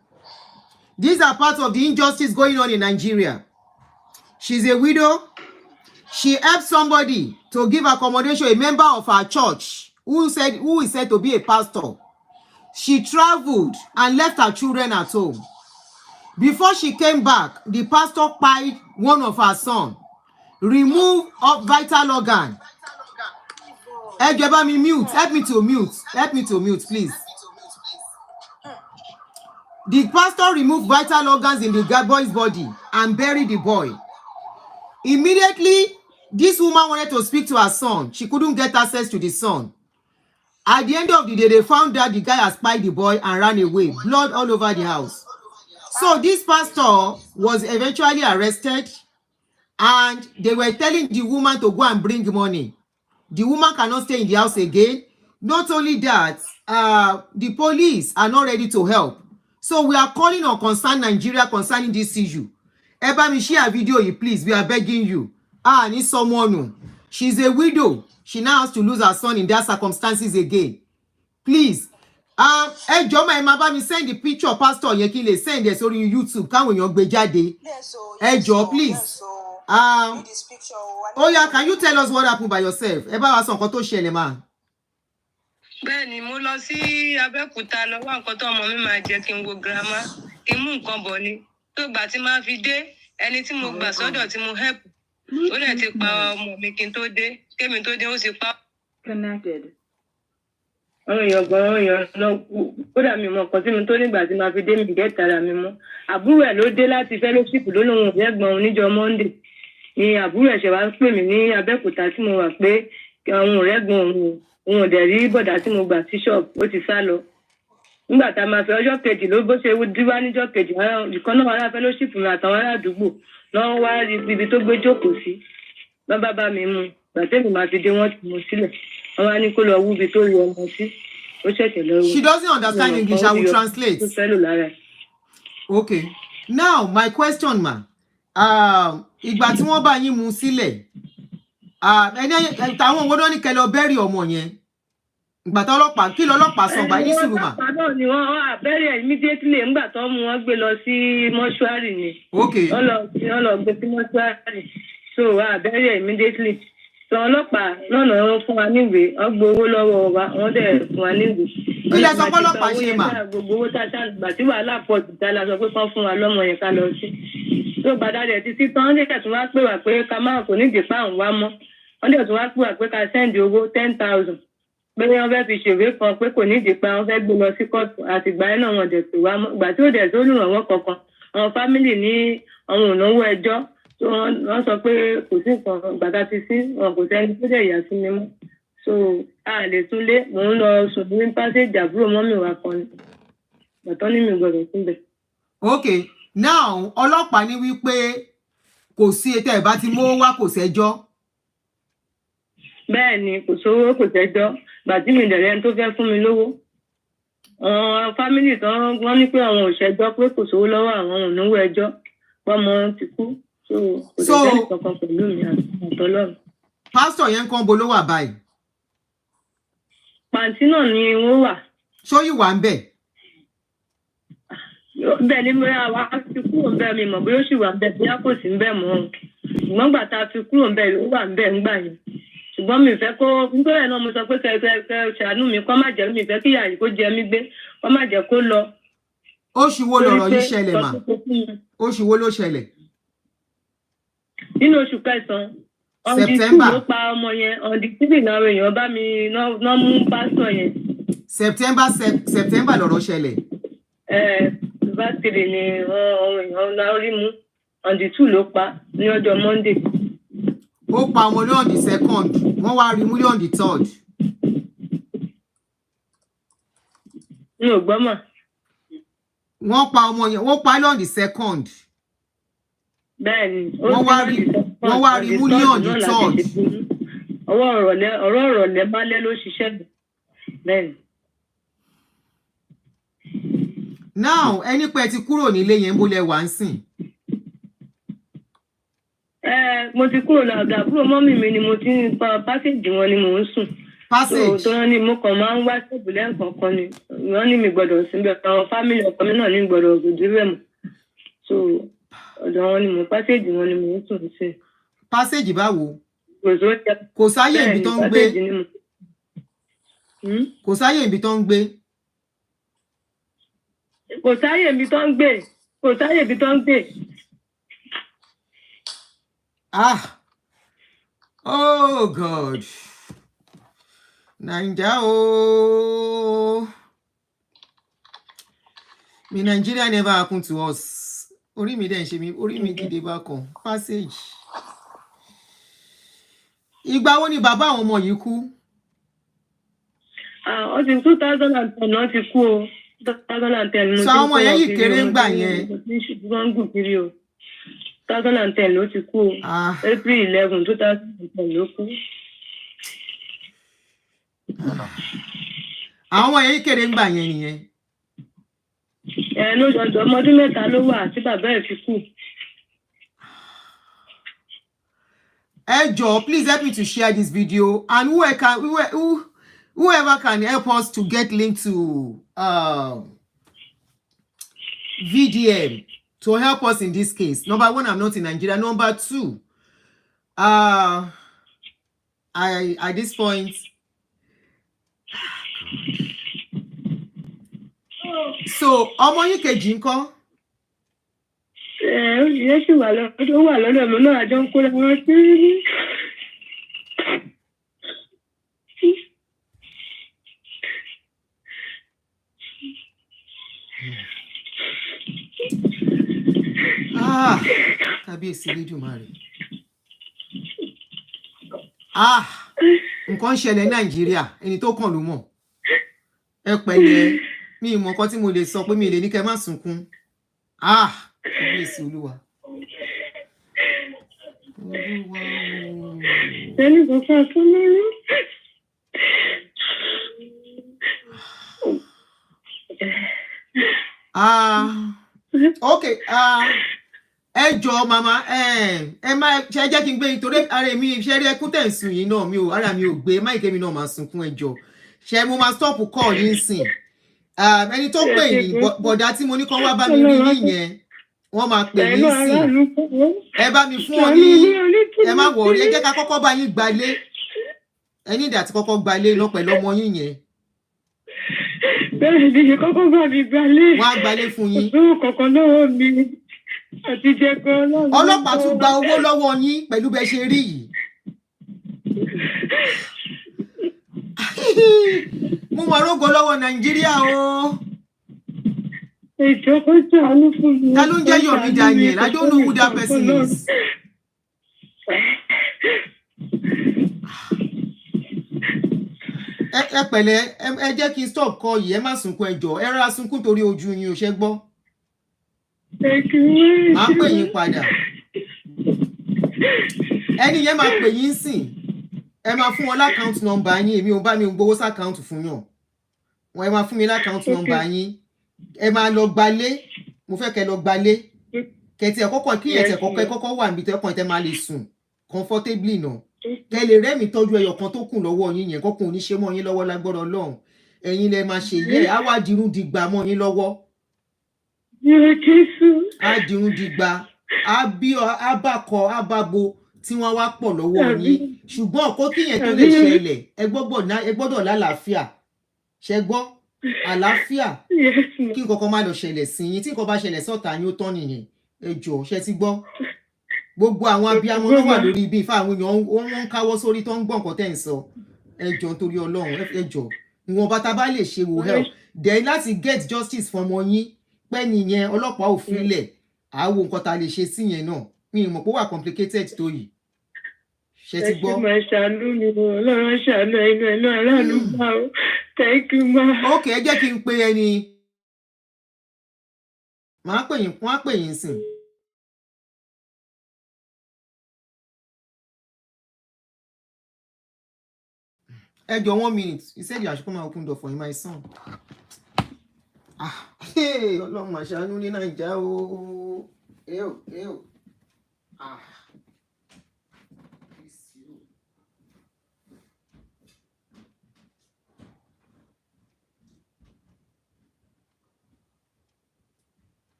These are parts of the injustice going on in Nigeria. She's a widow. She helped somebody to give accommodation, a member of our church, who is said to be a pastor. She traveled and left her children at home. Before she came back, the pastor pied one of her sons, remove up vital organ. Hey, Jeba, me mute. Help me to mute, please. The pastor removed vital organs in the boy's body and buried the boy. Immediately, this woman wanted to speak to her son. She couldn't get access to the son. At the end of the day, they found that the guy has spied the boy and ran away, blood all over the house. So this pastor was eventually arrested, and they were telling the woman to go and bring money. The woman cannot stay in the house again. Not only that, the police are not ready to help. So we are calling on concerned Nigeria concerning this issue. Eba mi share video, please. We are begging you. I need someone. She's a widow. She now has to lose her son in that circumstances again. Please. Ẹ jọ̀ọ́ ma ẹ máa bá mi send the picture of pastor yẹn kí n lè send ẹ sórí YouTube káwọn èèyàn gbé jáde. Ẹ jọ̀ọ́ please. Oh yeah, can you tell us what happened by yourself? Ẹ bá wa sọ nǹkan tó ṣẹlẹ̀ ma. Bẹ́ẹ̀ni, mo lọ sí Abẹ́òkúta lọ wá nǹkan tó ọmọ mi máa jẹ kí n wo girama. Kí n mú nǹkan bọ̀ ni. Tó gbà tí máa fi dé, ẹni tí mo gbà sọ́dọ̀ tí mo help. Ó dẹ̀ ti pa ọmọ mi kí n tó dé. Kémi tó dé ó sì pa. Connected. Àwọn èèyàn lọ kódà mi mọ nǹkan tí mo tó nígbà tí máa fi dé mi gẹ́tà ara mi mọ́. Àbúrò ẹ̀ ló dé láti fellowship ló lóun ẹ̀gbọ́n òun níjọ́ Monday. Ni àbúrò ẹ̀ ṣe wá ń pè mí ní Abẹ́òkúta tí mo wà pé àwọn ọ̀rẹ́gbọ̀n òun ò dẹ̀ rí bọ̀dá tí mo gbà sí ṣọ́ọ̀bù ó ti sá lọ. Nígbà tá a máa fẹ́ ọjọ́ kejì ló bó ṣe díwá níjọ́ kejì ìkan náà ará fellowship mi àtàwọn ará àdúgbò náà wá ibi tó gbé jókòó sí. Bàbá bá mi mú gbàtẹ́mi máa fi dé wọ́n ti mú sílẹ̀. Wọ́n wá ní kó lọ wúbi tó rí ọmọ sí. Ó ṣẹ̀ṣẹ̀ lọ. She doesn't understand English. I will translate. Okay. Now my question ma. Ìgbà tí wọ́n bá yín mú sílẹ̀. Ẹni táwọn owó náà ní kẹ́ lọ bẹ́rì ọmọ yẹn. Ìgbà tí ọlọ́pàá kí lọ́lọ́pàá sọ gbà ní sùúrù mà. Ọlọ́pàá ni wọ́n bẹ́rì immediately ńgbà tó mú wọn gbé lọ sí mọ́ṣúárì ni. Okay. Wọ́n lọ gbé sí mọ́ṣúárì. So bẹ́rì immediately. So ọlọ́pàá náà fún wa níwèé, wọ́n gbowó lọ́wọ́ wa, wọ́n dẹ̀ fún wa níwèé. Ilé ẹ̀sọ́ ọlọ́pàá ṣe mà. Gbogbo owó tá a ṣàgbà tí wàhálà pọ̀ jù tá a la sọ pé kán fún wa lọ́mọ yẹn ká lọ sí. So gbàdá rẹ̀ títí tán dẹ̀ tún wá pè wá pé ká má kò ní ìdìpá àwọn wa mọ́. Wọ́n dẹ̀ tún wá pè wá pé ká sẹ́ndì owó 10,000. Pé wọ́n fẹ́ fi ṣèwé kan pé kò ní ìdìpá wọn fẹ́ gbé lọ sí kóòtù àtìgbà yẹn náà wọn dẹ̀ pè wá mọ́. Ìgbà tí ó dẹ̀ tó lùrànwọ́ kankan, àwọn fámìlì ní àwọn ònáwó ẹjọ́. So wọ́n sọ pé kò sí nǹkan gbàdá ti sí wọn kò sẹ́ni tó dẹ̀ yà sí mi mọ́. So a lè tún lé mò ń lọ sùn ní pásíjì àbúrò mọ́mì wa kan ni. Bàtọ́ ní mi gbọ́dọ̀ síbẹ̀. Okay. Now ọlọ́pàá ní wípé kò sí ètò ẹ̀ bá ti mú wá kò sẹ́jọ́. Bẹ́ẹ̀ ni kò sówó kò sẹ́jọ́ gbàtí mi dẹ̀rẹ́ ẹni tó fẹ́ fún mi lówó. Àwọn fámìlì tán wọ́n ní pé àwọn ò ṣẹjọ́ pé kò sówó lọ́wọ́ àwọn ò náwó ẹjọ́ pọ́mọ ti kú. So kò sẹ́ni kankan pẹ̀lú mi àtọ́lọ́run. Pásítọ̀ yẹn kan bo ló wà báyìí. Pàǹtí náà ni wọ́n wà. Ṣó yìí wà ń bẹ̀? Bẹ́ẹ̀ ni mo yà wá fi kúrò ń bẹ̀ mi mọ̀ bóyá ó sì wà ń bẹ̀ bóyá kò sí ń bẹ̀ mọ́. Ṣùgbọ́n gbà tá a fi kúrò ń bẹ̀ ló wà ń bẹ̀ ń gbà yẹn. Ṣùgbọ́n mi fẹ́ kó nítorí náà mo sọ pé kẹ́ ṣàánú mi kó má jẹ́ mi fẹ́ kí ìyá yìí kó jẹ mí gbé kó má jẹ́ kó lọ. Oṣù wo lọ̀rọ̀ yìí ṣẹlẹ̀ mà? Oṣù wo ló ṣẹlẹ̀? Nínú oṣù kẹsàn-án. September. Ló pa ọmọ yẹn ọ̀dì tíbì náà èèyàn bá mi náà mú pásítọ̀ yẹn. September lọ̀rọ̀ ṣẹlẹ̀. Bátìrì ni èèyàn náà rí mú ọ̀dì 2 ló pa ní ọjọ́ Monday. Ó pa ọmọ ní ọ̀dì 2nd wọ́n wá rí mú ní ọ̀dì 3rd. Mi ò gbọ́ mọ̀. Wọ́n pa ọmọ yẹn wọ́n pa lọ́ọ̀dì 2nd. Bẹ́ẹ̀ni. Wọ́n wá rí mú ní ọ̀dì 3rd. Ọ̀rọ̀ ọ̀rọ̀lẹ́ málẹ́ ló ṣiṣẹ́ bẹ́ẹ̀ni. Now ẹni pé ti kúrò nílé yẹn bó lẹ wà ń sìn. Mo ti kúrò lọ́dọ̀ àbúrò mọ́mì mi ni mo ti ń pa pásíjì wọn ni mò ń sùn. Passage. So tó ní mo kàn máa ń wá ṣọ́ọ̀bù lẹ́ẹ̀kọ̀ọ̀kan ni wọ́n ní mi gbọ́dọ̀ síbẹ̀ àwọn fámìlì ọkọ mi náà ní gbọ́dọ̀ ògùdú rẹ̀ mọ́. So ọ̀dọ̀ wọn ni mo pásíjì wọn ni mò ń sùn sí. Passage báwo? Kò sáyé ibi tó ń gbé. kò sáyè ibi tó ń gbé. Kò sáyè ibi tó ń gbé. Kò sáyè ibi tó ń gbé. Oh God. Naija oh. Nigeria never happened to us. Orí mi dẹ̀ ń ṣe mi, orí mi dìde bákan. Passage. Ìgbà wo ni bàbá àwọn ọmọ yìí kú? Ọdún 2010 náà ti kú o. 2010 So àwọn ọmọ yẹn yìí kéré ń gbà yẹn. 2010 ló ti kú o. April 11, 2010 ló kú. Àwọn ọmọ yẹn yìí kéré ń gbà yẹn nìyẹn. Lójoojú ọmọ ọdún mẹ́ta ló wà tí bàbá ẹ̀ fi kú. Please help me to share this video, and whoever can help us to get link to VDM to help us in this case. Number one, I'm not in Nigeria. Number two, at this point, so ọmọ yín kejì ńkọ́? Yẹn sì wà lọ́dọ̀ mi náà àjọ ń kó lọ́wọ́ sí. Kábíyèsí Elédùmarè. Nǹkan ń ṣẹlẹ̀ Nàìjíríà, ẹni tó kàn ló mọ̀. Ẹ pẹ̀lẹ́, mi ì mọ̀ nǹkan tí mo lè sọ pé mi lè ní kẹ́ má sunkún. Kábíyèsí Olúwa. Ẹni kò fà fún lórí. Okay. Ẹ jọ̀ọ́ màmá, ẹ má ṣe jẹ́ kí n gbé nítorí ara mi ṣe rí ẹkún tẹ̀ ń sun yìí náà ara mi ò gbé máìkì mi náà máa sunkún ẹ jọ̀ọ́. Ṣé mo máa stop call yín sìn? Ẹni tó pè yín bọ̀dá tí mo ní kán wá bá mi rí yín yẹn wọ́n máa pè yín sìn. Ẹ bá mi fún ọ ní ẹ má wọ̀rí ẹ jẹ́ ká kọ́kọ́ bá yín gbalé. Ẹ ní ìdí àti kọ́kọ́ gbalé lọ pẹ̀lú ọmọ yín yẹn. Bẹ́ẹ̀ ni ṣe kọ́kọ́ bá mi gbalé. Wọ́n á gbalé fún yín. Òṣùwọ̀n kankan lọ́wọ́ mi àti jẹ́ kan lọ́wọ́. Ọlọ́pàá tún gba owó lọ́wọ́ yín pẹ̀lú bẹ́ẹ̀ ṣe rí yìí. Mo máa rógo lọ́wọ́ Nàìjíríà o. Ìjọba ṣàánú fún mi. Ta ló ń jẹ́ Yomi Daniel? I don't know who that person is. Ẹ pẹ̀lẹ́, ẹ jẹ́ kí n stop call yìí, ẹ má sunkún ẹ jọ̀ọ́, ẹ rárá sunkún torí ojú yín ò ṣe gbọ́. Máa pè yín padà. Ẹni yẹn máa pè yín sìn. Ẹ máa fún wọn l'account number yín, èmi ò bá mi gbowó sí account fún yàn. Ẹ máa fún mi l'account number yín. Ẹ máa lọ gbalé, mo fẹ́ kẹ́ lọ gbalé. Kẹ̀tì ẹ̀ kọ́kọ́ kí ẹ̀tẹ̀ kọ́kọ́ wà níbi tẹ́kàn tẹ́ máa lè sùn comfortably náà. Kẹ́ lè rẹ́mi tọ́jú ẹyọ kan tó kù lọ́wọ́ yín yẹn kọ́kùn oníṣẹ́ mọ́ yín lọ́wọ́ lágbọ́dọ̀ Ọlọ́run. Ẹ̀yin lẹ máa ṣe yẹ á wá dirun dìgbà mọ́ yín lọ́wọ́. Á dirun dìgbà, á bákọ, á bábo tí wọ́n wá pọ̀ lọ́wọ́ yín. Ṣùgbọ́n kó kíyẹn tó lè ṣẹlẹ̀ ẹ gbọ́dọ̀ lálàáfíà. Ṣẹ gbọ́ àlàáfíà kí nǹkan má lọ ṣẹlẹ̀ sí yín tí nǹkan bá ṣẹlẹ̀ sọ́ta yín ó tán nìyẹn. Ẹ jọ̀ọ́ ṣẹ ti gbọ́. Gbogbo àwọn abiyamọ náà wà lórí ibi ìfà àwọn èèyàn wọ́n ń káwọ́ sórí tó ń gbọ́ nǹkan tẹ́ ń sọ. Ẹ jọ̀ọ́ nítorí Ọlọ́run ẹ jọ̀ọ́ ìwọ̀n bàtà bá lè ṣe wò help then láti get justice fún ọmọ yín pẹ́ nìyẹn ọlọ́pàá ò filẹ̀ àwo nǹkan tá lè ṣe sí yẹn náà mi ì mọ̀ pé ó wà complicated tó yìí. Ṣé ti gbọ́? Ẹ ṣe máa ṣàánú ni Ọlọ́run ṣàánú inú ẹ̀ náà aláàánú gbà ó. Thank you ma. Ok, ẹ jẹ́ kí n pe ẹni. Màá pè yín, wọ́n á pè yín sìn. Ẹ jọ̀ọ́ 1 minute. He said you should come and open door for him, my son. Ọlọ́run máa ṣàánú ní Nàìjíríà o.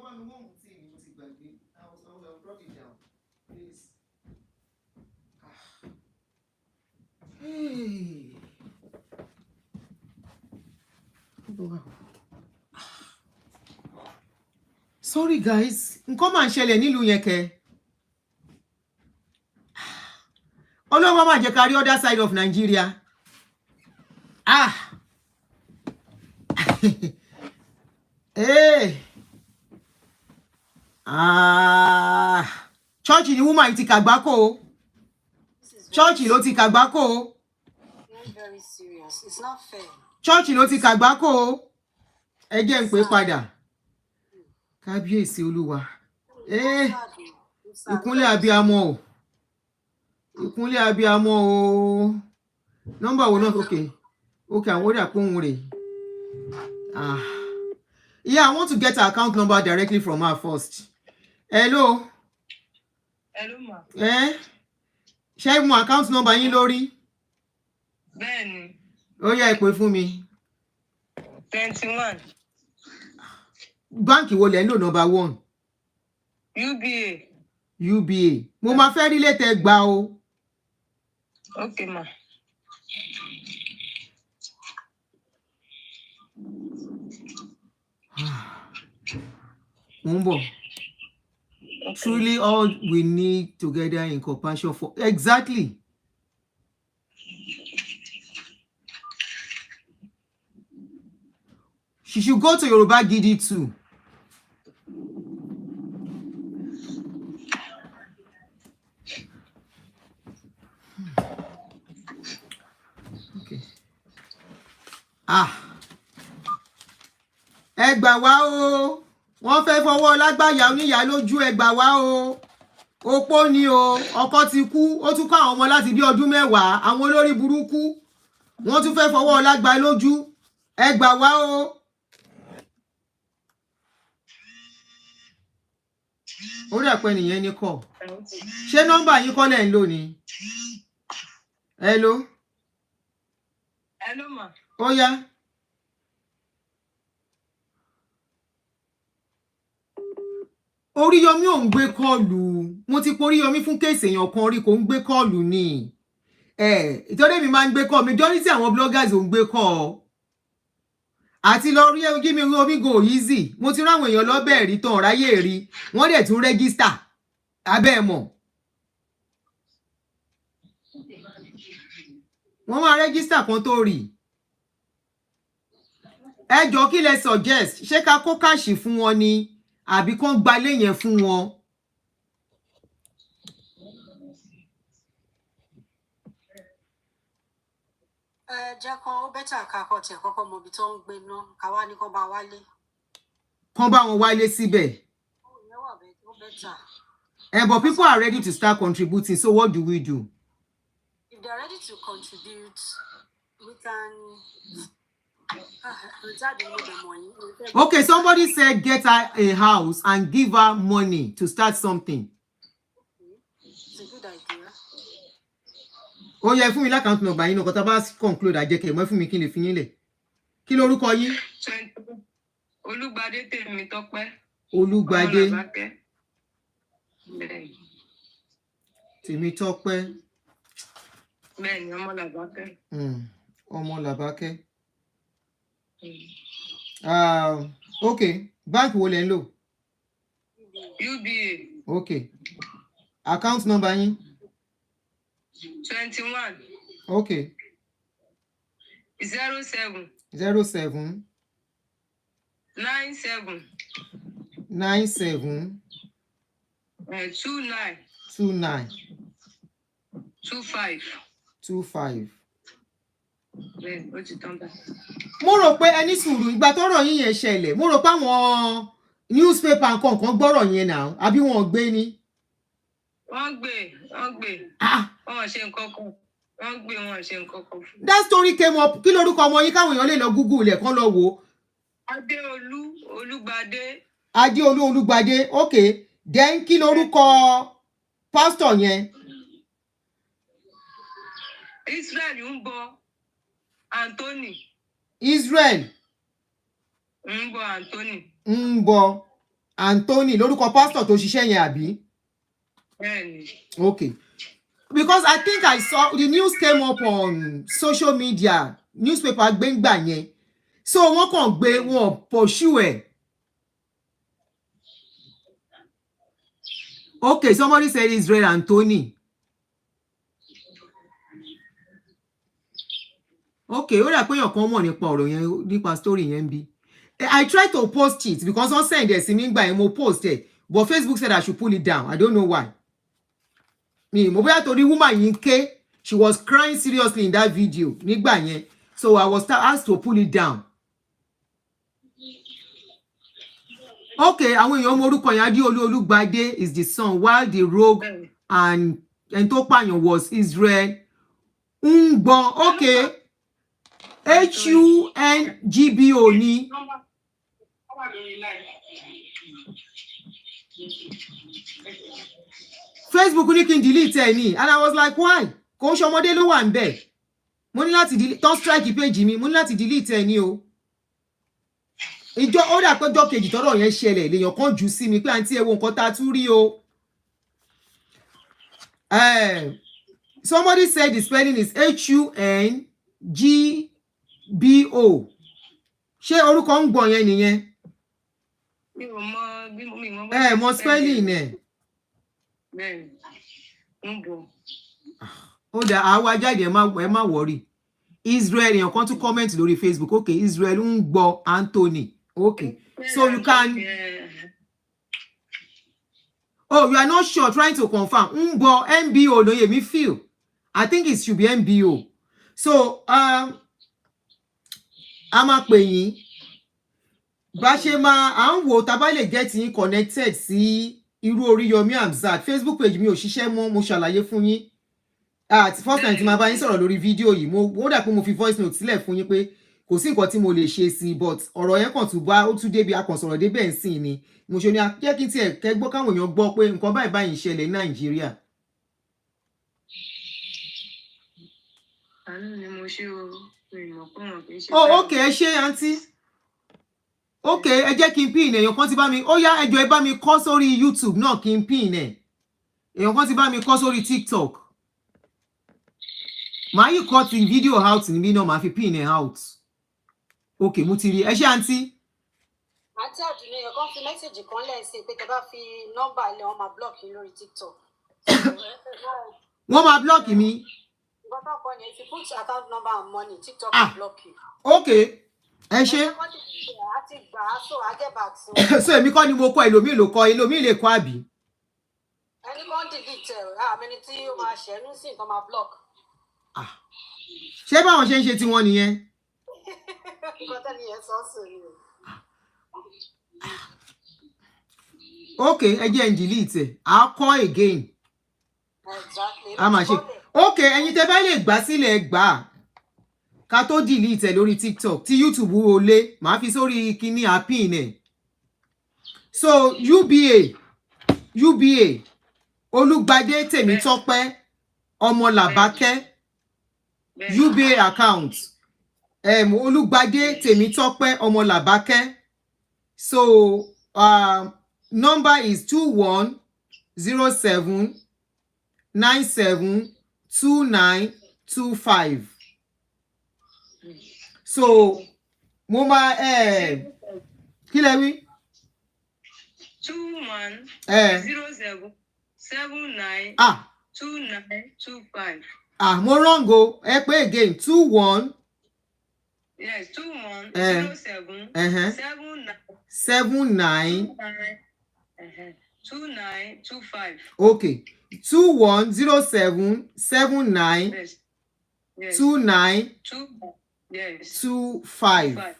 I'll drop it down. Please. Hey. Sorry guys, nǹkan máa ń ṣẹlẹ̀ nílùú yẹn kẹ́. Ọlọ́run máa jẹ́ ká rí other side of Nigeria. Hey. Church ni woman ti kàgbákò. Church ló ti kàgbákò. Very, very serious. It's not fair. Church ló ti kàgbákò. Ẹ jẹ́ n pè padà. Kábíyèsí Olúwa. Ìkúnlẹ̀ abiyamọ o. Ìkúnlẹ̀ abiyamọ o. Number wo náà? Okay, àwọn ọ̀dà pòun rè. Yeah, I want to get her account number directly from her first. Hello. Hello, ma. Ṣé mo account number yín lórí? Bẹ́ẹ̀ni. Ó yá ẹ pè fún mi. 21. Báǹkì wo lẹ ń lò number 1? UBA. Mo máa fẹ́ rí létẹ̀ gbà o. Okay, ma. Mumbo. Truly all we need together in compassion for exactly. She should go to Yoruba Gidi too. Okay. Ẹ gbà wá o. Wọ́n fẹ́ fọwọ́ lágbàyà oníyà lójú, ẹ gbà wá o. Opó ni o, ọkọ ti kú, ó tún kọ́ àwọn ọmọ láti bí ọdún 10, àwọn olórí burúkú. Wọ́n tún fẹ́ fọwọ́ lágbà lójú, ẹ gbà wá o. Ó dà pé nìyẹn ní kọ́. Ṣé nọ́mbà yín kọ́ lẹ̀ ń lò ní? Hello. Hello, ma. Ó yá. Oríyọmí ò ń gbé kọ́ọ̀lù. Mo ti porí Yọmí fún kéèsì èèyàn kan rí kò ń gbé kọ́ọ̀lù ni. Ìtọ́lé mi máa ń gbé kọ́ọ̀. Majority àwọn bloggers ò ń gbé kọ́ọ̀. Àti lọ rí ẹ̀hún Gímí omi go easy. Mo ti ráwọn èèyàn lọ́bẹ̀ rí tán ráyè rí. Wọ́n dẹ̀ tún rẹ́gísítà. Abẹ́ mọ̀. Wọ́n máa rẹ́gísítà kan tó rí. Ẹ jọ̀ọ́ kí lẹ suggest? Ṣé ká kó káàṣì fún wọn ni? Àbí kán gbalé yẹn fún wọn? Jẹ́ kan ó bẹ́tà kakọ̀ tiẹ̀ kọ́kọ́ mọ ibi tó ń gbé ná. Káwá ní kán bá wálé. Kán bá wọn wálé síbẹ̀. Ìyẹn wà ó bẹ́tà. But people are ready to start contributing. So what do we do? If they're ready to contribute, we can... Okay, somebody said get her a house and give her money to start something. It's a good idea. Ó yẹ fún mi l'account number yín, nǹkan tá bá conclude àjẹkẹ́ mọ́ fún mi kí n lè fi yín lẹ̀. Kí lorúkọ yín? Olúgbadé Tèmítọ́pẹ́. Olúgbadé Tèmítọ́pẹ́. Bẹ́ẹ̀ni, Ọmọlàbákẹ́. Ọmọlàbákẹ́. Okay, báńkì wo lẹ ń lò? UBA. Okay. Account number yín? 21. Okay. 07. 07. 97. 97. 29. 29. 25. 25. Bẹ́ẹ̀ni, ó ti tán bá. Mo rò pé ẹni sùúrù ìgbà tọ́rọ̀ yín yẹn ṣẹlẹ̀. Mo rò pé àwọn newspaper nǹkan gbọ́rọ̀ yẹn náà àbí wọ́n gbé ni. Wọ́n gbé. Wọ́n ṣe nǹkan kan. Wọ́n ṣe nǹkan kan. That story came up. Kí lorúkọ ọmọ yín káwọn èèyàn lè lọ Google ẹ̀ kán lọ wò. Adéolú Olúgbadé. Adéolú Olúgbadé. Okay. Then kí lorúkọ pastor yẹn? Israel ń bọ̀. Anthony. Israel. Ń bọ̀ Anthony. Ń bọ̀ Anthony lórúkọ pastor tó ṣiṣẹ́ yẹn àbí? Okay. Because I think I saw the news came up on social media, newspaper gbẹ́ngbà yẹn. So wọ́n kàn gbé wọn pursue ẹ̀. Okay, somebody said Israel Anthony. Okay, ó dà pé èèyàn kan mọ̀ nípa ọ̀rọ̀ yẹn nípa story yẹn bí. I tried to post it because wọ́n send ẹ̀ sí mi gbà yẹn mo post it, but Facebook said I should pull it down. I don't know why. Mo bóyá torí woman yìí ké, she was crying seriously in that video nígbà yẹn, so I was asked to pull it down. Okay, àwọn èèyàn mọ orúkọ yẹn Adéolú Olúgbadé is the son, while the rogue and tó pààyàn was Israel Ngbon. Okay, HUNGBO ni. Facebook ní kí n delete ẹ ní, and I was like why? Kò ń ṣọmọdé ló wà ńbẹ̀. Mo ní láti delete, tó strike page mi, mo ní láti delete ẹ ní o. Ìjọ ó dà pé ọjọ́ kejì tọ́rọ̀ yẹn ṣẹlẹ̀ lèèyàn kan jù sí mi pé àǹtí ẹ wo nǹkan tá a tún rí o. Somebody said the spelling is HUNGBO. Ṣé orúkọ ń gbọ̀n yẹn nìyẹn? Mo spelling ẹ̀. Ó dà àwa jáde ẹ má worry. Israel èèyàn kan tún comment lórí Facebook. Okay, Israel Ngbon Anthony. Okay, so you can. Oh, you are not sure, trying to confirm. Ngbon MBO no ye me feel. I think it should be MBO. So a máa pè yín. Bá ṣe máa à ń wò tá bá lè get yín connected sí irú Oríyọmí Hamzat. Facebook page mi ò ṣiṣẹ́ mọ́, mo ṣàlàyé fún yín. First time tí máa bá yín sọ̀rọ̀ lórí fídíò yìí, mo dà pé mo fi voice note sílẹ̀ fún yín pé kò sí nǹkan tí mo lè ṣe sí, but ọ̀rọ̀ yẹn kàn tún bá ó tún débi akọ̀sọ̀rọ̀ débẹ̀ ń sìn ni. Mo ṣe ní jẹ́ kí n tiẹ̀ kẹ́gbọ́ káwọn èèyàn gbọ́ pé nǹkan báyìí báyìí ń ṣẹlẹ̀ ní Nàìjíríà. Oh, okay, ẹ ṣé àǹtí. Okay, ẹ jẹ́ kí n pin èèyàn kan ti bá mi. Ó yá ẹ jọ̀ọ́ ẹ bá mi kọ sórí YouTube náà kí n pin ẹ̀. Èèyàn kan ti bá mi kọ sórí TikTok. Màá yìí cut the video out níbí náà màá fi pin ẹ̀ out. Okay, mo ti rí. Ẹ ṣé àǹtí. Àǹtí Àdùnní èèyàn kan fi mẹ́sẹ̀jì kan lẹ́sìn pé tẹ́ bá fi nọ́mbà ilé wọn máa block yín lórí TikTok. Wọ́n máa block mi. If you put account number and money, TikTok will block you. Okay. Ẹ ṣé. So èmi kọ́ ni mo kọ ẹlòmíì ló kọ ẹlòmíì lè kọ àbí. Ẹni kan delete àmì tí ó máa ṣẹ́nu sí nǹkan máa block. Ṣé báwọn ṣe ń ṣe tiwọn nìyẹn? Nǹkan tẹ́ni yẹn sọ sí ni. Okay, ẹ jẹ́ n delete ẹ̀. I'll call again. Exactly. A máa ṣe. Okay, ẹ̀yin tẹ́ bá lè gbà sílẹ̀ gbà. Ká tó delete ẹ̀ lórí TikTok tí YouTube wo lé, màá fi sórí kíní àpín ẹ̀. So UBA Olúgbadé Tèmítọ́pẹ́ Ọmọlàbákẹ́ UBA account. Olúgbadé Tèmítọ́pẹ́ Ọmọlàbákẹ́. So number is 2107972925. So mo máa kí lẹ wí? 2107792925. Mo wrong o. Ẹ pé again 21. Yes, 2107792925. Okay, 2107792925.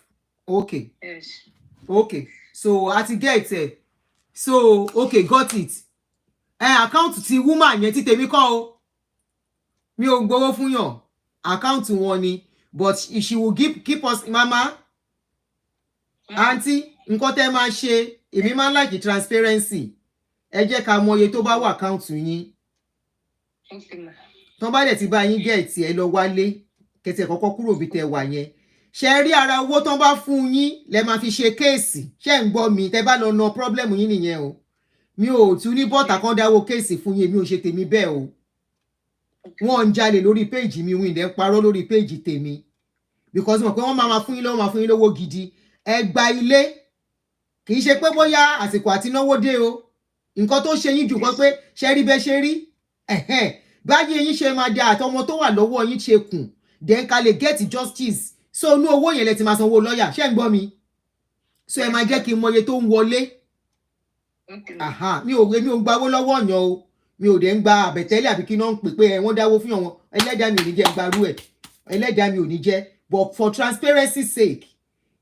Okay. Yes. Okay. So a ti get it. So okay, got it. Account ti woman yẹn ti tèmi kọ́ o. Mi ò gbowó fún yàn. Account wọn ni, but she will keep us mama. Auntie, nǹkan tẹ́ máa ṣe, èmi máa like transparency. Ẹ jẹ́ ká mọ iye tó bá wà account yín. Tọ́n bá dẹ̀ ti bá yín get ẹ lọ wálé, kẹ́tẹ̀ kọ́kọ́ kúrò bí tẹ́ wà yẹn. ṣe rí ara owó tán bá fún yín lẹ máa fi ṣe kéèsì ṣe ń gbọ́ mi tẹ bá lọ na problem yín nìyẹn o mi ò tún ní bọ́tà kan dáwọ́ kéèsì fún yín mi ò ṣe tèmi bẹ́ẹ̀ o wọ́n ń jalè lórí péèjì mi wọ́n ìdẹ́ ń parọ́ lórí péèjì tèmi because mọ̀ pé wọ́n máa fún yín lọ́wọ́ máa fún yín lówó gidi ẹ gba ilé kì í ṣe pé bóyá àsìkò àti náwó dé o nǹkan tó ṣe yín jù kan pé ṣe rí bẹ́ẹ̀ ṣe rí báyìí yín ṣe máa da àtọmọ tó wà lọ́wọ́ yín ṣe kùn then ká lè get justice so inú owó yẹn lẹ ti máa sanwó lọ́ọ̀yà ṣé ń gbọ́ mi so ẹ máa jẹ́ kí n mọ iye tó ń wọlé mi ò gbawó lọ́wọ́ ọ̀yàn o mi ò dẹ̀ ń gba àbẹ̀tẹ́lẹ̀ àbí kí náà ń pè pé wọ́n dáwó fún wọn ẹlẹ́dàá mi ò ní jẹ́ gbarú ẹ̀ ẹlẹ́dàá mi ò ní jẹ́ but for transparency sake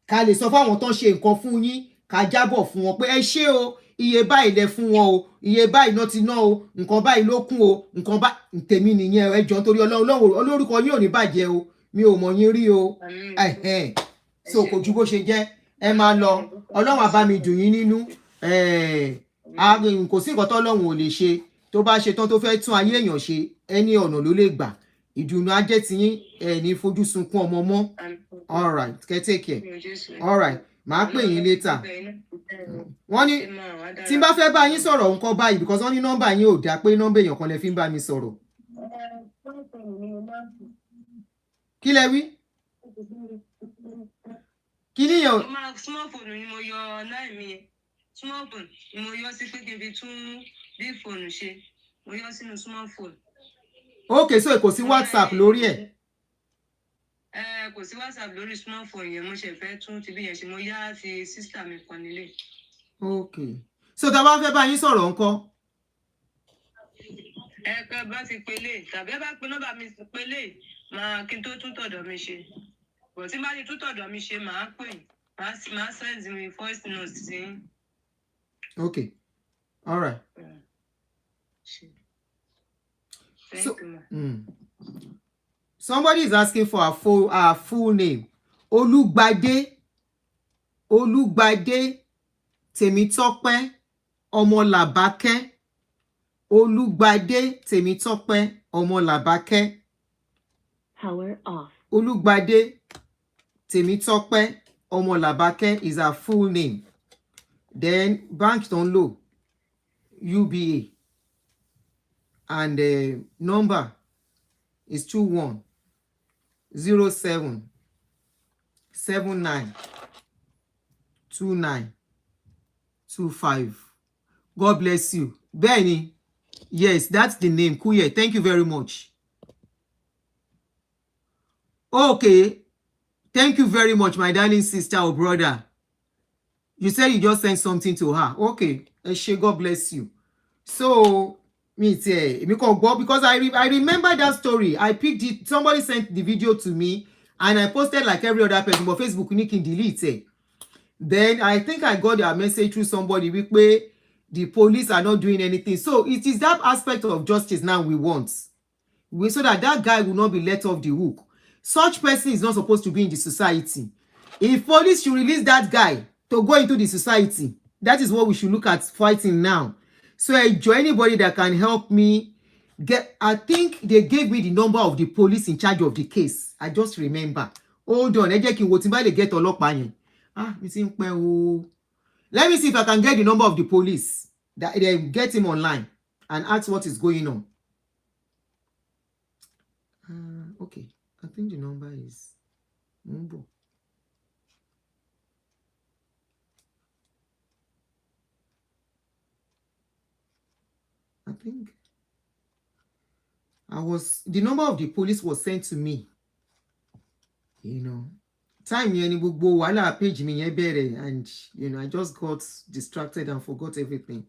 ká lè sọ fáwọn tó ń ṣe nǹkan fún yín ká jábọ̀ fún wọn pé ẹ ṣé o iye báyìí lẹ fún wọn o iye báyìí náà ti ná o nǹkan báyìí ló kún o nǹkan bá tèmi nìyẹn ẹ jọ̀ọ́ torí Ọlọ́run olórúkọ yín ò ní bàjẹ́ o mi ò mọ̀ yín rí o so kò ju bó ṣe jẹ́ ẹ máa lọ Ọlọ́run á bá mi dùn yín nínú kò sí nǹkan tọ́lọ́run ò lè ṣe tó bá ṣe tán tó fẹ́ tún ayé èèyàn ṣe ẹni ọ̀nà ló lè gbà ìdùnnú ajẹ́ ti yín ní fojú sunkún ọmọ mọ́ all right take care all right màá pè yín later wọ́n ní tí n bá fẹ́ bá yín sọ̀rọ̀ nǹkan báyìí because wọ́n ní nọ́mbà yín ò dáa pé nọ́mbà èèyàn kan lè fi ń bá mi sọ̀rọ̀ kí lẹ wí kí níyàn. small phone ni mo yọ náà mi small phone ni mo yọ sí pé kí n fi tún big phone ṣe mo yọ sínú small phone. okay so kò sí WhatsApp lórí ẹ̀. Kò sí WhatsApp lórí small phone yẹn mo ṣe fẹ́ tún ti bí yẹn ṣe mo yá ti sister mi kan nílé. okay so tá a bá fẹ́ bá yín sọ̀rọ̀ ńkọ́. Ẹ̀ka bá ti pélé tàbí ẹ bá pe nọ́mbà mi pélé máa kí n tó tún tọ̀dọ̀ mi ṣe bọ̀ tí bá ti tún tọ̀dọ̀ mi ṣe máa pè máa send mi voice note sí. okay all right. Thank you. Somebody is asking for our full name. Olúgbadé Tèmítọ́pẹ́ Ọmọlàbákẹ́. Olúgbadé Tèmítọ́pẹ́ Ọmọlàbákẹ́. Power off. Olúgbadé Tèmítọ́pẹ́ Ọmọlàbákẹ́ is our full name. Then bank tó ń lò UBA and number is 2107792925. God bless you. Benny, yes, that's the name. Kuye, thank you very much. Okay, thank you very much, my darling sister or brother. You said you just sent something to her. Okay, Eshe, God bless you. So, because I remember that story. I picked it. Somebody sent the video to me, and I posted like every other person, but Facebook can delete it. Then I think I got a message through somebody where the police are not doing anything. So it is that aspect of justice now we want. So that guy will not be let off the hook. Such person is not supposed to be in the society. If police should release that guy to go into the society, that is what we should look at fighting now. So enjoy anybody that can help me get. I think they gave me the number of the police in charge of the case. I just remember. Hold on, ẹ jẹ́ kí n wò tí n bá lè get ọlọ́pàá yẹn. Mi ti ń pẹ́ o. Let me see if I can get the number of the police that they get him online and ask what is going on. Okay, I think the number is Mumbo. I think the number of the police was sent to me. You know, time yẹn gbogbo wàhálà page mi yẹn bẹ̀rẹ̀, and you know, I just got distracted and forgot everything.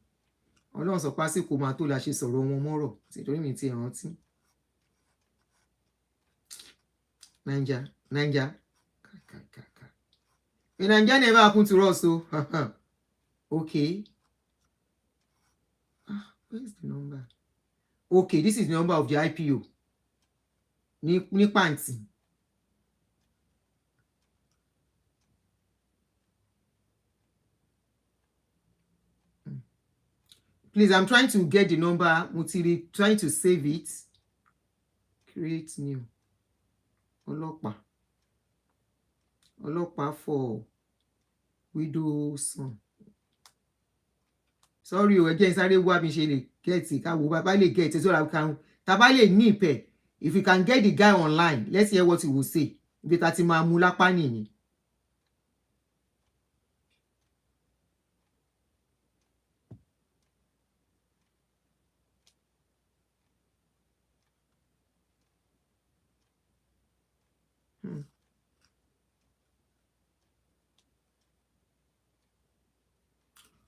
Ọlọ́run sọ pásíkò máa tó la ṣe sọ̀rọ̀ wọn mọ́rọ̀ nítorí mi ti rántí. Naija. Naija never happened to us, so okay. Where's the number? Okay, this is the number of the IPO. Ní pàǹtì. Please, I'm trying to get the number. Mutiri, trying to save it. Create new. Ọlọ́pàá. ọlọ́pàá for widow son. Sorry o, ẹ jẹ́ n sáré wá mi ṣe lè get it. Ká wo bàbá lè get it so that we can tàbá lè ní ìpẹ̀. If you can get the guy online, let's hear what he will say. Ibi tá ti máa mú lápá nìyí.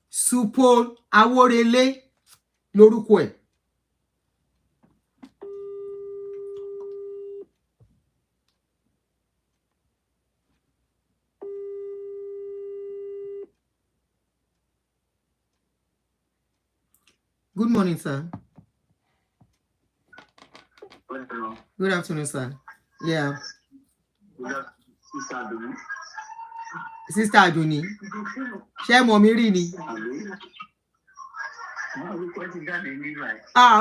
Supo Aworele lórúkọ ẹ̀. Good morning, sir. Good afternoon, sir. Yeah. Sister Aduni. Ṣé mọ̀ mi rí ni?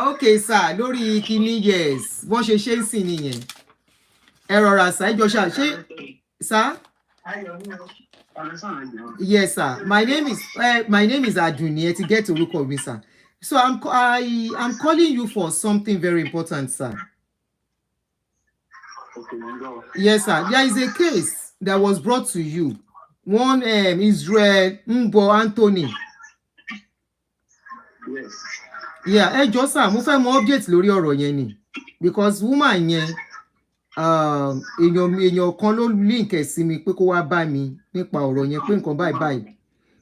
Okay, sir. Lórí kíní, yes. Wọ́n ṣe ń sìn nìyẹn. Ẹ rọra sá, ìjọ ṣá. Ṣé, sir? Yes, sir. My name is Aduni. Ẹ ti get orúkọ mi, sir. So I'm calling you for something very important, sir. Yes, sir. There is a case that was brought to you. One Israel Mbo Anthony. Yes. Yeah, ẹ jọ̀ọ́ sir, mo fẹ́ mọ update lórí ọ̀rọ̀ yẹn ni. Because woman yẹn èèyàn kan ló link ẹ̀ sí mi pé kó wá bá mi nípa ọ̀rọ̀ yẹn pé nǹkan báyìí.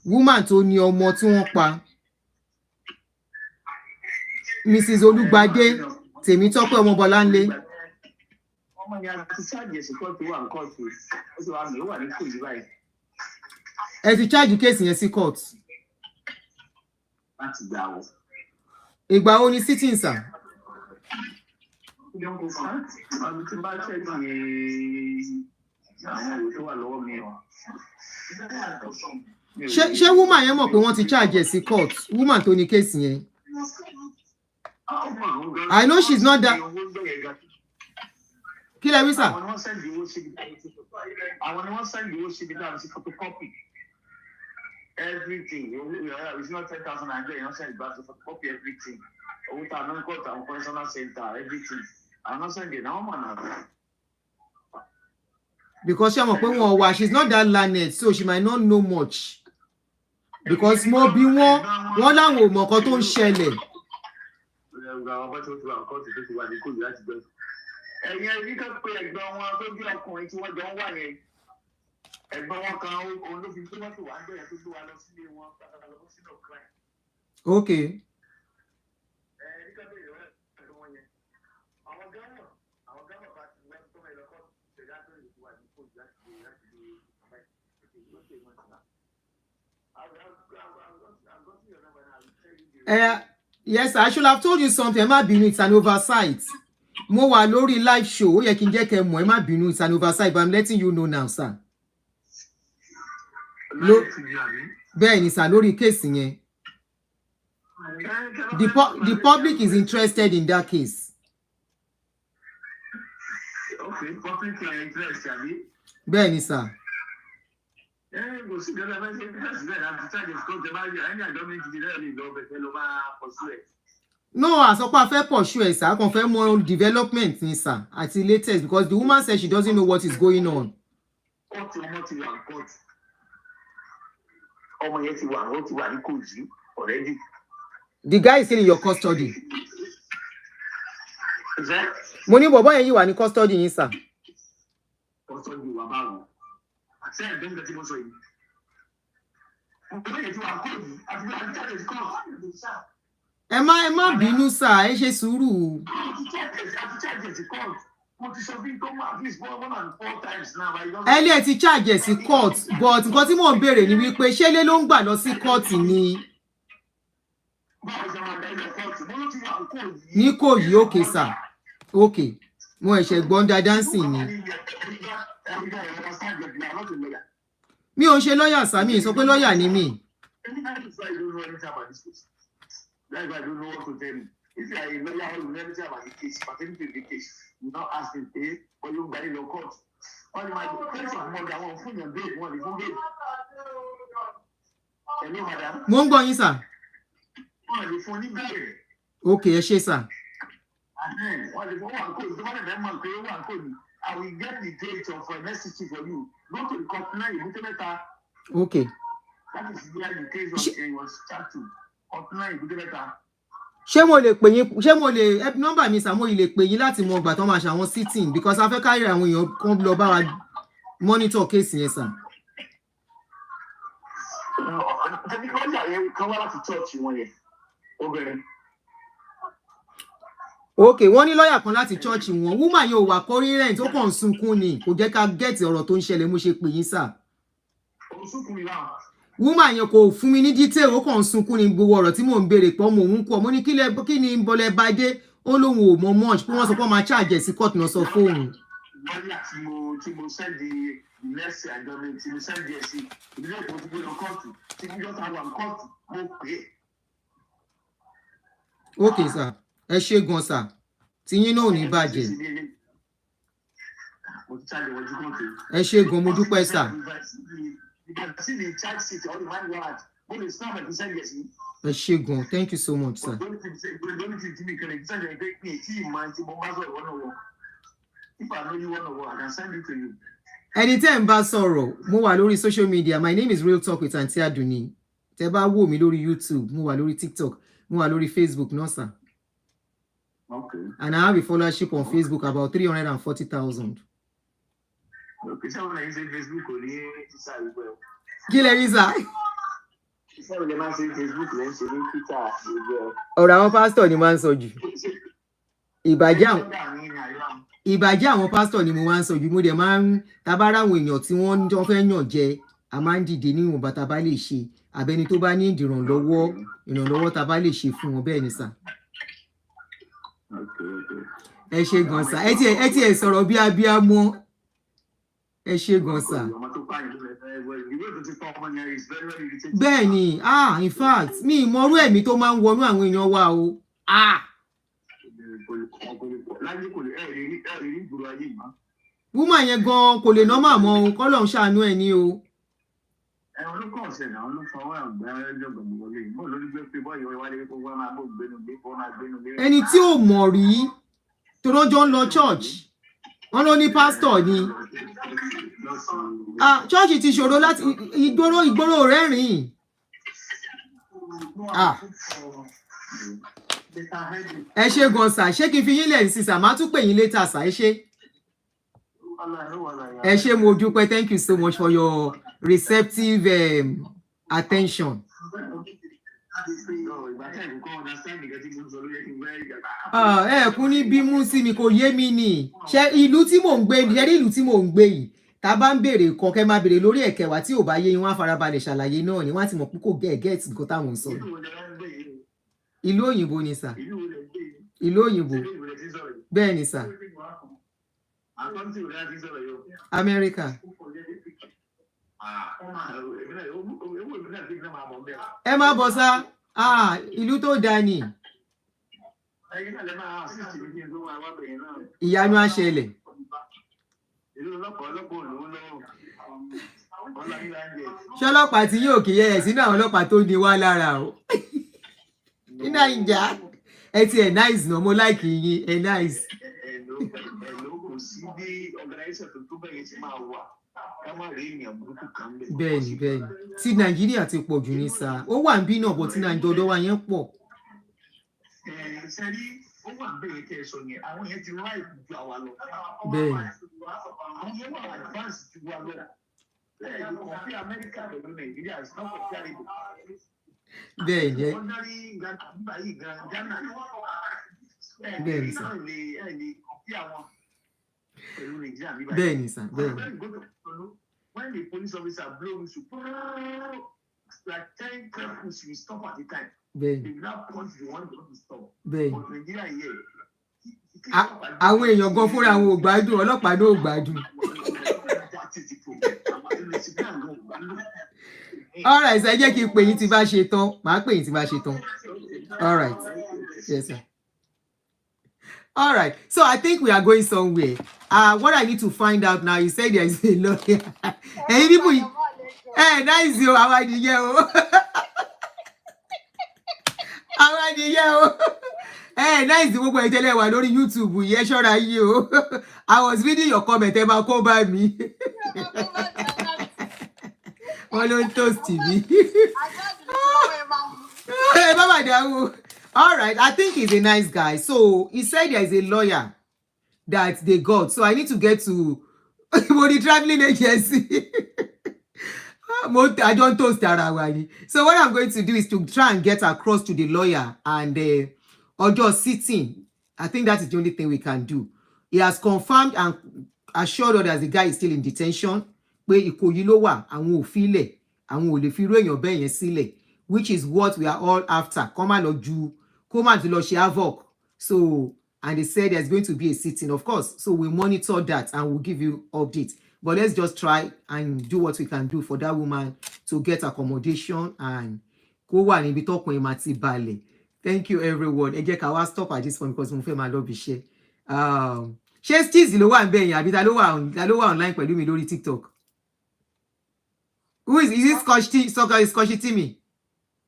Woman tó ní ọmọ tí wọ́n pa. Mrs. Olúgbadé Tèmítọ́pẹ́ Ọmọbọ́láńlé. Ọmọ yẹn ti ṣáàjì ẹ̀sìn kan tó wà ní kóòtù. Ó ti wà ní kóòtù báyìí. Ẹ ti charge case yẹn sí court. Láti gbà wọ. Ìgbà wo ni sitting, sir? Ọdún tí bá ṣẹ́ẹ̀kì àwọn òwe tó wà lọ́wọ́ mi. Ṣé woman yẹn mọ̀ pé wọ́n ti charge ẹ̀ sí court? Woman tó ní case yẹn. I know she's not that. Kí lẹ wí, sir? Àwọn ni wọ́n sẹ́ndì owó síbi dáa sí photocopy. Everything. It's not 10,000 Nigerian. You don't send it back to photocopy everything. Owó tá a náà kọ́ àwọn personal center, everything. I'm not sending now, man. Because she mọ̀ pé wọ́n wà, she's not that learned, so she might not know much. Because mo bí wọ́n láwọn ò mọ̀ nǹkan tó ń ṣẹlẹ̀. Ẹ̀yin ẹ̀rí kan pé ẹ̀gbọ́n wọn tó jẹ́ ọkùnrin tí wọ́n jọ ń wà yẹn. Ẹ̀gbọ́n wọn kan olófin tó mọ́tò wá ń bẹ̀rẹ̀ tó gbé wa lọ sílé wọn pátákó lọ sínú crime. Okay. Ẹ̀rí kan bẹ̀rẹ̀ rẹ̀ pẹ̀lú wọn yẹn. Àwọn gánà bá ti wọ́n tó mẹ́lọ kọ́ ṣẹ̀dá tó lè wà ní kóòtù láti do yes, I should have told you something. Ẹ má bínú, it's an oversight. Mo wà lórí live show. Ó yẹ kí n jẹ́ kẹ́ mọ̀. Ẹ má bínú, it's an oversight, but I'm letting you know now, sir. Bẹ́ẹ̀ ni, sir, lórí case yẹn. The public is interested in that case. Okay, public interest, Abi. Bẹ́ẹ̀ ni, sir. Kò sí ìjọba ẹgbẹ́ ṣe interest bẹ́ẹ̀ láti charges kó jẹ báyìí ẹni àjọ méjì ní lẹ́yìn lọ bẹ̀tẹ̀ ló máa pọ̀ sí ẹ̀. No, àsọpá fẹ́ pursue ẹ̀, sir. Kàn fẹ́ mọ development ni, sir, àti latest, because the woman said she doesn't know what is going on. Ọmọ ti wà ní court. Ọmọ yẹn ti wà ní kóòtù already. The guy is still in your custody. Is that? Mo ní bọ̀bọ́ yẹn yìí wà ní custody yín, sir. Custody wà báwo? Ṣé ẹ̀gbẹ́ ń bẹ tí mo sọ yìí? Ọmọ yẹn ti wà ní kóòtù àti bí wọ́n ti jáde sí kóòtù. Ẹ má bínú, sir. Ẹ ṣe sùúrù. Ẹlẹ́ ẹ ti charge ẹ̀ sí court, but nǹkan tí mò ń béèrè ni wípé ṣé lé ló ń gbà lọ sí court ni? Ní kò yí, okay, sir. Okay. Mo ẹ̀ṣẹ̀ gbọ́n dáadáa sí ni. Mi ò ń ṣe lọ́yà, sir. Mi ì sọ pé lọ́yà ni mí. That's why I don't know what to tell you. If you are a lawyer, you never tell about the case, pertaining to the case. You now ask him, or you buy your court. Wọ́n ní máa gbé kéèsì àwọn ọ̀gá wọn fún yàn bẹ́ẹ̀ wọ́n lè fún bẹ́ẹ̀. Hello, madam. Mo ń gbọ́ yín sà. Wọ́n lè fún ní bẹ́ẹ̀. Ok, ẹ ṣé sà. Wọ́n lè fún wà kóòdù tó bá lè fẹ́ mọ̀ pé wà kóòdù. I will get the date of next city for you. Go to the court now, you better. Ok. That is where the case was started. Court now, you better. Ṣé mo lè pè yín, ṣé mo lè nọ́mbà mi sà, mo lè pè yín láti mọ ìgbà tó máa ṣe àwọn sitting because a fẹ́ kárí àwọn èèyàn kan lọ bá wa monitor case yẹn sà. Ok, wọ́n ní lọ́ọ̀yà kan láti church wọn, woman yẹn ò wà coherent, ó kàn ń sunkún ni, kò jẹ́ ká get ọ̀rọ̀ tó ń ṣẹlẹ̀ mo ṣe pè yín sà. Woman yẹn kò fún mi ní detail, ó kàn ń sunkún ni gbogbo ọ̀rọ̀ tí mò ń béèrè pé ọmọ òun kú, mo ní kí ni bọ́lẹ̀ bá dé, ó lóun ò mọ much pé wọ́n sọ pé wọ́n máa charge sí court náà sọ fóun. Tí mo send the next adjournment, tí mo send the sí ilé ìpò tí mo lọ kóòtù, tí mo jọ ta wà kóòtù, mo pè é. Ok sà, ẹ ṣé gan sà, tí yín náà ò ní bàjẹ́. Ẹ ṣé gan, mo dúpẹ́ sà. Ẹ ṣé gan, thank you so much sir. Ẹni tẹ́ ń bá sọ̀rọ̀, mo wà lórí social media, my name is Real Talk with Aunty Aduni. Tẹ́ bá wò mí lórí YouTube, mo wà lórí TikTok, mo wà lórí Facebook náà sir. Okay. And I have a followership on Facebook about 340,000. Okay, so when I say Facebook, Kí lẹ rí sà? Ọ̀rọ̀ àwọn pásítọ̀ ni máa ń sọ jù. Ìbàjẹ́ àwọn pásítọ̀ ni mo máa ń sọ jù. Mo dẹ̀ máa ń tabára àwọn èèyàn tí wọ́n fẹ́ yàn jẹ, a máa ń dìde ní ìwọ̀nba tá bá lè ṣe. Àbẹ́ni tó bá ní ìrànlọ́wọ́ tá bá lè ṣe fún wọn bẹ́ẹ̀ ni sà. Ẹ ṣé gan sà. Ẹ ti ẹ sọ̀rọ̀ bí abíamọ. Ẹ ṣé gan sà. Bẹ́ẹ̀ ni, in fact, mi ìmọ̀rú ẹ̀mí tó máa ń wọnú àwọn èèyàn wa o. Woman yẹn gan kò lè normal mọ́ o, k'Ọlọ́run ṣàánú ẹ̀ ní o. Ẹni tí ò mọ̀ rí tó rọ́jọ́ ń lọ church, wọ́n ló ní pásítọ̀ ni. Church ti ṣòro láti ìgboro rẹ́rìn. Ẹ ṣé gan sà, ṣé kí n fi yín lẹ̀ sí sà, máa tún pè yín later sà, ẹ ṣé. Ẹ ṣé mo dúpẹ́, thank you so much for your receptive attention. Ẹ kún ní bímú sí mi kò yé mi ni. Ṣé ìlú tí mò ń gbé ni, ìlú tí mò ń gbé yìí, tá bá ń béèrè kan kẹ́ máa béèrè lórí ẹ̀kẹwà tí ò bá yé yín wọ́n á farabalẹ̀ ṣàlàyé náà ni wọ́n á ti mọ̀ pé kò get nǹkan táwọn ń sọ. Ìlú òyìnbó ni sà. Ìlú òyìnbó. Bẹ́ẹ̀ ni sà. Amẹ́ríkà. Ẹ má bọ̀ sá. Ìlú tó dáa ni. Ìyanu á ṣẹlẹ̀. Ṣé ọlọ́pàá tí yóò kì í yẹ sínú àwọn ọlọ́pàá tó ní wá lára o? Ní Nàìjíríà ẹ ti ẹ̀ nice náà, mo like yín, ẹ nice. Bẹ́ẹ̀ni bẹ́ẹ̀ni, tí Nàìjíríà ti pọ̀ jù ní sá, ó wà ń bí náà bọ̀ tí Nàìjíríà ọ̀dọ̀ wa yẹn pọ̀. Bẹ́ẹ̀ni. Bẹ́ẹ̀ni. Bẹ́ẹ̀ni sá. Bẹ́ẹ̀ni sá, bẹ́ẹ̀ni. When the police officer blow whistle, like 10 carpus will stop at the time. Bẹ́ẹ̀ni. They now punch the one to stop. Bẹ́ẹ̀ni. But Nigeria here. Àwọn èèyàn gan fúnra wọn ò gbádùn, ọlọ́pàá náà ò gbádùn. All right, ẹ jẹ́ kí n pè yín tí bá ṣe tán, màá pè yín tí bá ṣe tán. All right, yes sir. All right. So I think we are going somewhere. What I need to find out now, you said there is a lawyer. Hey, people, nice you. How are you? How are you? Hey, nice the gbogbo ìtẹ́lẹ̀ wà lórí YouTube yẹn ṣọ́ra yìí o. I was reading your comment ẹ máa kó bá mi. Wọ́n ló ń toast mi. Hey, Baba Dawu. All right, I think he's a nice guy. So he said there is a lawyer that they got. So I need to get to the traveling agency. I don't toast Tarawani. So what I'm going to do is to try and get across to the lawyer and or just sitting. I think that is the only thing we can do. He has confirmed and assured us that the guy is still in detention. Pé Ìkòyí ló wà, àwọn ò filẹ̀, àwọn ò lè fi irú èèyàn bẹ́ẹ̀ yẹn sílẹ̀, which is what we are all after. Come on, to lọ ṣe havoc. So, and they said there's going to be a sitting, of course. So we monitor that and we'll give you updates. But let's just try and do what we can do for that woman to get accommodation and kó wà níbi tọ́kùn ẹ̀ máa ti balẹ̀. Thank you, everyone. Ẹ jẹ́ ká wá stop at this point because mo fẹ́ máa lọ bí iṣẹ́. Ṣé Steez ló wà ń bẹ̀yìn àbí ta ló wà online pẹ̀lú mi lórí TikTok? Who is this Scotchy Timmy?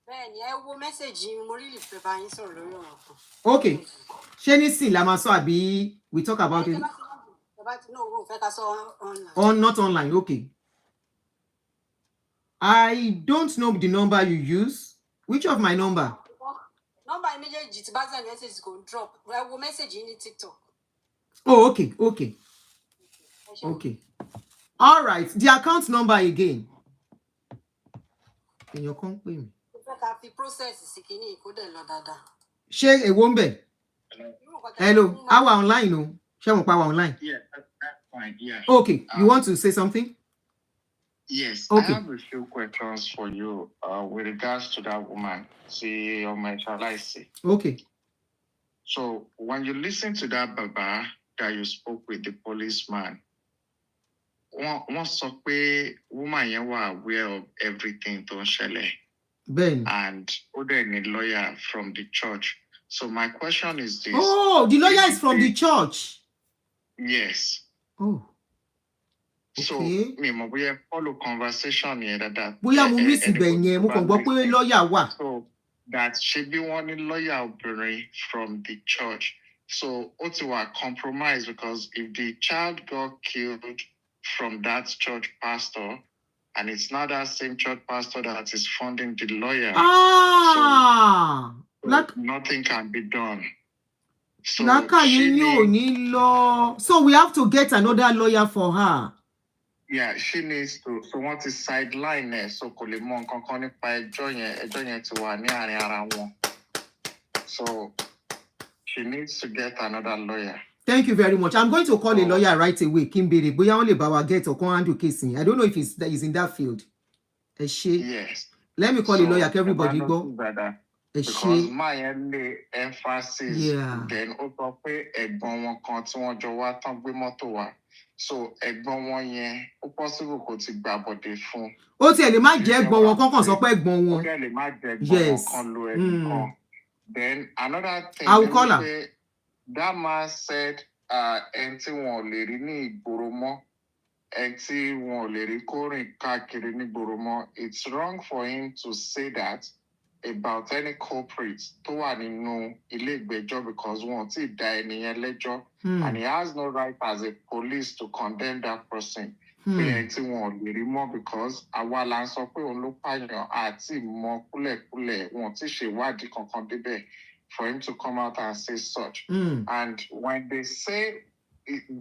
Bẹ́ẹ̀ni, ẹ wo mẹ́sẹ̀gì mo rí lè fẹ́ bá yín sọ̀rọ̀ lórí ọ̀rọ̀ kan. Okay. Ṣé nísìn la máa sọ àbí we talk about it? No, fẹ́ ká sọ online. Not online, okay. I don't know the number you use. Which of my number? Number méjèèjì tí bá send message go drop. Ẹ wo message ní TikTok. Oh, okay. Okay. All right. The account number again. Can you come with me? Fẹ́ ká fi process sí kíní kó dẹ̀ lọ dáadáa. Ṣé èwo ń bẹ̀? Hello. Our online no. Ṣé mo pa wa online? Yeah, that's fine. Yeah. Okay. You want to say something? Yes. Okay. I have a few questions for you with regards to that woman. See, on my say. Okay. So when you listen to that Baba that you spoke with the policeman, one sọ pé woman yẹn wà aware of everything tó ń ṣẹlẹ̀. Ben. And ó dẹ̀ ní lawyer from the church. So my question is this. Oh, the lawyer is from the church. Yes. Oh. So, mi mọ̀ bóyá follow conversation yẹn that. Bóyá mo miss ibẹ̀ yẹn, mo kàn gbọ́ pé lawyer wà. So that ṣe bí wọ́n ní lawyer obìnrin from the church. So ó ti wà compromised because if the child got killed from that church pastor, and it's not that same church pastor that is funding the lawyer. So nothing can be done. So so we have to get another lawyer for her. Yeah, she needs to. So what is sideline there? So kò lè mọ nǹkan kan nípa ẹjọ́ yẹn ti wà ní àárín ara wọn. So she needs to get another lawyer. Thank you very much. I'm going to call a lawyer right away. Kimbere, bóyá wọ́n lè bá wa get or come handle case. I don't know if he's in that field. Yes. Let me call a lawyer. Everybody go. Because my only emphasis. Then ó sọ pé ẹ̀gbọ́n wọn kan tí wọ́n jọ wá tán gbé mọ́tò wá. So ẹ̀gbọ́n wọn yẹn ó possible kó ti gbà bọ̀dé fún. Ó tiẹ̀ lè má jẹ́ ẹ̀gbọ́n wọn kankan sọ pé ẹ̀gbọ́n wọn. Ó dẹ̀ lè má jẹ́ ẹ̀gbọ́n wọn kan lo ẹnìkan. Then another thing. I will call her. That man said, ẹni tí wọn ò lè rí ní ìgboro mọ́, ẹni tí wọn ò lè rí kó rìn káàkiri ní ìgboro mọ́. It's wrong for him to say that about any culprit tó wà nínú ilé ìgbẹ́jọ́ because wọn ò tí ì dá ẹni yẹn lẹ́jọ́. And he has no right as a police to condemn that person. Pé ẹni tí wọn ò lè rí mọ́ because àwa la ń sọ pé òun ló pààyàn àti mọ kúlẹ̀kúlẹ̀ wọn ò tí ì ṣèwádìí kankan débẹ̀. For him to come out and say such. And when they say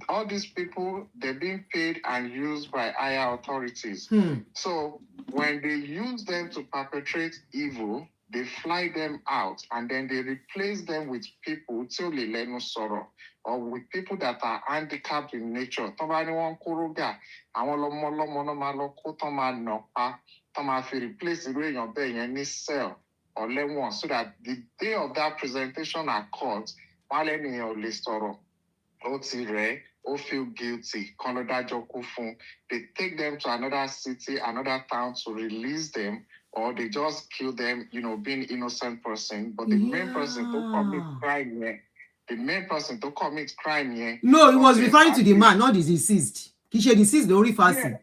all these people, they're being paid and used by higher authorities. So when they use them to perpetrate evil, they fly them out and then they replace them with people till they learn no sorrow or with people that are handicapped in nature. Tọ́ba ni wọ́n kórógà, àwọn lọ́mọ náà máa lọ kó tán máa nà pa, tán máa fi replace irú èèyàn bẹ́ẹ̀ yẹn ní cell. Or let one so that the day of that presentation at court, while any of the story, or feel guilty, they take them to another city, another town to release them, or they just kill them, being innocent person. But the main person who commit crime, the main person to commit crime here. No, he was referring to the man, not the deceased. He said deceased lórí fásitì.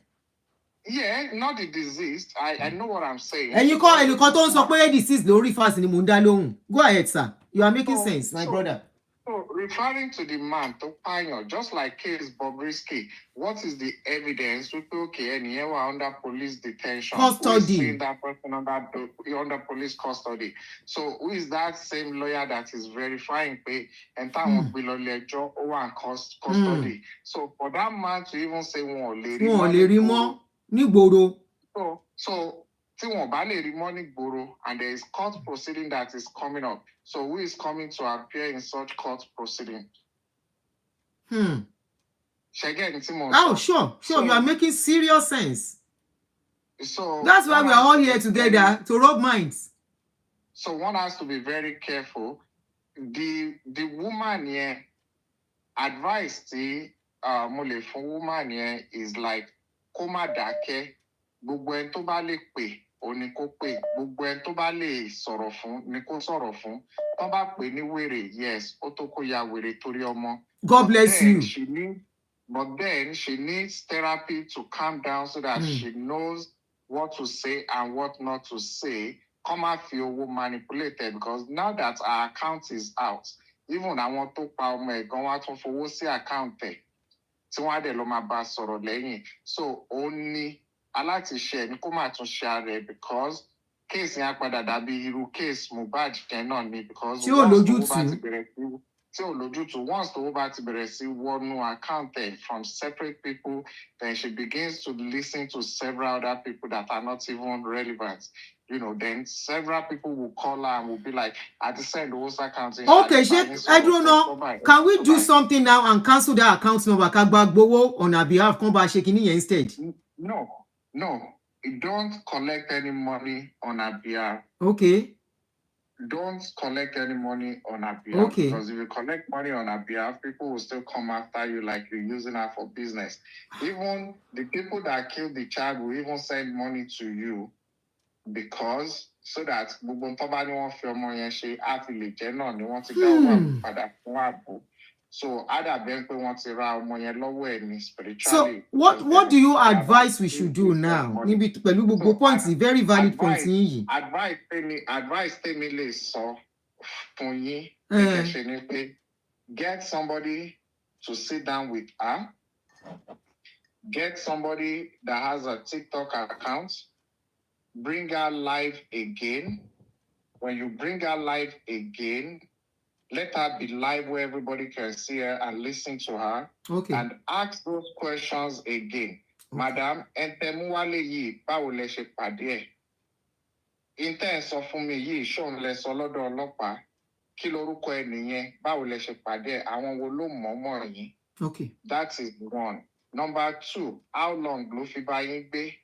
Yeah, not the deceased. I know what I'm saying. And you call tó ń sọ pé deceased lórí fásitì ni mò ń dá lóhùn. Go ahead, sir. You are making sense, my brother. So referring to the man to pààyàn, just like case Bobrisky, what is the evidence? We okay, and here we're under police detention. Custody. Seeing that person under police custody. So who is that same lawyer that is verifying pay and táwọn gbé lọ ilé-ẹjọ́ ó wà custody? So for that man to even say wọn ò lè rí mọ́ nígboro. So tí wọn bá lè rí mọ́ nígboro, and there is court proceeding that is coming up. So who is coming to appear in such court proceeding? Oh, sure. So, you are making serious sense. So that's why we are all here together to rub minds. So one has to be very careful. The woman here, advice the mole for woman here is like koma dake, gbogbo en tó bá lè pè ó ní kó pè, gbogbo en tó bá lè sọ̀rọ̀ fún ní kó sọ̀rọ̀ fún. Tán bá pè ní wèrè, yes, ó tó kó ya wèrè torí ọmọ. God bless you. But then she needs therapy to calm down so that she knows what to say and what not to say. Come out feel manipulated, because now that our account is out, even àwọn tó pa ọmọ ẹ̀ gan wá tún fowó sí account ẹ̀ tí wọ́n á dẹ̀ lọ máa bá sọ̀rọ̀ lẹ́yìn. So ó ní aláti ṣe ẹni kó máa tún ṣe ara ẹ̀, because case yẹn á padà dàbí irú case Mohbad yẹn náà ni, because tí ò lójútùú once the owó bá ti bẹ̀rẹ̀ sí wọnú account ẹ̀ from separate people, then she begins to listen to several other people that are not even relevant. You know, then several people will call her and will be like, I just send those accounts. Okay, I don't know. Can we do something now and cancel that account number? Kagbagbowó on our behalf, come back shaking it instead. No. You don't collect any money on our behalf. Okay. Don't collect any money on our behalf. Okay. Because if you collect money on our behalf, people will still come after you like you're using her for business. Even the people that killed the child will even send money to you, because so that so so what do you advise we should do now? Points, very valid points. Advice get somebody to sit down with her. Get somebody that has a TikTok account. Bring her live again. When you bring her live again, let her be live where everybody can see her and listen to her. Okay. And ask those questions again. Madam, entemuwale yi báwo lẹ ṣe pàdé ẹ̀? Inten sọ fún mi yìí ṣóun lẹ sọ lọ́dọ̀ ọlọ́pàá. Kí lorúkọ ẹ nìyẹn? Báwo lẹ ṣe pàdé ẹ̀? Àwọn wo ló mọ̀ yín? Okay. That is one. Number 2, how long ló fi bá yín gbé?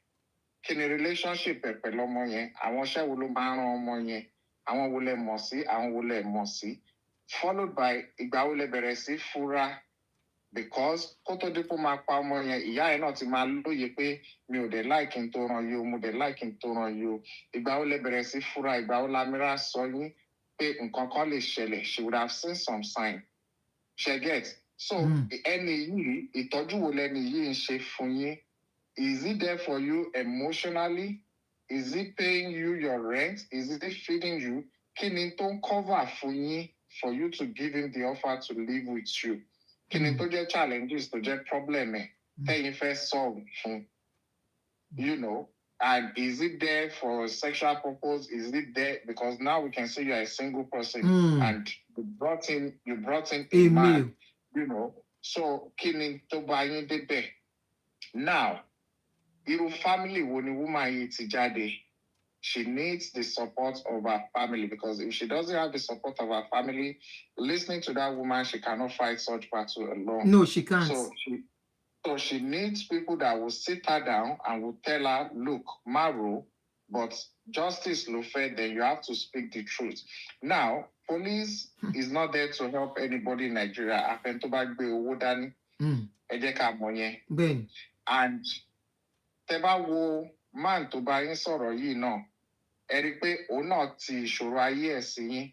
Kí ni relationship ẹ̀ pẹ̀lú ọmọ yẹn? Àwọn iṣẹ́ wo ló máa ń ran ọmọ yẹn? Àwọn wo lẹ mọ̀ sí? Àwọn wo lẹ mọ̀ sí? Followed by ìgbà wo lẹ bẹ̀rẹ̀ sí fura, because kó tó dípò máa pa ọmọ yẹn, ìyá ẹ̀ náà ti máa lóye pé mi ò dẹ̀ like n tó ràn yìí o, mo dẹ̀ like n tó ràn yìí o. Ìgbà wo lẹ bẹ̀rẹ̀ sí fura, ìgbà wo lamira sọ yín pé nǹkan kan lè ṣẹlẹ̀. She would have seen some sign. She get. So ẹni yìí, ìtọ́jú wo lẹni yìí ń ṣe fún yín? Is it there for you emotionally? Is it paying you your rent? Is it feeding you? Kí ni tó ń cover fún yín for you to give him the offer to live with you? Kí ni tó jẹ́ challenges, tó jẹ́ problem ẹ̀ tẹ́yin fẹ́ solve fún? You know, and is it there for sexual purpose? Is it there because now we can see you are a single person and you brought in a man, you know? So kí ni tó bá yín débẹ̀? Now, irú family wo ni woman yìí ti jáde? She needs the support of her family, because if she doesn't have the support of her family, listening to that woman, she cannot fight such battle alone. No, she can't. So she needs people that will sit her down and will tell her, look, Maro, but justice Lufe, then you have to speak the truth. Now, police is not there to help anybody in Nigeria. And tẹ́bá wo man tó bá yín sọ̀rọ̀ yìí náà, ẹ rí pé òun náà ti ìṣòro ayé ẹ̀ sí yín,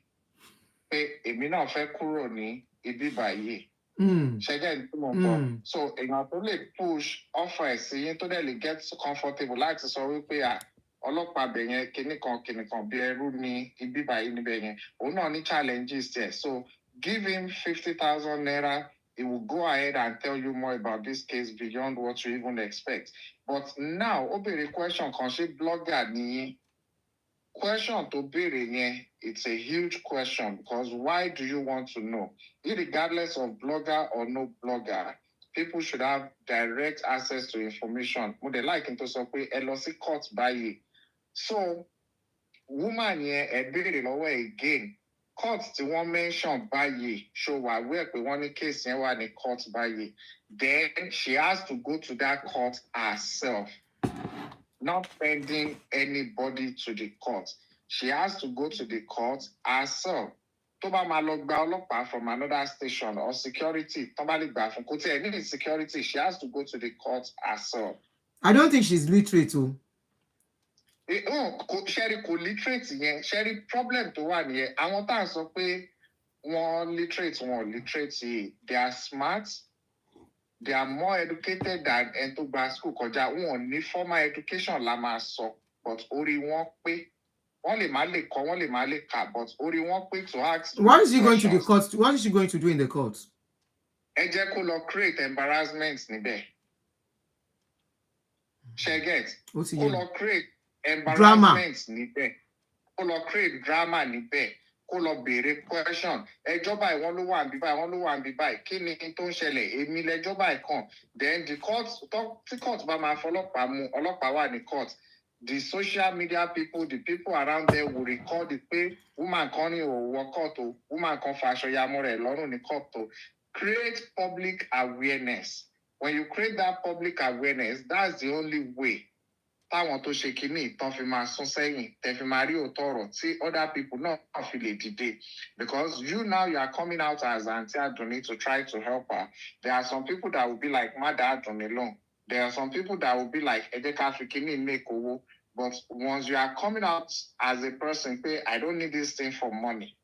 pé èmi náà fẹ́ kúrò ní ibi báyìí. Mm. Ṣẹ́gẹ́ tí mo sọ. Mm. So èèyàn tó lè push offer ẹ̀ sí yín tó dẹ̀ lè get comfortable láti sọ wípé ọlọ́pàá bẹ̀ yẹn kinní kan bí ẹrú ní ibi báyìí níbẹ̀ yẹn. Òun náà ní challenges there. So give him 50,000 naira. He will go ahead and tell you more about this case beyond what you even expect. But now, ó béèrè question kan ṣé blogger ni question to béèrè yẹn, it's a huge question because why do you want to know? Regardless of blogger or no blogger, people should have direct access to information. Mo dẹ̀ like n tó sọ pé ẹ lọ sí court báyìí. So, woman yẹn ẹ béèrè lọ́wọ́ ẹ̀ again. Court tí wọ́n mention báyìí ṣó wà wẹ́ pé wọ́n ní case yẹn wà ní court báyìí. Then she has to go to that court herself, not sending anybody to the court. She has to go to the court herself. Tó bá máa lọ gba ọlọ́pàá from another station or security, tó bá lè gbà fún kò tí ẹ̀ ní security, she has to go to the court herself. I don't think she's literate too. Ṣẹ́rí kò literate yẹn, ṣẹ́rí problem tó wà nìyẹn. Àwọn tá à ń sọ pé wọ́n literate, wọn literate yìí, they are smart, they are more educated than ẹni tó gba school kọjá. Wọn ní formal education la máa sọ, but orí wọn pé. Wọ́n lè má lè kọ, wọ́n lè má lè kà, but orí wọn pé to ask. What is she going to the court? What is she going to do in the court? Ẹ jẹ́ kó lọ create embarrassment níbẹ̀. Ṣé get? Kó lọ create embarrassment níbẹ̀. Kó lọ create drama níbẹ̀. Kó lọ béèrè question. Ẹjọ́ báyìí wọ́n ló wà níbí báyìí, wọ́n ló wà níbí báyìí. Kí ni tó ń ṣẹlẹ̀? Èmi lẹ́jọ́ báyìí kan. Then the court, tí court bá máa fọlọ́pàá mú, ọlọ́pàá wà ní court. The social media people, the people around there will record the pay. Woman kan ní òwò court o. Woman kan fa aṣọ ya mọ́ rẹ̀ lọ́rùn ní court o. Create public awareness. When you create that public awareness, that's the only way táwọn tó ṣe kínní tán fi máa sún sẹ́yìn, tẹ́ fi máa rí òótọ́ ọ̀rọ̀ tí other people náà fi lè dìde. Because you are coming out as Aunty Adunni to try to help her. There are some people that will be like, má dá Adunni lóhùn. There are some people that will be like, ẹ jẹ́ ká fi kínní make owó. But once you are coming out as a person, say, I don't need this thing for money.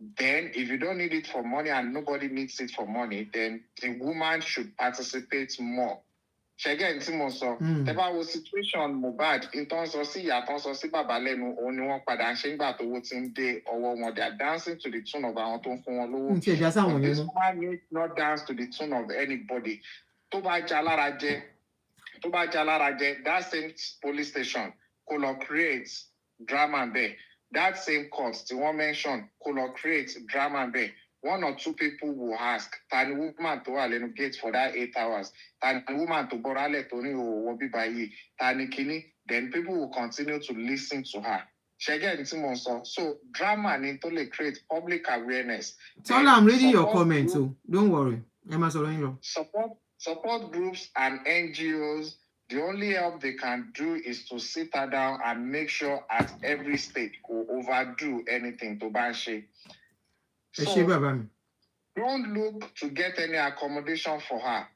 Then if you don't need it for money and nobody needs it for money, then the woman should participate more. Ṣẹ́gẹ́ tí mo sọ, tẹ́ bá wo situation Mohbad, ìtàn sọ sí ìyá tán sọ sí bàbá lẹ́nu, òun ni wọ́n padà ń ṣe nígbà tó owó ti ń dé ọwọ́ wọn. They are dancing to the tune of àwọn tó ń fún wọn lówó. But this woman needs not dance to the tune of anybody. Tó bá já lára jẹ, that same police station kó lọ create drama there. That same court tí wọ́n mention kó lọ create drama there. One or two people will ask, ta ni woman tó wà lẹ́nu gate for that 8 hours? Ta ni woman tó bọ́ra lẹ̀ tó ní òwò bíbá yìí? Ta ni kíní? Then people will continue to listen to her. Ṣẹ́gẹ́ tí mo sọ. So drama ni tó lè create public awareness. Tola, I'm reading your comments, so don't worry. Support groups and NGOs, the only help they can do is to sit her down and make sure at every stage will overdo anything to Banshee. So don't look to get any accommodation for her.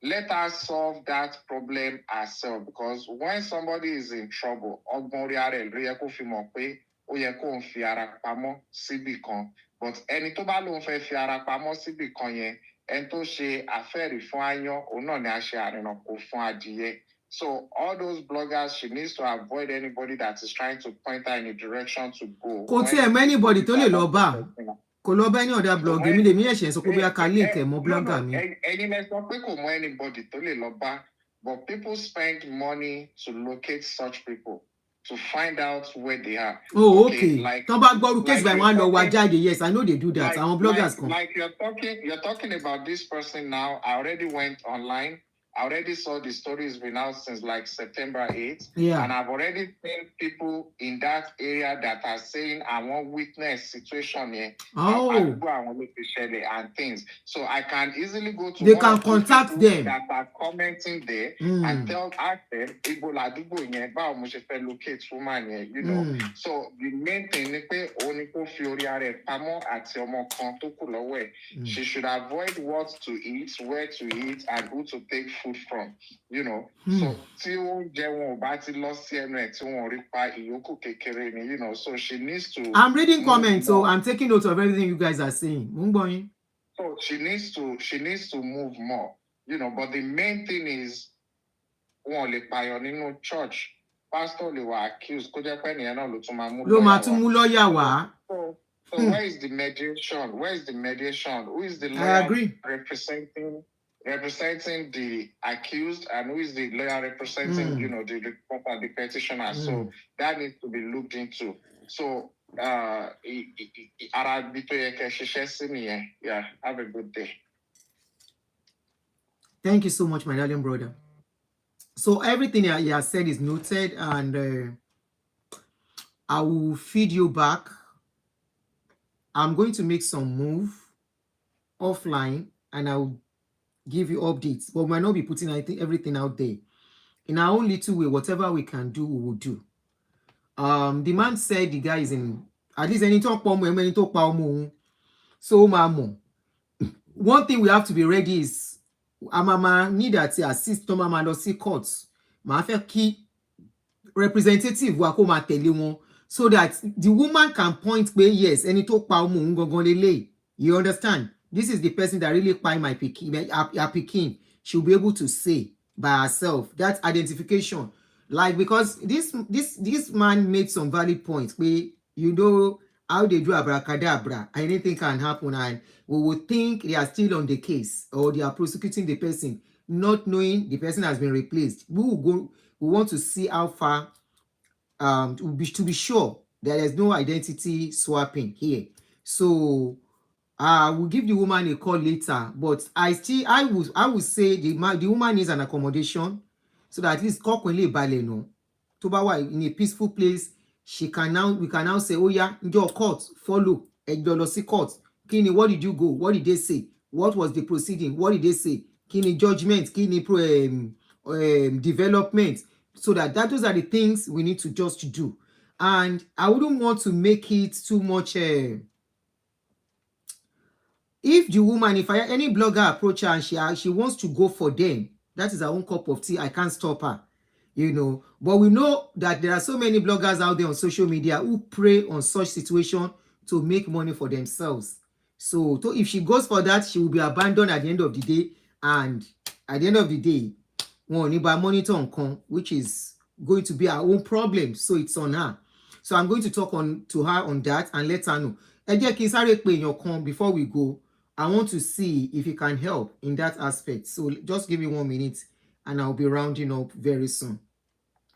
Let her solve that problem herself, because when somebody is in trouble, but ẹni tó bá lóun fẹ́ fi ara pamọ́ síbì kan yẹn, ẹni tó ṣe àfẹ́rí fún aáyán, òun náà ni a ṣe àrìnàkò fún adìyẹ. So all those bloggers, she needs to avoid anybody that is trying to point her in a direction to go. Kò tí ẹ̀ anybody tó lè lọ bá. Kò lọ bá any other blog. Èmi lèmi ẹ̀ṣẹ̀ sọ pé bí a ka link ẹ̀ mọ́ blogger mi. Ẹni lẹ sọ pé kò mọ anybody tó lè lọ bá, but people spend money to locate such people, to find out where they are. Oh, okay. Tán bá gbọ́rú case by one lọ wá jáde. Yes, I know they do that. Àwọn bloggers kan. Like you're talking about this person now. I already went online. I already saw the story has been out since like September 8th. Yeah. And I've already seen people in that area that are saying I want witness situation here. Oh. And things. So I can easily go to they can contact them that are commenting there and ask them, locate woman here, you know. So the main thing is she should avoid what to eat, where to eat, and who to take food from, you know. So you know, so she needs to. I'm reading comments, so I'm taking note of everything you guys are saying. So she needs to move more, you know. But the main thing is, wọn lè pààyàn nínú church, pastor lè wà accused kó jẹ́ pé ènìyàn náà ló tún máa mú ló máa lọ́ọ̀yà tún wá. mú lọ́ọ̀yà wá. So where is the mediation? Where is the mediation? Who is the I lawyer agree. representing the accused, and who is the lawyer representing, you know, the petitioner? So that needs to be looked into. So yeah, have a good day. Thank you so much, my darling brother. So everything he has said is noted, and I will feed you back. I'm going to make some move offline, and I will give you updates, but we might not be putting everything out there. In our own little way, whatever we can do, we will do. The man said the guy is in, at least any talk so mama. One thing we have to be ready is Amama need that assist to mama lo see courts. Ma fẹ́ kí representative wa kó máa tẹ̀lé wọn, so that the woman can point pé yes, ẹni tó pa ọmọ òun gangan lélẹ̀. You understand? This is the person that really kpai my pikin, her pikin. She'll be able to say by herself that identification. Like, because this man made some valid points. We, you know how they do abracadabra, anything can happen, and we would think they are still on the case or they are prosecuting the person, not knowing the person has been replaced. We want to see how far to be sure that there's no identity swapping here. So we'll give the woman a call later, but I would say the woman needs an accommodation, so that at least Kokwele Baleno, Tobawa in a peaceful place, we can now say, oh yeah, your court, follow, Ejolosi court. Kini, what did you go? What did they say? What was the proceeding? What did they say? Kini judgment, Kini development. So those are the things we need to just do. And I wouldn't want to make it too much. If the woman, if any blogger approach her and she wants to go for them, that is her own cup of tea. I can't stop her, you know. But we know that there are so many bloggers out there on social media who prey on such situation to make money for themselves. So if she goes for that, she will be abandoned at the end of the day. And at the end of the day, one need by monitor on which is going to be our own problem. So it's on her. So I'm going to talk to her on that and let her know. Ẹ jẹ́ kí n sáré pè èèyàn kan before we go. I want to see if you can help in that aspect. So just give me 1 minute and I'll be rounding up very soon.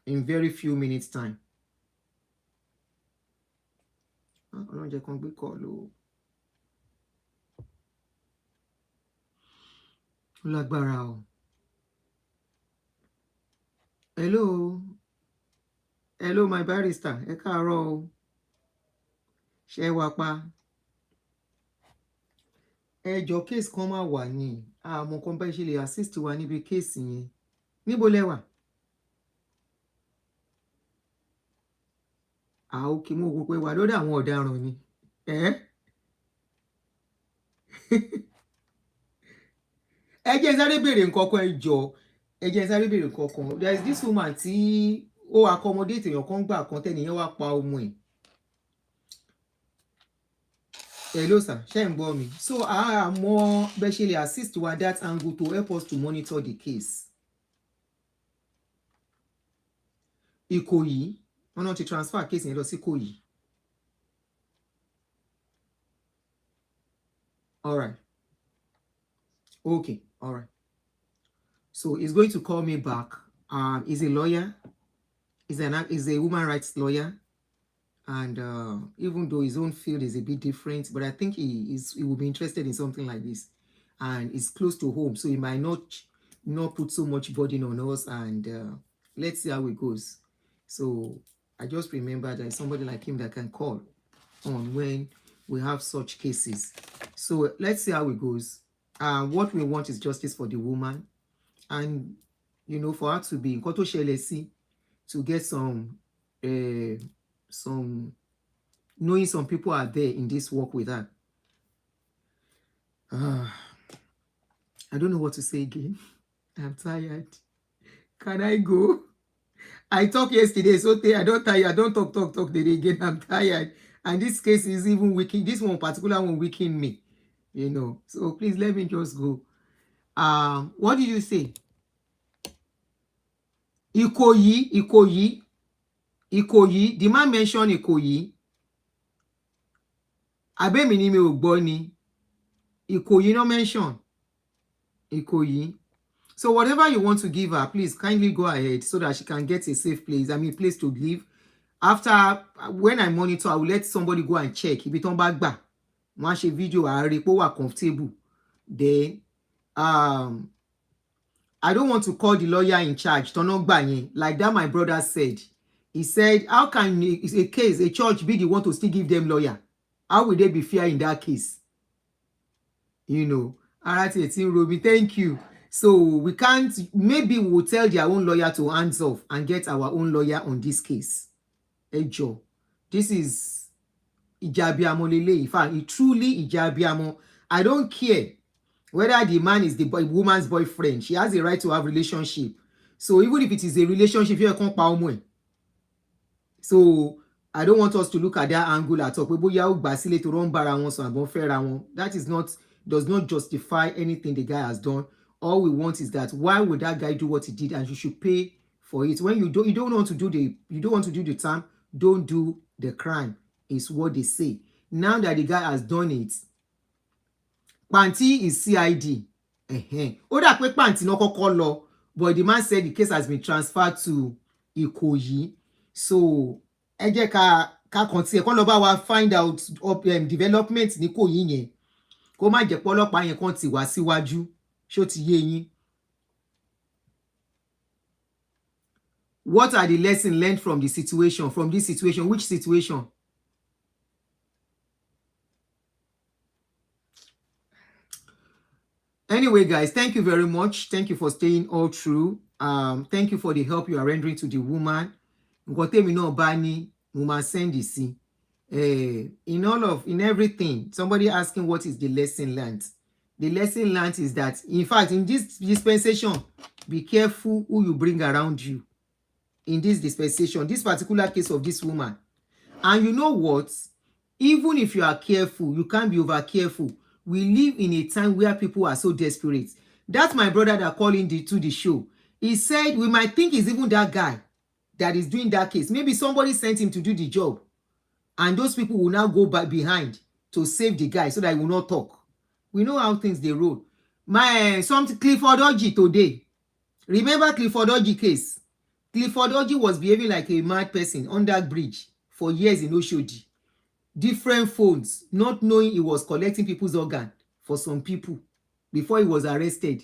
In very few minutes time. Hello, my barrister. Ẹ káàárọ̀ o. Ṣé wà pa? Ẹjọ́ case kan máa wà ní àmọ́ kan bá ṣe lè assist wa níbi case yẹn. Níbo lẹ wà? Okay, mo wò pé wà lórí àwọn ọ̀daràn ni. Ẹ jẹ́ sáré béèrè nǹkan kan ẹjọ́. Ẹ jẹ́ sáré béèrè nǹkan kan. There is this woman tí ó accommodate èèyàn kan gbà kan tẹ́nìyẹn wá pa ọmọ ẹ̀. Hello sir, ṣé ń gbọ́ mi? So àmọ́ bẹ́ẹ̀ ṣe lè assist wa that angle to help us to monitor the case. Ìkòyí, wọ́n náà ti transfer case yẹn lọ sí Ìkòyí. All right. Okay, all right. So he's going to call me back. He's a lawyer. He's a human rights lawyer. And even though his own field is a bit different, but I think he will be interested in something like this. And it's close to home, so he might not put so much burden on us. And let's see how it goes. So I just remember there's somebody like him that can call on when we have such cases. So let's see how it goes. What we want is justice for the woman. And, you know, for her to be in Koto Shelesi, to get some knowing some people are there in this work with her. I don't know what to say again. I'm tired. Can I go? I talked yesterday, so I don't tire. I don't talk today again. I'm tired. And this case is even weakening. This one particular one weakening me. you know. So please let me just go. What did you say? Ikoyi. The man mentioned Ikoyi. Abemi ni mi ò gbọ́ ni. Ikoyi no mention. Ikoyi. So whatever you want to give her, please kindly go ahead so that she can get a safe place. I mean, place to live. After, when I monitor, I will let somebody go and check. Ibi tó ń bá gbà, wọ́n á ṣe video, àá rí pé ó wà comfortable. Then, I don't want to call the lawyer in charge. Tọ́nà gbà yẹn. Like that my brother said. He said, how can a church be the one to still give them lawyer? How will they be fair in that case? You know. Robi, thank you. So we can't, maybe we'll tell their own lawyer to hands off and get our own lawyer on this case. Ejo. This is Ijabiamo Lele. In fact, it truly Ijabiamo. I don't care whether the man is the woman's boyfriend. She has a right to have relationship. So even if it is a relationship, you can't pa omo. So I don't want us to look at that angle at all. That is not, does not justify anything the guy has done. All we want is that why would that guy do what he did, and you should pay for it. When you don't want to do the time, don't do the crime, is what they say. Now that the guy has done it, Panti is CID. Oda pé Panti no kọ́kọ́ lọ, but the man said the case has been transferred to Ikoyi. So ẹ jẹ́ ká continue kó lọ bá wa find out development ní Ikoyi yẹn. Kó má jẹ́ pé ọlọ́pàá yẹn kàn ti wá síwájú. Ṣó ti yé yín? What are the lessons learned from the situation? From this situation? Which situation? Anyway, guys, thank you very much. Thank you for staying all through. Thank you for the help you are rendering to the woman. In everything, somebody asking what is the lesson learned. The lesson learned is that, in fact, in this dispensation, be careful who you bring around you. In this dispensation, this particular case of this woman. And you know what? Even if you are careful, you can't be over careful. We live in a time where people are so desperate. That's my brother that called in to the show. He said, we might think it's even that guy that is doing that case. Maybe somebody sent him to do the job. And those people will now go back behind to save the guy so that he will not talk. We know how things they roll. Some Clifford Orji today. Remember Clifford Orji case? Clifford Orji was behaving like a mad person on that bridge for years in Oshodi. Different phones, not knowing he was collecting people's organ for some people before he was arrested.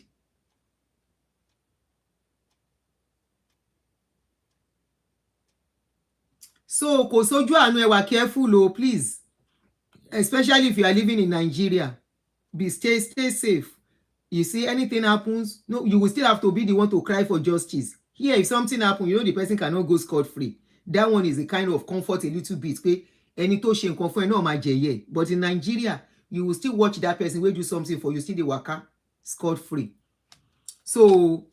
So, kò sójú àánú ẹ wà careful, please. Especially if you are living in Nigeria. Stay safe. You see, anything happens, no, you will still have to be the one to cry for justice. Here, if something happens, you know the person cannot go scot-free. That one is a kind of comfort a little bit. Ẹni tó ṣe nǹkan fún ẹ náà máa jẹ̀yẹ́. But in Nigeria, you will still watch that person will do something for you, still the waka scot-free. So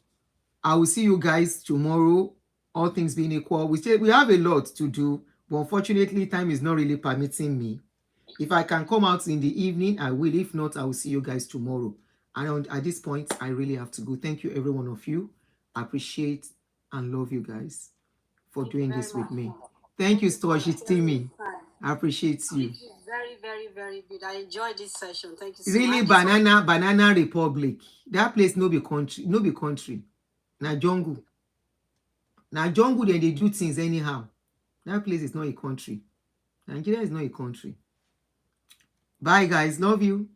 I will see you guys tomorrow. All things being equal, we have a lot to do, but unfortunately, time is not really permitting me. If I can come out in the evening, I will. If not, I will see you guys tomorrow. And at this point, I really have to go. Thank you, every one of you. I appreciate and love you guys for doing this with me. Thank you, Stoshi Timmy. I appreciate you. Very, very, very good. I enjoyed this session. Thank you so really much. Really, Banana Republic. That place no be country. Na jungle. Na jungle, then they do things anyhow. That place is not a country. Nigeria is not a country. Bye, guys. Love you.